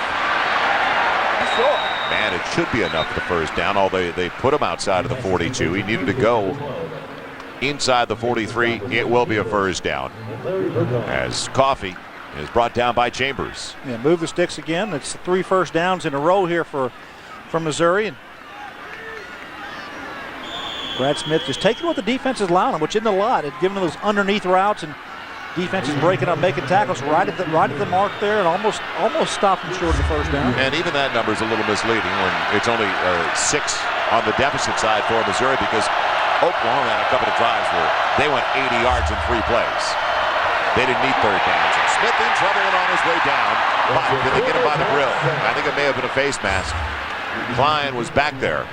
Man, it should be enough for the first down. Although they put him outside of the 42. He needed to go inside the 43. It will be a first down. As Coffee is brought down by Chambers. Yeah, move the sticks again. It's 3 first downs in a row here for Missouri. And Brad Smith just taking what the defense is allowing him, which isn't a lot. It's giving them those underneath routes, and defense is breaking up, making tackles right at the mark there, and almost stopped him short of the first down. And even that number is a little misleading when it's only 6 on the deficit side for Missouri, because Oklahoma had a couple of drives where they went 80 yards in 3 plays. They didn't need 3rd downs. And Smith in trouble and on his way down. Did they get him by the grill? I think it may have been a face mask. Klein was back there.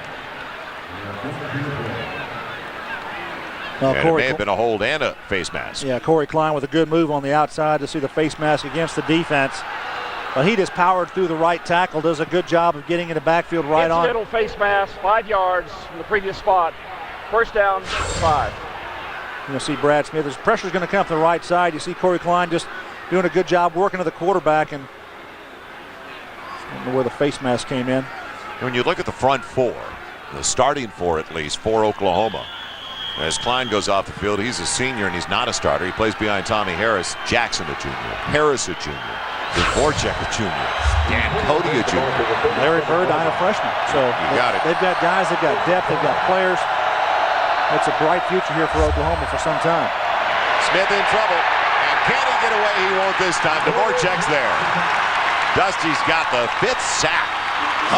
And it may have been a hold and a face mask. Yeah, Corey Klein with a good move on the outside to see the face mask against the defense. But he just powered through the right tackle, does a good job of getting in the backfield right on. Incidental face mask, 5 yards from the previous spot. First down, 5. You'll see Brad Smith. His pressure's going to come from the right side. You see Corey Klein just doing a good job working to the quarterback, and I don't know where the face mask came in. When you look at the front 4, the starting 4 at least, for Oklahoma, as Klein goes off the field, he's a senior and he's not a starter. He plays behind Tommy Harris, Jackson a junior, Harris a junior, Dvorak a junior, Dan Cody a junior. Larry Burdine a freshman. So they've got guys, they've got depth, they've got players. It's a bright future here for Oklahoma for some time. Smith in trouble, and can he get away? He won't this time. Dvorak's there. Dusty's got the 5th sack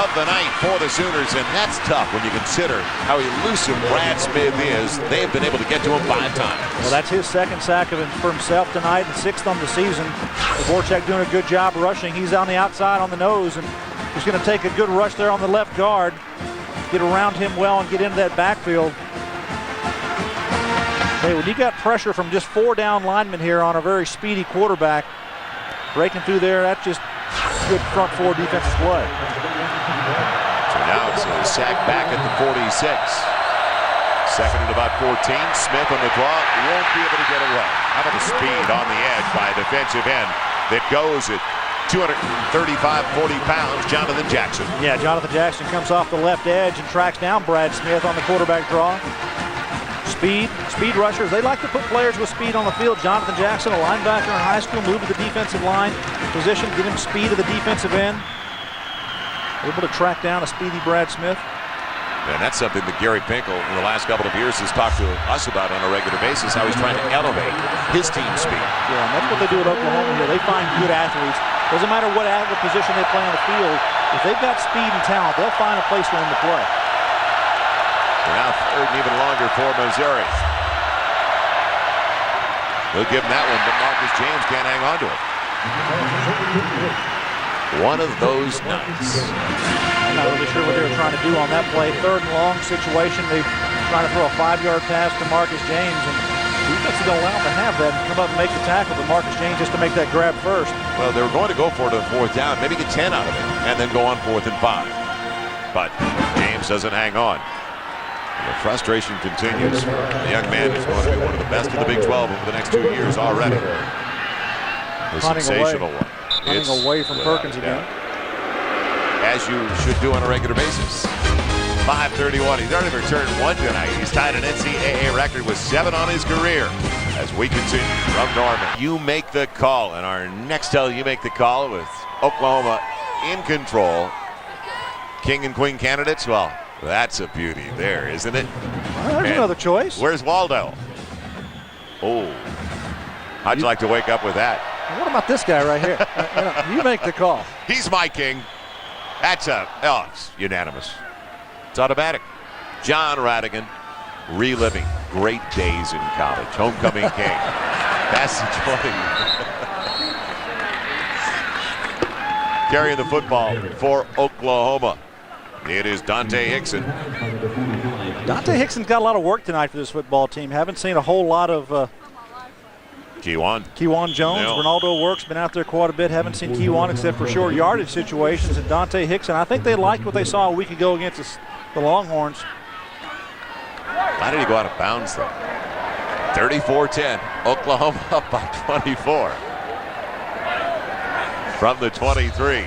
of the night for the Sooners, and that's tough when you consider how elusive Brad Smith is. They've been able to get to him 5 times. Well, that's his 2nd sack for himself tonight and 6th on the season. Dvorak doing a good job rushing. He's on the outside on the nose, and he's going to take a good rush there on the left guard, get around him well and get into that backfield. Hey, when you got pressure from just 4 down linemen here on a very speedy quarterback, breaking through there, that's just good front 4 defensive play. So now it's a sack back at the 46. 2nd and about 14. Smith on the draw, won't be able to get away. How about the speed on the edge by a defensive end that goes at 235, 40 pounds, Jonathan Jackson. Yeah, Jonathan Jackson comes off the left edge and tracks down Brad Smith on the quarterback draw. Speed rushers, they like to put players with speed on the field. Jonathan Jackson, a linebacker in high school, moved to the defensive line position, get him speed to the defensive end. Able to track down a speedy Brad Smith. And that's something that Gary Pinkel in the last couple of years has talked to us about on a regular basis, how he's trying to elevate his team speed. Yeah, and that's what they do at Oklahoma here. They find good athletes. Doesn't matter what position they play on the field. If they've got speed and talent, they'll find a place for them to play. So now 3rd and even longer for Missouri. They'll give him that one, but Marcus James can't hang on to it. One of those nights. I'm not really sure what they were trying to do on that play. 3rd and long situation. They're trying to throw a 5-yard pass to Marcus James, and the defense is going to allow him to have that and come up and make the tackle, but Marcus James just to make that grab first. Well, they were going to go for it on 4th down, maybe get 10 out of it, and then go on 4th and 5. But James doesn't hang on. The frustration continues. The young man is going to be one of the best in the Big 12 over the next 2 years already. The sensational one. Running away from Perkins again. As you should do on a regular basis. 5:31. He's already returned 1 tonight. He's tied an NCAA record with 7 on his career. As we continue from Norman, you make the call. And our next tell you make the call with Oklahoma in control. King and Queen candidates, well, That's a beauty there, isn't it? Well, there's another choice. Where's Waldo? Oh. How'd you like to wake up with that? What about this guy right here? You make the call. He's my king. That's it's unanimous. It's automatic. John Radigan reliving great days in college. Homecoming king. Passage 20. Carrying the football for Oklahoma. It is Dante Hickson. Dante Hickson's got a lot of work tonight for this football team. Haven't seen a whole lot of Kewan Jones. No. Ronaldo Works been out there quite a bit. Haven't seen Kewan except for short yardage situations. And Dante Hickson, I think they liked what they saw a week ago against the Longhorns. Why did he go out of bounds though? 34-10. Oklahoma up by 24. From the 23.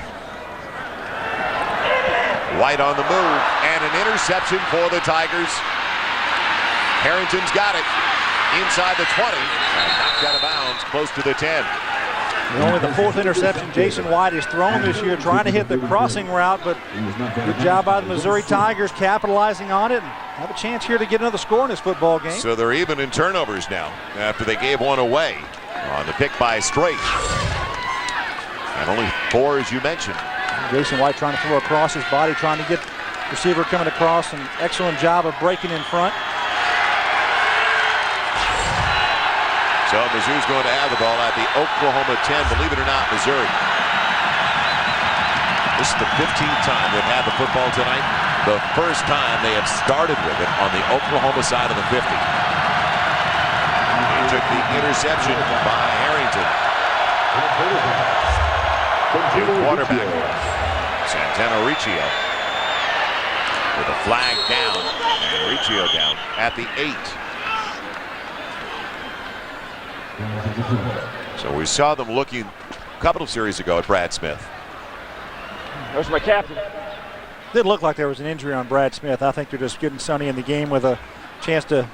White on the move, and an interception for the Tigers. Harrington's got it inside the 20, and knocked out of bounds close to the 10. Only the fourth interception Jason White has thrown this year, trying to hit the crossing route, but good job by the Missouri Tigers capitalizing on it and have a chance here to get another score in this football game. So they're even in turnovers now after they gave one away on the pick by Straight. And only 4, as you mentioned. Jason White trying to throw across his body, trying to get receiver coming across. An excellent job of breaking in front. So Mizzou's going to have the ball at the Oklahoma 10. Believe it or not, Missouri. This is the 15th time they've had the football tonight. The first time they have started with it on the Oklahoma side of the 50. He took the interception by Harrington. New quarterback, Santana Riccio, with a flag down, and Riccio down at the 8. So we saw them looking a couple of series ago at Brad Smith. There's my captain. Didn't look like there was an injury on Brad Smith. I think they're just getting Sonny in the game with a chance to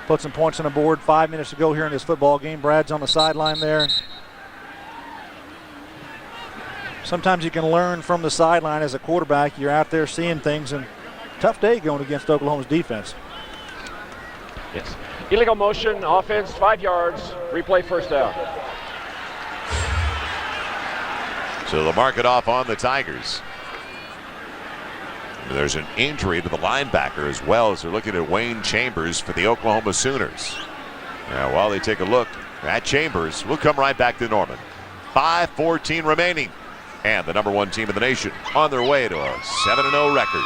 put some points on the board. 5 minutes to go here in this football game. Brad's on the sideline there. Sometimes you can learn from the sideline as a quarterback. You're out there seeing things, and tough day going against Oklahoma's defense. Yes. Illegal motion, offense, 5 yards, replay first down. So they'll mark it off on the Tigers. There's an injury to the linebacker as well as they're looking at Wayne Chambers for the Oklahoma Sooners. Now, while they take a look at Chambers, we'll come right back to Norman. 5:14 remaining. And the #1 team in the nation on their way to a 7-0 record.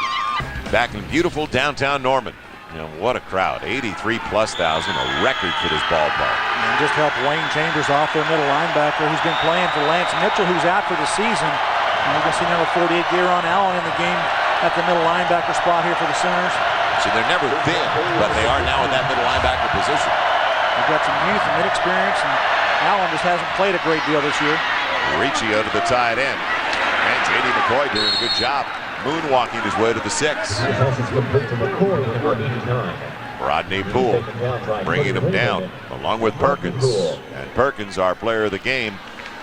Back in beautiful downtown Norman. You know, what a crowd. 83,000+, a record for this ballpark. And just help Wayne Chambers off their middle linebacker who's been playing for Lance Mitchell, who's out for the season. And you can see number 48, Gayron Allen, in the game at the middle linebacker spot here for the Sooners. So they're never thin, but they are now in that middle linebacker position. They've got some youth and inexperience, and Allen just hasn't played a great deal this year. Riccio to the tight end. And J.D. McCoy doing a good job moonwalking his way to the 6. Rodney Poole bringing him down along with Perkins. And Perkins, our player of the game,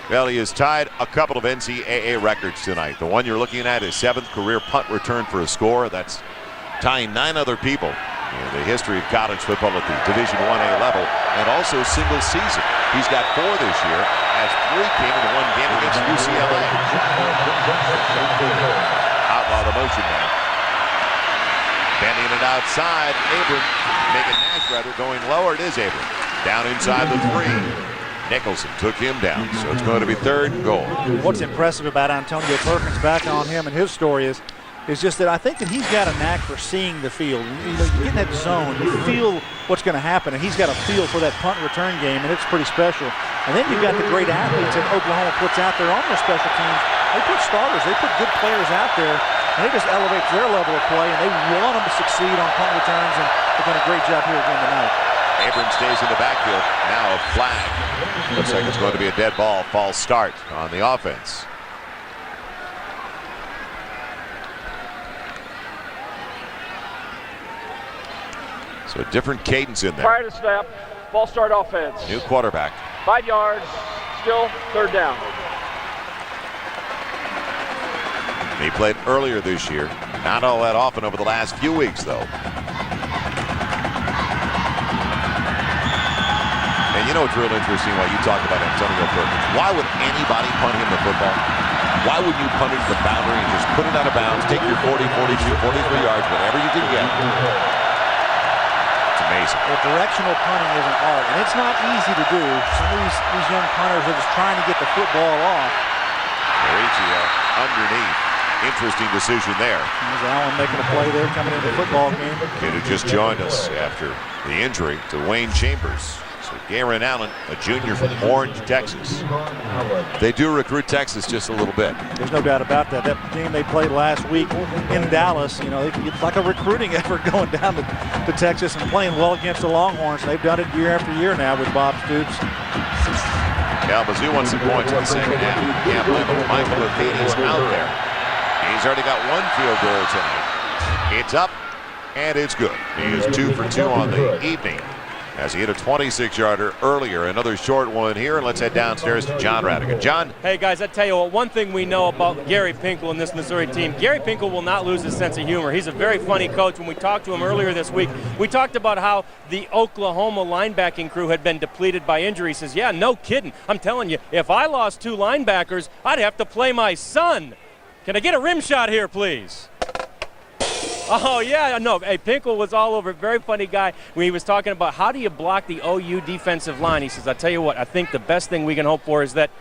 well, he has tied a couple of NCAA records tonight. The one you're looking at is 7th career punt return for a score. That's tying 9 other people in the history of college football at the Division 1A level, and also single season. He's got 4 this year, as 3 came in the one game against UCLA. Outlaw the motion now. Bending it outside, Abram, making Nash rather, going lower. It is Abram. Down inside the 3. Nicholson took him down, so it's going to be 3rd and goal. What's impressive about Antonio Perkins, back on him and his story, is just that I think that he's got a knack for seeing the field. You know, you get in that zone, you feel what's going to happen, and he's got a feel for that punt return game, and it's pretty special. And then you've got the great athletes that Oklahoma puts out there on their special teams. They put starters, they put good players out there, and it just elevates their level of play, and they want them to succeed on punt returns, and they've done a great job here again tonight. Abrams stays in the backfield. Now a flag. Looks like it's going to be a dead ball. False start on the offense. So a different cadence in there. Prior to snap, ball start offense. New quarterback. 5 yards, still 3rd down. He played earlier this year. Not all that often over the last few weeks, though. And you know what's real interesting while you talk about Antonio Perkins? Why would anybody punt him the football? Why would you punt it to the boundary and just put it out of bounds, take your 40, 42, 43 yards, whatever you can get? It's amazing. Well, directional punting is an art, and it's not easy to do. Some of these young punters are just trying to get the football off. Mauricio underneath. Interesting decision there. There's Allen making a play there coming into the football game. Kid who just joined us after the injury to Wayne Chambers. So Garen Allen, a junior from Orange, Texas. They do recruit Texas just a little bit. There's no doubt about that. That game they played last week in Dallas, you know, it's like a recruiting effort going down to Texas and playing well against the Longhorns. They've done it year after year now with Bob Stoops. Kalamazoo wants some points in the second half. Can't blame him. Michael Athene's out there. He's already got one field goal tonight. It's up, and it's good. He is 2 for 2 on the evening as he hit a 26-yarder earlier. Another short one here, and let's head downstairs to John Radigan. John? Hey, guys, I tell you what, one thing we know about Gary Pinkel and this Missouri team, Gary Pinkel will not lose his sense of humor. He's a very funny coach. When we talked to him earlier this week, we talked about how the Oklahoma linebacking crew had been depleted by injury. He says, yeah, no kidding. I'm telling you, if I lost 2 linebackers, I'd have to play my son. Can I get a rim shot here, please? Oh, yeah, no. Hey, Pinkel was all over. Very funny guy when he was talking about how do you block the OU defensive line. He says, I tell you what, I think the best thing we can hope for is that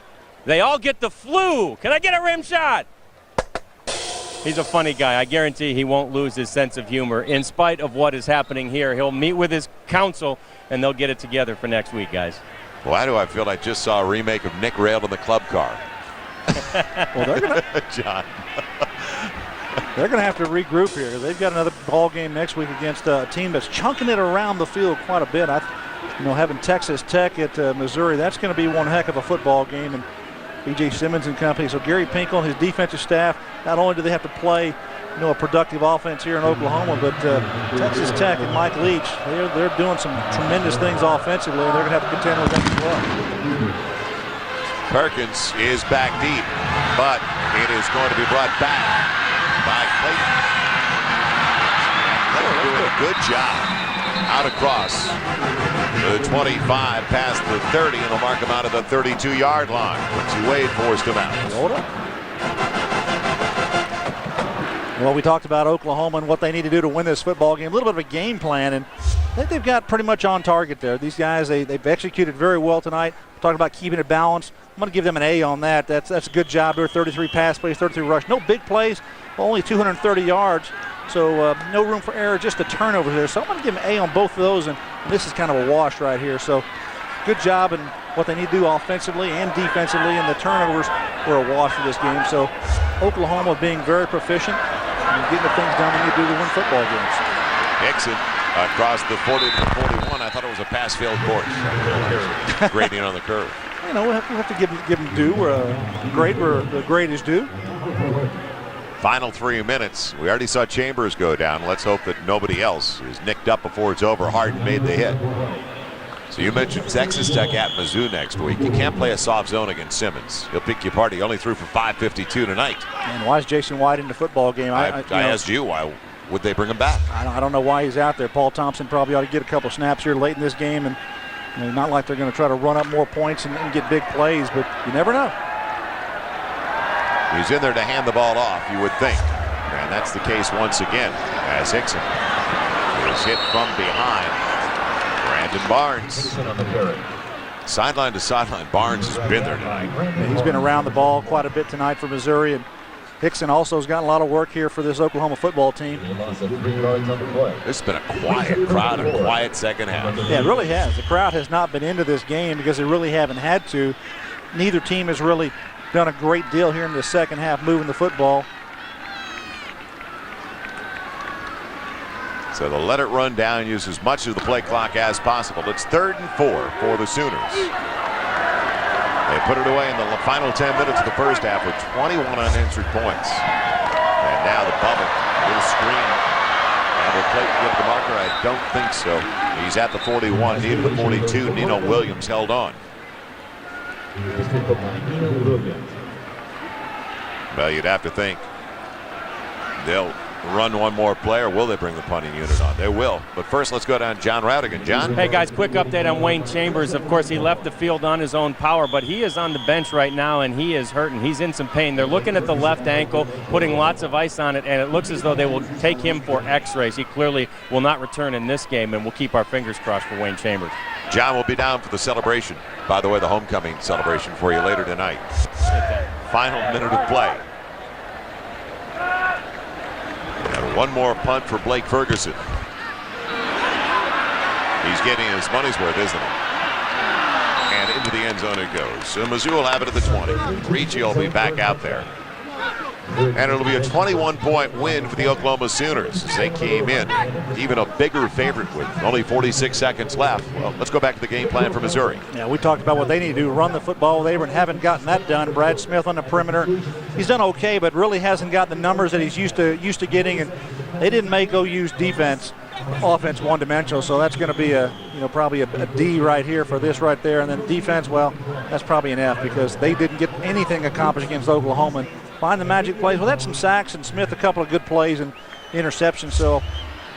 they all get the flu. Can I get a rim shot? He's a funny guy. I guarantee he won't lose his sense of humor. In spite of what is happening here, he'll meet with his counsel, and they'll get it together for next week, guys. Why do I feel like I just saw a remake of Nick Rail in the club car? Well, they're gonna, John. they're going to have to regroup here. They've got another ball game next week against a team that's chunking it around the field quite a bit. Having Texas Tech at Missouri, that's going to be one heck of a football game. And B.J. Simmons and company. So Gary Pinkel and his defensive staff, not only do they have to play, a productive offense here in Oklahoma, but Texas Tech and Mike Leach, they're doing some tremendous things offensively, and they're going to have to contend with them as well. Perkins is back deep, but it is going to be brought back by Clayton. Clayton doing a good job out across the 25 past the 30, and he'll mark him out of the 32-yard line. Quincy Wade forced him out. Hold up. Well, we talked about Oklahoma and what they need to do to win this football game. A little bit of a game plan, and I think they've got pretty much on target there. These guys, they've executed very well tonight. Talking about keeping it balanced. I'm going to give them an A on that. That's a good job there. 33 pass plays, 33 rush. No big plays, only 230 yards. So no room for error, just a turnover there. So I'm going to give them an A on both of those, and this is kind of a wash right here. So good job in what they need to do offensively and defensively, and the turnovers were a wash for this game. So Oklahoma being very proficient and getting the things done they need to do to win football games. Nixon across the 40 to the 41. I thought it was a pass-failed course. Grading on the curve. We have to give them due. Grade where the grade is due. Final 3 minutes. We already saw Chambers go down. Let's hope that nobody else is nicked up before it's over. Harden made the hit. So you mentioned Texas Tech at Mizzou next week. You can't play a soft zone against Simmons. He'll pick you apart. He only threw for 552 tonight. And why is Jason White in the football game? I asked you, why would they bring him back? I don't know why he's out there. Paul Thompson probably ought to get a couple snaps here late in this game, and not like they're going to try to run up more points and get big plays, but you never know. He's in there to hand the ball off, you would think. And that's the case once again, as Hickson is hit from behind. Brandon Barnes. Sideline to sideline, Barnes has been there tonight. Yeah, he's been around the ball quite a bit tonight for Missouri, and Hickson also has gotten a lot of work here for this Oklahoma football team. It's been a quiet crowd, a quiet second half. Yeah, it really has. The crowd has not been into this game because they really haven't had to. Neither team has really done a great deal here in the second half moving the football. So they'll let it run down, use as much of the play clock as possible. It's 3rd and 4 for the Sooners. They put it away in the final 10 minutes of the first half with 21 unanswered points. And now the bubble, little screen. And will Clayton get the marker? I don't think so. He's at the 41, needed the 42. Nino Williams held on. Well, you'd have to think They'll run one more play, or will they bring the punting unit on? They will. But first, let's go down to John Radigan. John? Hey, guys, quick update on Wayne Chambers. Of course, he left the field on his own power, but he is on the bench right now, and he is hurting. He's in some pain. They're looking at the left ankle, putting lots of ice on it, and it looks as though they will take him for x-rays. He clearly will not return in this game, and we'll keep our fingers crossed for Wayne Chambers. John will be down for the celebration. By the way, the homecoming celebration for you later tonight. Final minute of play. And one more punt for Blake Ferguson. He's getting his money's worth, isn't he? And into the end zone it goes. So Mizzou will have it at the 20. Ricci will be back out there. And it'll be a 21-point win for the Oklahoma Sooners as they came in even a bigger favorite with only 46 seconds left. Well, let's go back to the game plan for Missouri. Yeah, we talked about what they need to do, run the football with Abram. Haven't gotten that done. Brad Smith on the perimeter. He's done okay, but really hasn't got the numbers that he's used to getting. And they didn't go use defense, offense one-dimensional. So that's going to be probably a D right here for this right there. And then defense, well, that's probably an F because they didn't get anything accomplished against Oklahoma. Find the magic plays. Well, that's some sacks, and Smith a couple of good plays and interceptions, so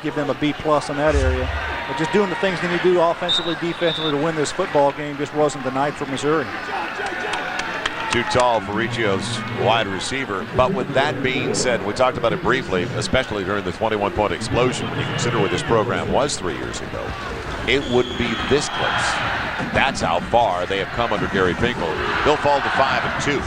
give them a B+ in that area. But just doing the things they need to do offensively, defensively to win this football game just wasn't the night for Missouri. Too tall for Riccio's wide receiver. But with that being said, we talked about it briefly, especially during the 21-point explosion. When you consider where this program was 3 years ago, it wouldn't be this close. That's how far they have come under Gary Pinkel. They'll fall to 5-2.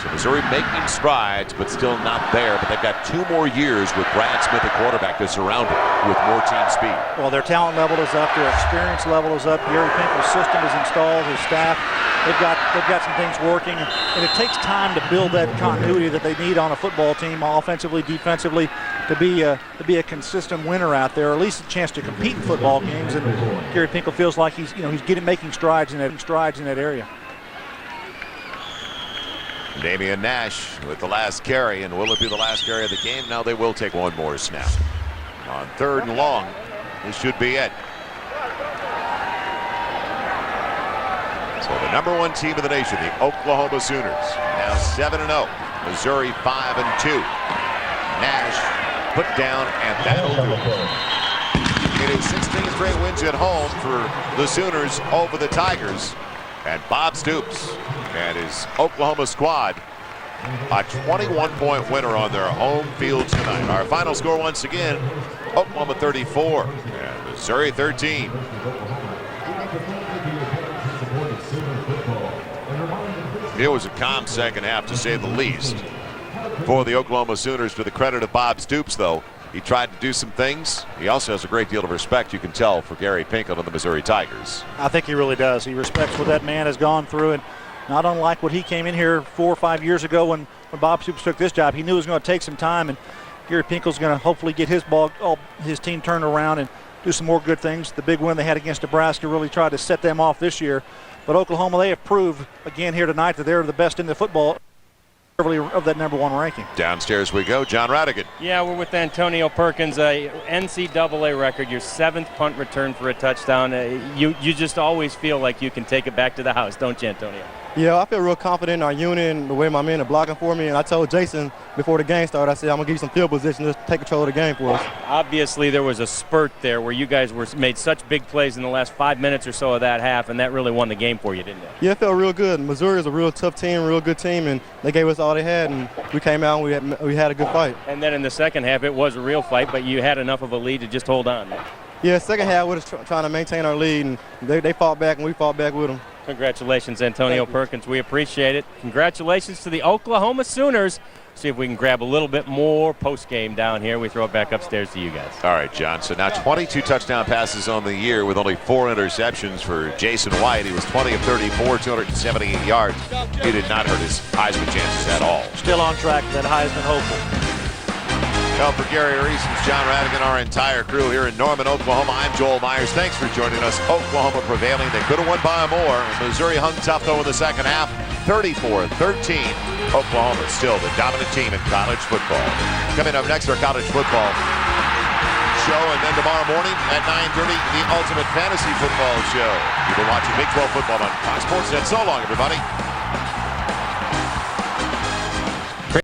So Missouri making strides, but still not there. But they've got 2 more years with Brad Smith, the quarterback, to surround him with more team speed. Well, their talent level is up. Their experience level is up. Gary Pinkel's system is installed. His staff, they've got some things working. And it takes time to build that continuity that they need on a football team, offensively, defensively, to be a consistent winner out there, or at least a chance to compete in football games. And Gary Pinkel feels like he's making strides in that area. Damian Nash with the last carry, and will it be the last carry of the game? No, they will take one more snap. On 3rd and long, this should be it. So the #1 team in the nation, the Oklahoma Sooners, now 7-0. Missouri 5-2. Nash put down, and that'll do it. It is 16 straight wins at home for the Sooners over the Tigers. And Bob Stoops and his Oklahoma squad, a 21-point winner on their home field tonight. Our final score once again, Oklahoma 34 and Missouri 13. It was a calm second half, to say the least, for the Oklahoma Sooners. To the credit of Bob Stoops, though, he tried to do some things. He also has a great deal of respect, you can tell, for Gary Pinkel and the Missouri Tigers. I think he really does. He respects what that man has gone through, and not unlike what he came in here 4 or 5 years ago when Bob Stoops took this job. He knew it was going to take some time, and Gary Pinkel's going to hopefully get his team turned around and do some more good things. The big win they had against Nebraska really tried to set them off this year. But Oklahoma, they have proved again here tonight that they're the best in the football of that #1 ranking. Downstairs we go. John Radigan. Yeah, we're with Antonio Perkins, a NCAA record, your 7th punt return for a touchdown. You just always feel like you can take it back to the house, don't you, Antonio? Yeah, I feel real confident in our unit and the way my men are blocking for me. And I told Jason before the game started, I said, I'm going to give you some field position to take control of the game for us. Obviously, there was a spurt there where you guys made such big plays in the last 5 minutes or so of that half, and that really won the game for you, didn't it? Yeah, it felt real good. Missouri is a real tough team, real good team, and they gave us all they had, and we came out and we had a good fight. And then in the second half, it was a real fight, but you had enough of a lead to just hold on. Yeah, second half, we were trying to maintain our lead, and they fought back, and we fought back with them. Congratulations, Antonio Perkins. We appreciate it. Congratulations to the Oklahoma Sooners. See if we can grab a little bit more post-game down here. We throw it back upstairs to you guys. All right, John. So now 22 touchdown passes on the year with only 4 interceptions for Jason White. He was 20 of 34, 278 yards. He did not hurt his Heisman chances at all. Still on track for that Heisman hopeful. Well, for Gary Reese and John Radigan, our entire crew here in Norman, Oklahoma, I'm Joel Myers. Thanks for joining us. Oklahoma prevailing. They could have won by more. Missouri hung tough, though, in the second half. 34-13. Oklahoma still the dominant team in college football. Coming up next, our college football show, and then tomorrow morning at 9:30, the Ultimate Fantasy Football Show. You've been watching Big 12 football on Fox Sports Net. So long, everybody.